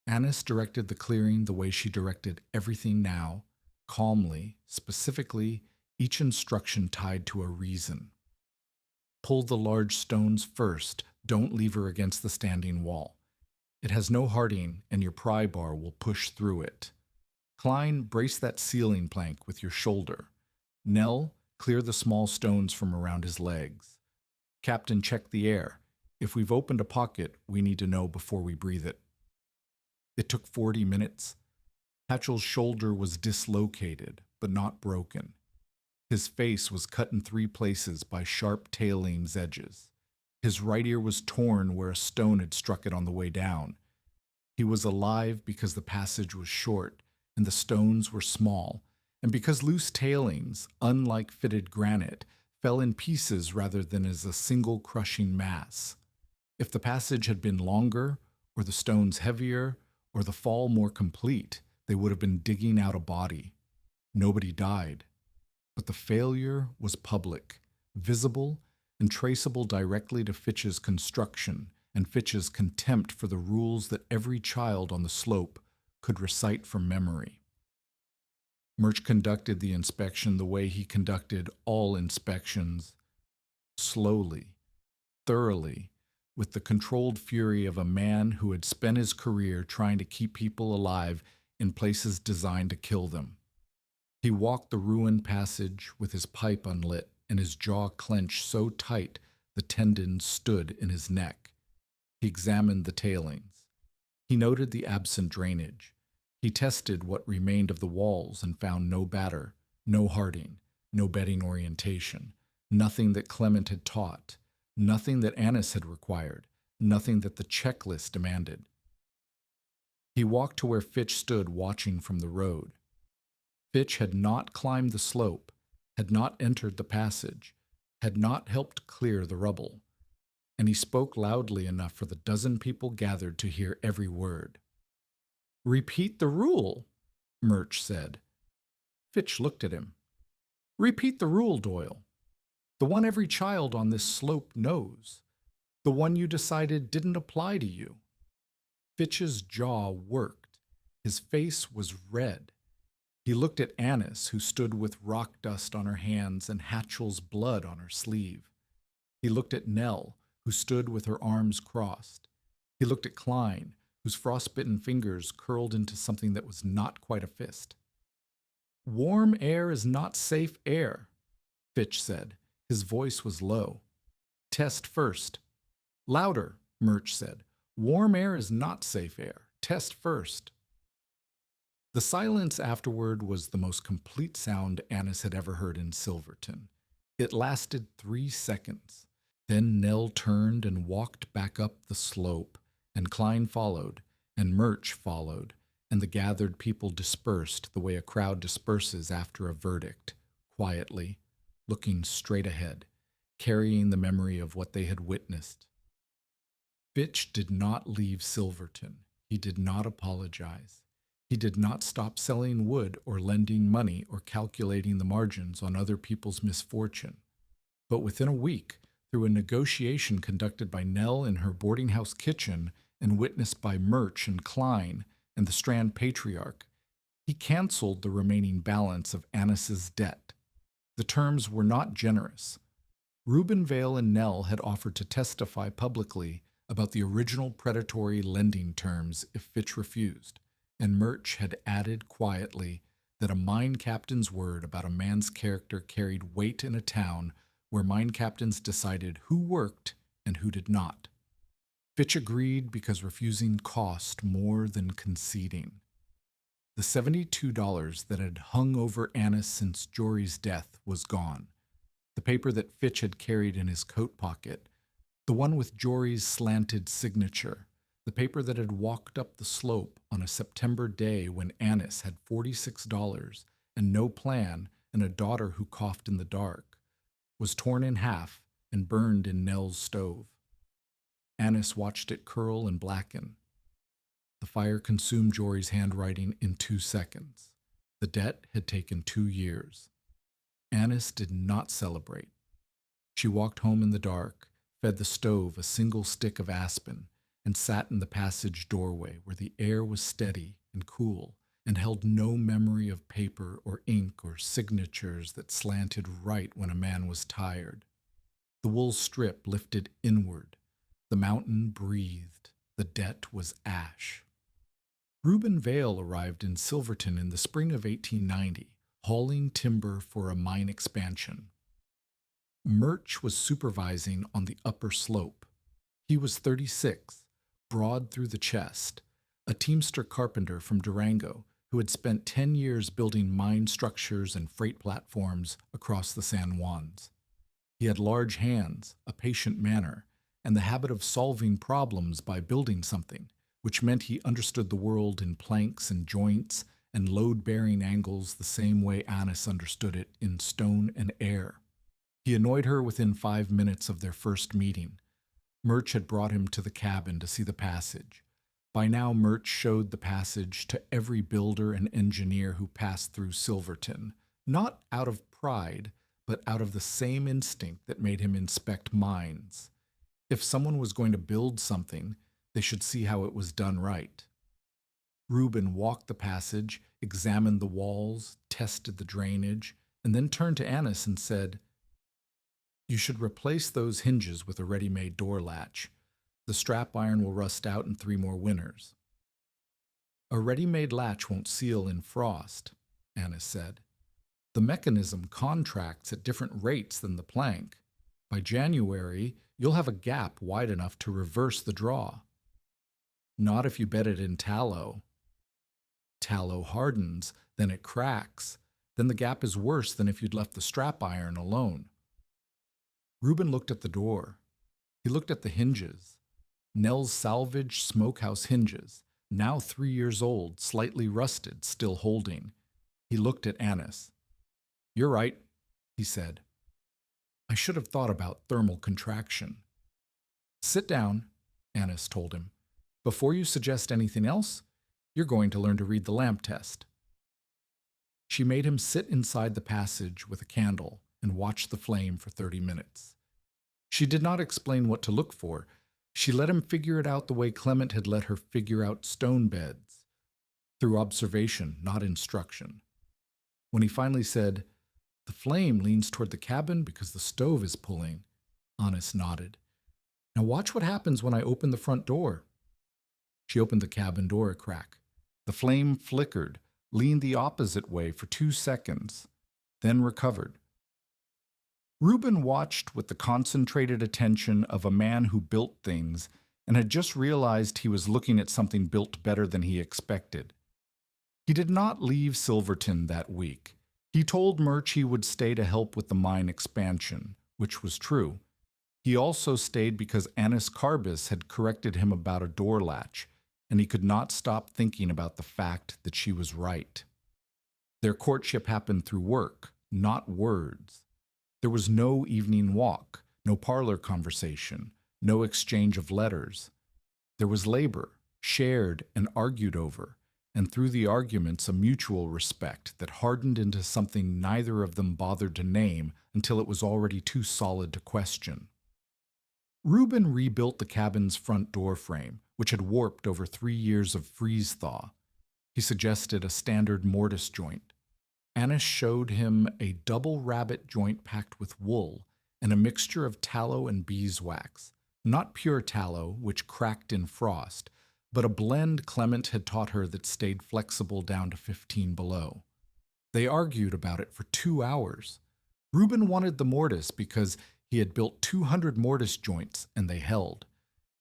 Annis directed the clearing the way she directed everything now, calmly, specifically, each instruction tied to a reason. Pull the large stones first, don't leave her against the standing wall. It has no harding, and your pry bar will push through it. Klein, brace that ceiling plank with your shoulder. Nell, clear the small stones from around his legs. Captain, check the air. If we've opened a pocket, we need to know before we breathe it. It took 40 minutes. Hatchell's shoulder was dislocated, but not broken. His face was cut in 3 places by sharp tailings edges. His right ear was torn where a stone had struck it on the way down. He was alive because the passage was short and the stones were small, and because loose tailings, unlike fitted granite, fell in pieces rather than as a single crushing mass. If the passage had been longer, or the stones heavier, or the fall more complete, they would have been digging out a body. Nobody died. But the failure was public, visible, and traceable directly to Fitch's construction and Fitch's contempt for the rules that every child on the slope could recite from memory. Murch conducted the inspection the way he conducted all inspections, slowly, thoroughly, with the controlled fury of a man who had spent his career trying to keep people alive in places designed to kill them. He walked the ruined passage with his pipe unlit and his jaw clenched so tight the tendons stood in his neck. He examined the tailings. He noted the absent drainage. He tested what remained of the walls and found no batter, no harding, no bedding orientation, nothing that Clement had taught, nothing that Annis had required, nothing that the checklist demanded. He walked to where Fitch stood watching from the road. Fitch had not climbed the slope, had not entered the passage, had not helped clear the rubble, and he spoke loudly enough for the dozen people gathered to hear every word. "Repeat the rule," Murch said. Fitch looked at him. "Repeat the rule, Doyle. The one every child on this slope knows. The one you decided didn't apply to you." Fitch's jaw worked. His face was red. He looked at Annis, who stood with rock dust on her hands and Hatchell's blood on her sleeve. He looked at Nell, who stood with her arms crossed. He looked at Klein, whose frostbitten fingers curled into something that was not quite a fist. "Warm air is not safe air," Fitch said. His voice was low. "Test first." "Louder," Murch said. "Warm air is not safe air. Test first." The silence afterward was the most complete sound Annis had ever heard in Silverton. It lasted 3 seconds. Then Nell turned and walked back up the slope, and Klein followed, and Murch followed, and the gathered people dispersed the way a crowd disperses after a verdict, quietly, looking straight ahead, carrying the memory of what they had witnessed. Fitch did not leave Silverton. He did not apologize. He did not stop selling wood or lending money or calculating the margins on other people's misfortune. But within a week, through a negotiation conducted by Nell in her boarding house kitchen and witnessed by Murch and Klein and the Strand Patriarch, he canceled the remaining balance of Annis's debt. The terms were not generous. Reuben Vale and Nell had offered to testify publicly about the original predatory lending terms if Fitch refused, and Murch had added quietly that a mine captain's word about a man's character carried weight in a town where mine captains decided who worked and who did not. Fitch agreed because refusing cost more than conceding. The $72 that had hung over Annis since Jory's death was gone. The paper that Fitch had carried in his coat pocket, the one with Jory's slanted signature, the paper that had walked up the slope on a September day when Annis had $46 and no plan and a daughter who coughed in the dark, was torn in half and burned in Nell's stove. Annis watched it curl and blacken. The fire consumed Jory's handwriting in 2 seconds. The debt had taken 2 years. Annis did not celebrate. She walked home in the dark, fed the stove a single stick of aspen, and sat in the passage doorway where the air was steady and cool and held no memory of paper or ink or signatures that slanted right when a man was tired. The wool strip lifted inward. The mountain breathed. The debt was ash. Reuben Vale arrived in Silverton in the spring of 1890, hauling timber for a mine expansion. Murch was supervising on the upper slope. He was 36, broad through the chest, a teamster carpenter from Durango who had spent 10 years building mine structures and freight platforms across the San Juans. He had large hands, a patient manner, and the habit of solving problems by building something, which meant he understood the world in planks and joints and load-bearing angles the same way Annis understood it in stone and air. He annoyed her within 5 minutes of their first meeting. Murch had brought him to the cabin to see the passage. By now, Murch showed the passage to every builder and engineer who passed through Silverton, not out of pride, but out of the same instinct that made him inspect mines. If someone was going to build something, they should see how it was done right. Reuben walked the passage, examined the walls, tested the drainage, and then turned to Annis and said, "You should replace those hinges with a ready-made door latch. The strap iron will rust out in 3 more winters." "A ready-made latch won't seal in frost," Annis said. "The mechanism contracts at different rates than the plank. By January, you'll have a gap wide enough to reverse the draw." "Not if you bed it in tallow." "Tallow hardens, then it cracks. Then the gap is worse than if you'd left the strap iron alone." Reuben looked at the door. He looked at the hinges. Nell's salvage smokehouse hinges, now 3 years old, slightly rusted, still holding. He looked at Annis. "You're right," he said. "I should have thought about thermal contraction." "Sit down," Annis told him. "Before you suggest anything else, you're going to learn to read the lamp test." She made him sit inside the passage with a candle and watch the flame for 30 minutes. She did not explain what to look for. She let him figure it out the way Clement had let her figure out stone beds, through observation, not instruction. When he finally said, "The flame leans toward the cabin because the stove is pulling," Annis nodded. "Now watch what happens when I open the front door." She opened the cabin door a crack. The flame flickered, leaned the opposite way for 2 seconds, then recovered. Reuben watched with the concentrated attention of a man who built things and had just realized he was looking at something built better than he expected. He did not leave Silverton that week. He told Murch he would stay to help with the mine expansion, which was true. He also stayed because Annis Carbis had corrected him about a door latch, and he could not stop thinking about the fact that she was right. Their courtship happened through work, not words. There was no evening walk, no parlor conversation, no exchange of letters. There was labor, shared and argued over, and through the arguments a mutual respect that hardened into something neither of them bothered to name until it was already too solid to question. Reuben rebuilt the cabin's front door frame, which had warped over 3 years of freeze-thaw. He suggested a standard mortise joint. Annis showed him a double rabbet joint packed with wool and a mixture of tallow and beeswax, not pure tallow, which cracked in frost, but a blend Clement had taught her that stayed flexible down to 15 below. They argued about it for 2 hours. Reuben wanted the mortise because he had built 200 mortise joints and they held.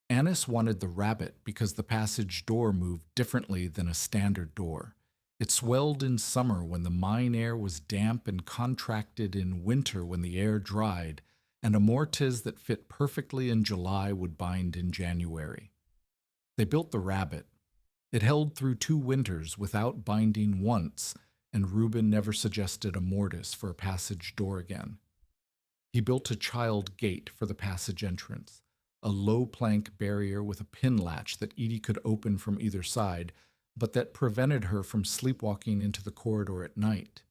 Annis wanted the rabbet because the passage door moved differently than a standard door. It swelled in summer when the mine air was damp and contracted in winter when the air dried, and a mortise that fit perfectly in July would bind in January. They built the rabbet. It held through 2 winters without binding once, and Reuben never suggested a mortise for a passage door again. He built a child gate for the passage entrance, a low plank barrier with a pin latch that Edie could open from either side, but that prevented her from sleepwalking into the corridor at night.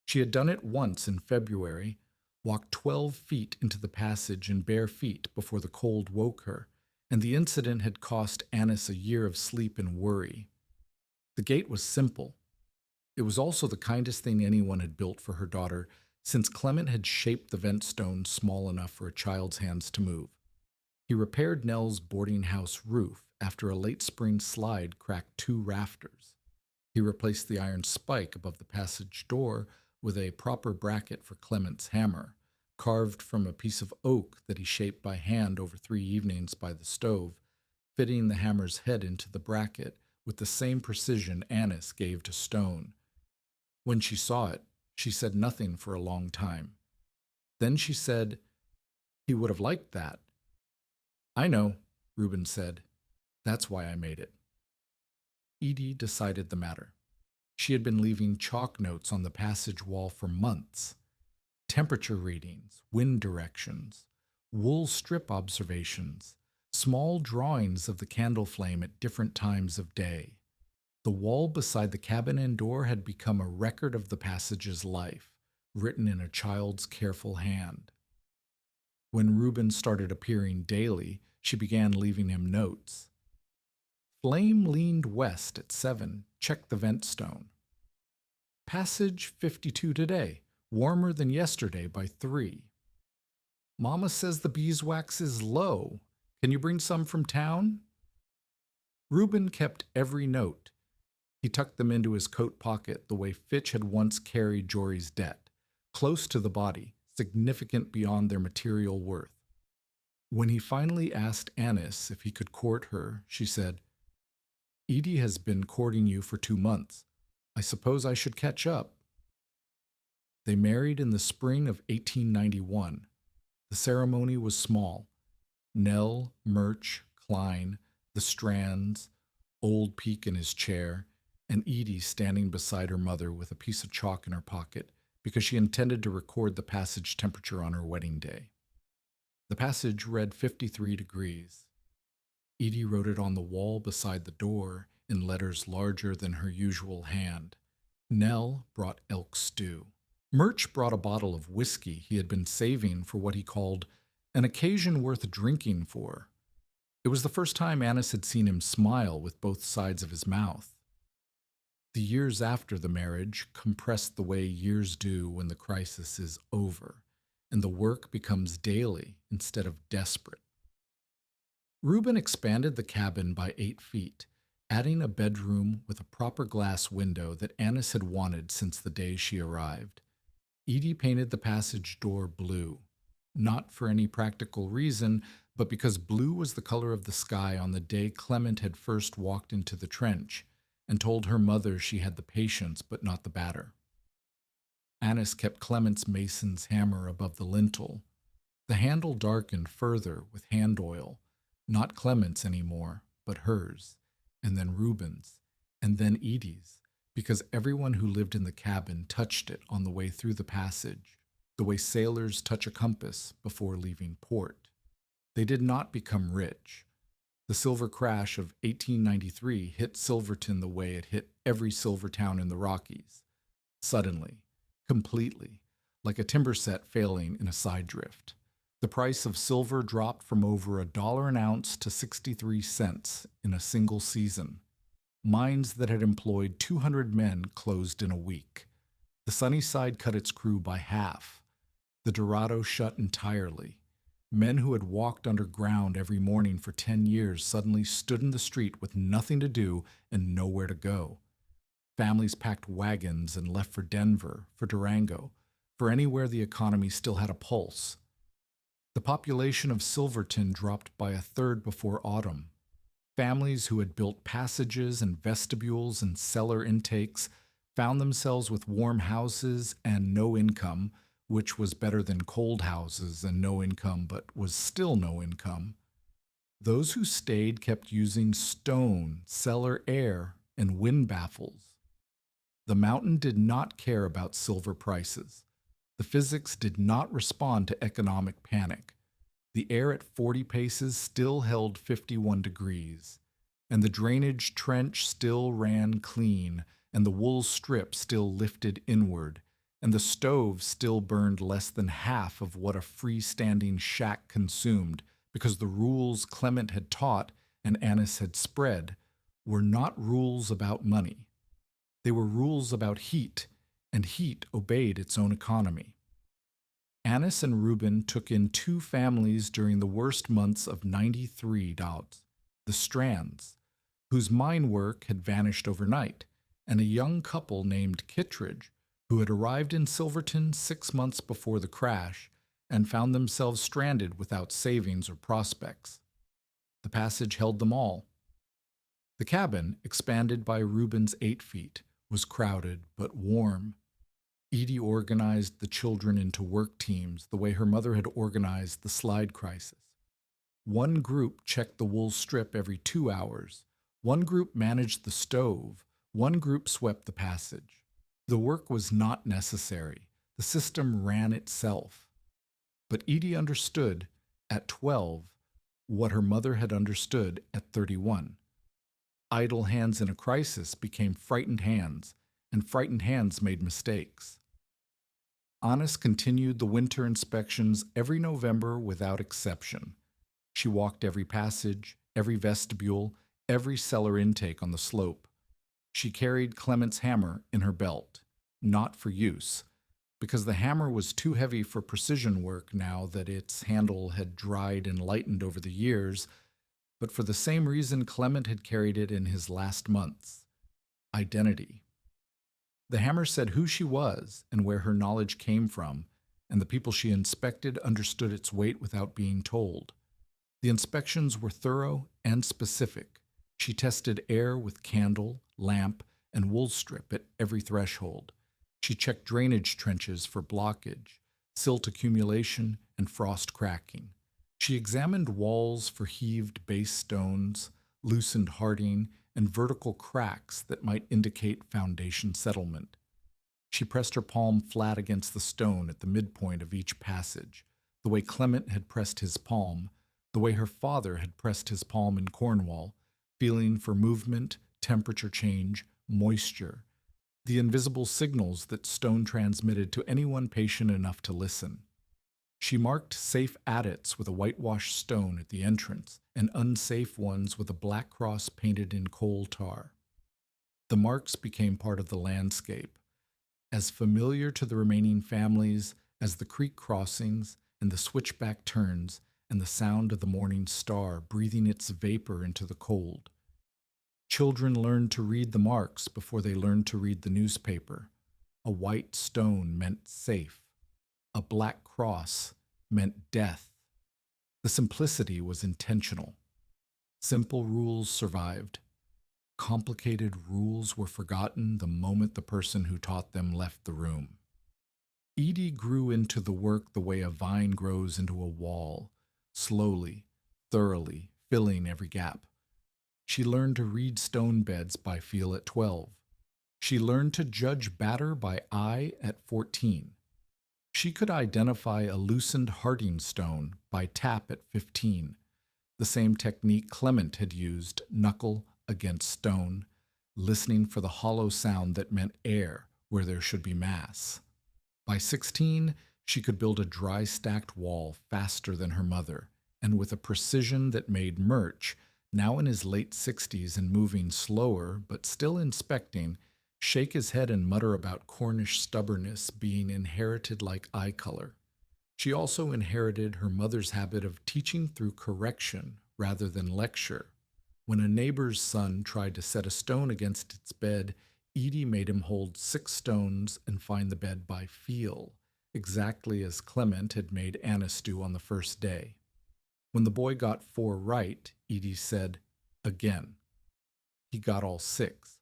She had done it once in February, walked 12 feet into the passage in bare feet before the cold woke her, and the incident had cost Annis a year of sleep and worry. The gate was simple. It was also the kindest thing anyone had built for her daughter, since Clement had shaped the vent stone small enough for a child's hands to move. He repaired Nell's boarding house roof after a late spring slide cracked 2 rafters. He replaced the iron spike above the passage door with a proper bracket for Clement's hammer, carved from a piece of oak that he shaped by hand over 3 evenings by the stove, fitting the hammer's head into the bracket with the same precision Annis gave to stone. When she saw it, she said nothing for a long time. Then she said, "He would have liked that." "I know," Reuben said. "That's why I made it." Edie decided the matter. She had been leaving chalk notes on the passage wall for months. Temperature readings, wind directions, wool strip observations, small drawings of the candle flame at different times of day. The wall beside the cabin and door had become a record of the passage's life, written in a child's careful hand. When Reuben started appearing daily, she began leaving him notes. "Flame leaned west at 7. Check the vent stone." Passage 52 today, warmer than yesterday by 3. Mama says the beeswax is low. Can you bring some from town? Reuben kept every note. He tucked them into his coat pocket the way Fitch had once carried Jory's debt, close to the body, significant beyond their material worth. When he finally asked Annis if he could court her, she said, "Edie has been courting you for 2 months. I suppose I should catch up." They married in the spring of 1891. The ceremony was small. Nell, Murch, Klein, the Strands, Old Peak in his chair, and Edie standing beside her mother with a piece of chalk in her pocket because she intended to record the passage temperature on her wedding day. The passage read 53 degrees. Edie wrote it on the wall beside the door in letters larger than her usual hand. Nell brought elk stew. Murch brought a bottle of whiskey he had been saving for what he called an occasion worth drinking for. It was the first time Annis had seen him smile with both sides of his mouth. The years after the marriage compressed the way years do when the crisis is over, and the work becomes daily instead of desperate. Reuben expanded the cabin by 8 feet, adding a bedroom with a proper glass window that Annis had wanted since the day she arrived. Edie painted the passage door blue, not for any practical reason, but because blue was the color of the sky on the day Clement had first walked into the trench and told her mother she had the patience but not the batter. Annis kept Clement's mason's hammer above the lintel. The handle darkened further with hand oil, not Clement's anymore, but hers, and then Reuben's, and then Edie's, because everyone who lived in the cabin touched it on the way through the passage, the way sailors touch a compass before leaving port. They did not become rich. The silver crash of 1893 hit Silverton the way it hit every silver town in the Rockies. Suddenly, completely, like a timber set failing in a side drift. The price of silver dropped from over $1 an ounce to 63 cents in a single season. Mines that had employed 200 men closed in a week. The Sunnyside cut its crew by half. The Dorado shut entirely. Men who had walked underground every morning for 10 years suddenly stood in the street with nothing to do and nowhere to go. Families packed wagons and left for Denver, for Durango, for anywhere the economy still had a pulse. The population of Silverton dropped by 1/3 before autumn. Families who had built passages and vestibules and cellar intakes found themselves with warm houses and no income, which was better than cold houses and no income, but was still no income. Those who stayed kept using stone, cellar air, and wind baffles. The mountain did not care about silver prices. The physics did not respond to economic panic. The air at 40 paces still held 51 degrees, and the drainage trench still ran clean, and the wool strip still lifted inward, and the stove still burned less than half of what a freestanding shack consumed, because the rules Clement had taught and Annis had spread were not rules about money. They were rules about heat, and heat obeyed its own economy. Annis and Reuben took in 2 families during the worst months of 93 doubts, the Strands, whose mine work had vanished overnight, and a young couple named Kittredge, who had arrived in Silverton 6 months before the crash and found themselves stranded without savings or prospects. The passage held them all. The cabin, expanded by Reuben's 8 feet, was crowded but warm. Edie organized the children into work teams the way her mother had organized the slide crisis. One group checked the wool strip every 2 hours. One group managed the stove. One group swept the passage. The work was not necessary. The system ran itself. But Edie understood, at 12, what her mother had understood at 31. Idle hands in a crisis became frightened hands, and frightened hands made mistakes. Annis continued the winter inspections every November without exception. She walked every passage, every vestibule, every cellar intake on the slope. She carried Clement's hammer in her belt. not for use, because the hammer was too heavy for precision work now that its handle had dried and lightened over the years, but for the same reason Clement had carried it in his last months: identity. The hammer said who she was and where her knowledge came from, and the people she inspected understood its weight without being told. The inspections were thorough and specific. She tested air with candle, lamp, and wool strip at every threshold. She checked drainage trenches for blockage, silt accumulation, and frost cracking. She examined walls for heaved base stones, loosened hearting, and vertical cracks that might indicate foundation settlement. She pressed her palm flat against the stone at the midpoint of each passage, the way Clement had pressed his palm, the way her father had pressed his palm in Cornwall, feeling for movement, temperature change, moisture, the invisible signals that stone transmitted to anyone patient enough to listen. She marked safe adits with a whitewashed stone at the entrance and unsafe ones with a black cross painted in coal tar. The marks became part of the landscape, as familiar to the remaining families as the creek crossings and the switchback turns and the sound of the morning star breathing its vapor into the cold. Children learned to read the marks before they learned to read the newspaper. A white stone meant safe. A black cross meant death. The simplicity was intentional. Simple rules survived. Complicated rules were forgotten the moment the person who taught them left the room. Edie grew into the work the way a vine grows into a wall, slowly, thoroughly, filling every gap. She learned to read stone beds by feel at 12. She learned to judge batter by eye at 14. She could identify a loosened hearting stone by tap at 15, the same technique Clement had used, knuckle against stone, listening for the hollow sound that meant air where there should be mass. By 16, she could build a dry stacked wall faster than her mother, and with a precision that made Murch, now in his late 60s and moving slower but still inspecting, shake his head and mutter about Cornish stubbornness being inherited like eye color. She also inherited her mother's habit of teaching through correction rather than lecture. When a neighbor's son tried to set a stone against its bed, Edie made him hold 6 stones and find the bed by feel, exactly as Clement had made Annis do on the first day. When the boy got 4 right, Edie said, "Again." He got all 6.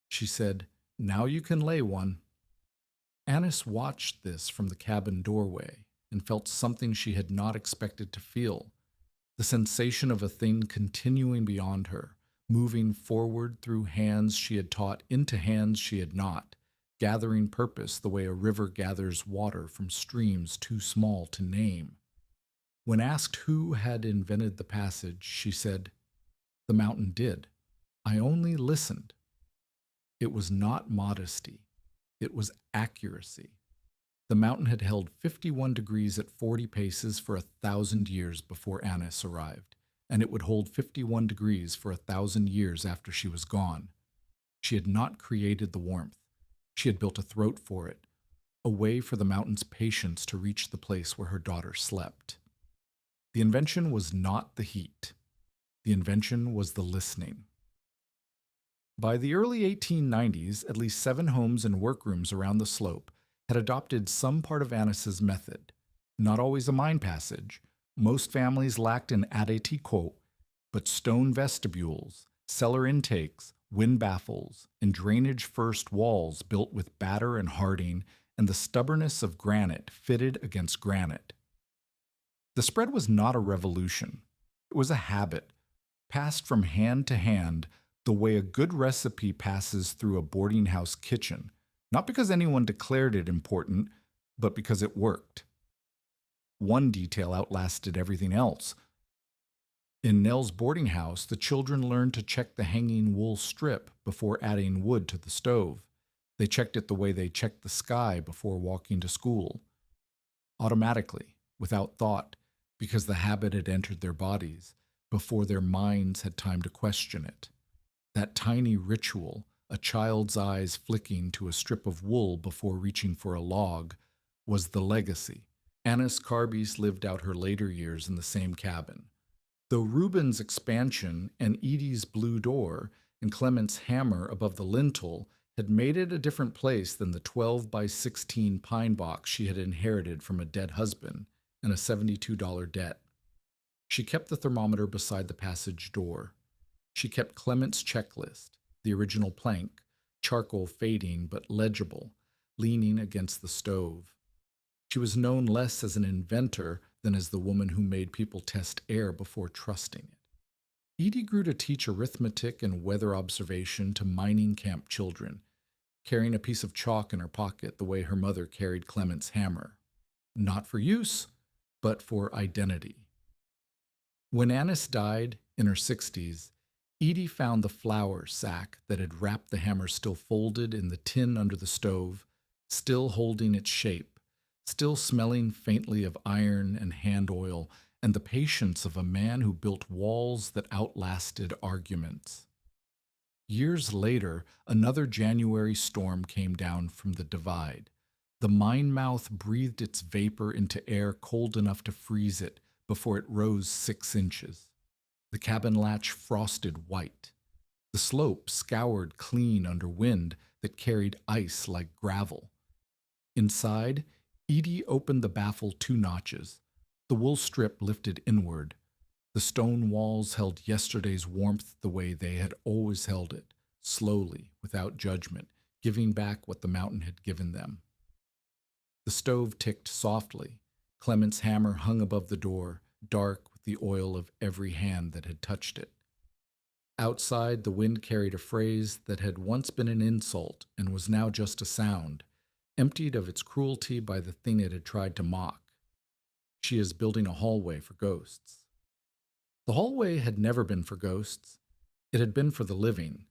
She said, "Now you can lay one." Annis watched this from the cabin doorway and felt something she had not expected to feel, the sensation of a thing continuing beyond her, moving forward through hands she had taught into hands she had not, gathering purpose the way a river gathers water from streams too small to name. When asked who had invented the passage, she said, "The mountain did. I only listened." It was not modesty. It was accuracy. The mountain had held 51 degrees at 40 paces for 1,000 years before Annis arrived, and it would hold 51 degrees for 1,000 years after she was gone. She had not created the warmth. She had built a throat for it, a way for the mountain's patience to reach the place where her daughter slept. The invention was not the heat. The invention was the listening. By the early 1890s, at least 7 homes and workrooms around the slope had adopted some part of Annis's method. Not always a mine passage. Most families lacked an adit, but stone vestibules, cellar intakes, wind baffles, and drainage-first walls built with batter and hearting and the stubbornness of granite fitted against granite. The spread was not a revolution. It was a habit, passed from hand to hand the way a good recipe passes through a boarding house kitchen, not because anyone declared it important, but because it worked. One detail outlasted everything else. In Nell's boarding house, the children learned to check the hanging wool strip before adding wood to the stove. They checked it the way they checked the sky before walking to school. Automatically, without thought, because the habit had entered their bodies, before their minds had time to question it. That tiny ritual, a child's eyes flicking to a strip of wool before reaching for a log, was the legacy. Annis Carbis lived out her later years in the same cabin. Though Reuben's expansion and Edie's blue door and Clement's hammer above the lintel had made it a different place than the 12 by 16 pine box she had inherited from a dead husband and a $72 debt. She kept the thermometer beside the passage door. She kept Clement's checklist, the original plank, charcoal fading but legible, leaning against the stove. She was known less as an inventor than as the woman who made people test air before trusting it. Edie grew to teach arithmetic and weather observation to mining camp children, carrying a piece of chalk in her pocket the way her mother carried Clement's hammer. Not for use, but for identity. When Annis died in her 60s, Edie found the flour sack that had wrapped the hammer still folded in the tin under the stove, still holding its shape, still smelling faintly of iron and hand oil and the patience of a man who built walls that outlasted arguments. Years later, another January storm came down from the divide. The mine mouth breathed its vapor into air cold enough to freeze it before it rose 6 inches. The cabin latch frosted white. The slope scoured clean under wind that carried ice like gravel. Inside, Edie opened the baffle 2 notches. The wool strip lifted inward. The stone walls held yesterday's warmth the way they had always held it, slowly, without judgment, giving back what the mountain had given them. The stove ticked softly. Clement's hammer hung above the door, dark with the oil of every hand that had touched it. Outside, the wind carried a phrase that had once been an insult and was now just a sound, emptied of its cruelty by the thing it had tried to mock. She is building a hallway for ghosts. The hallway had never been for ghosts. It had been for the living.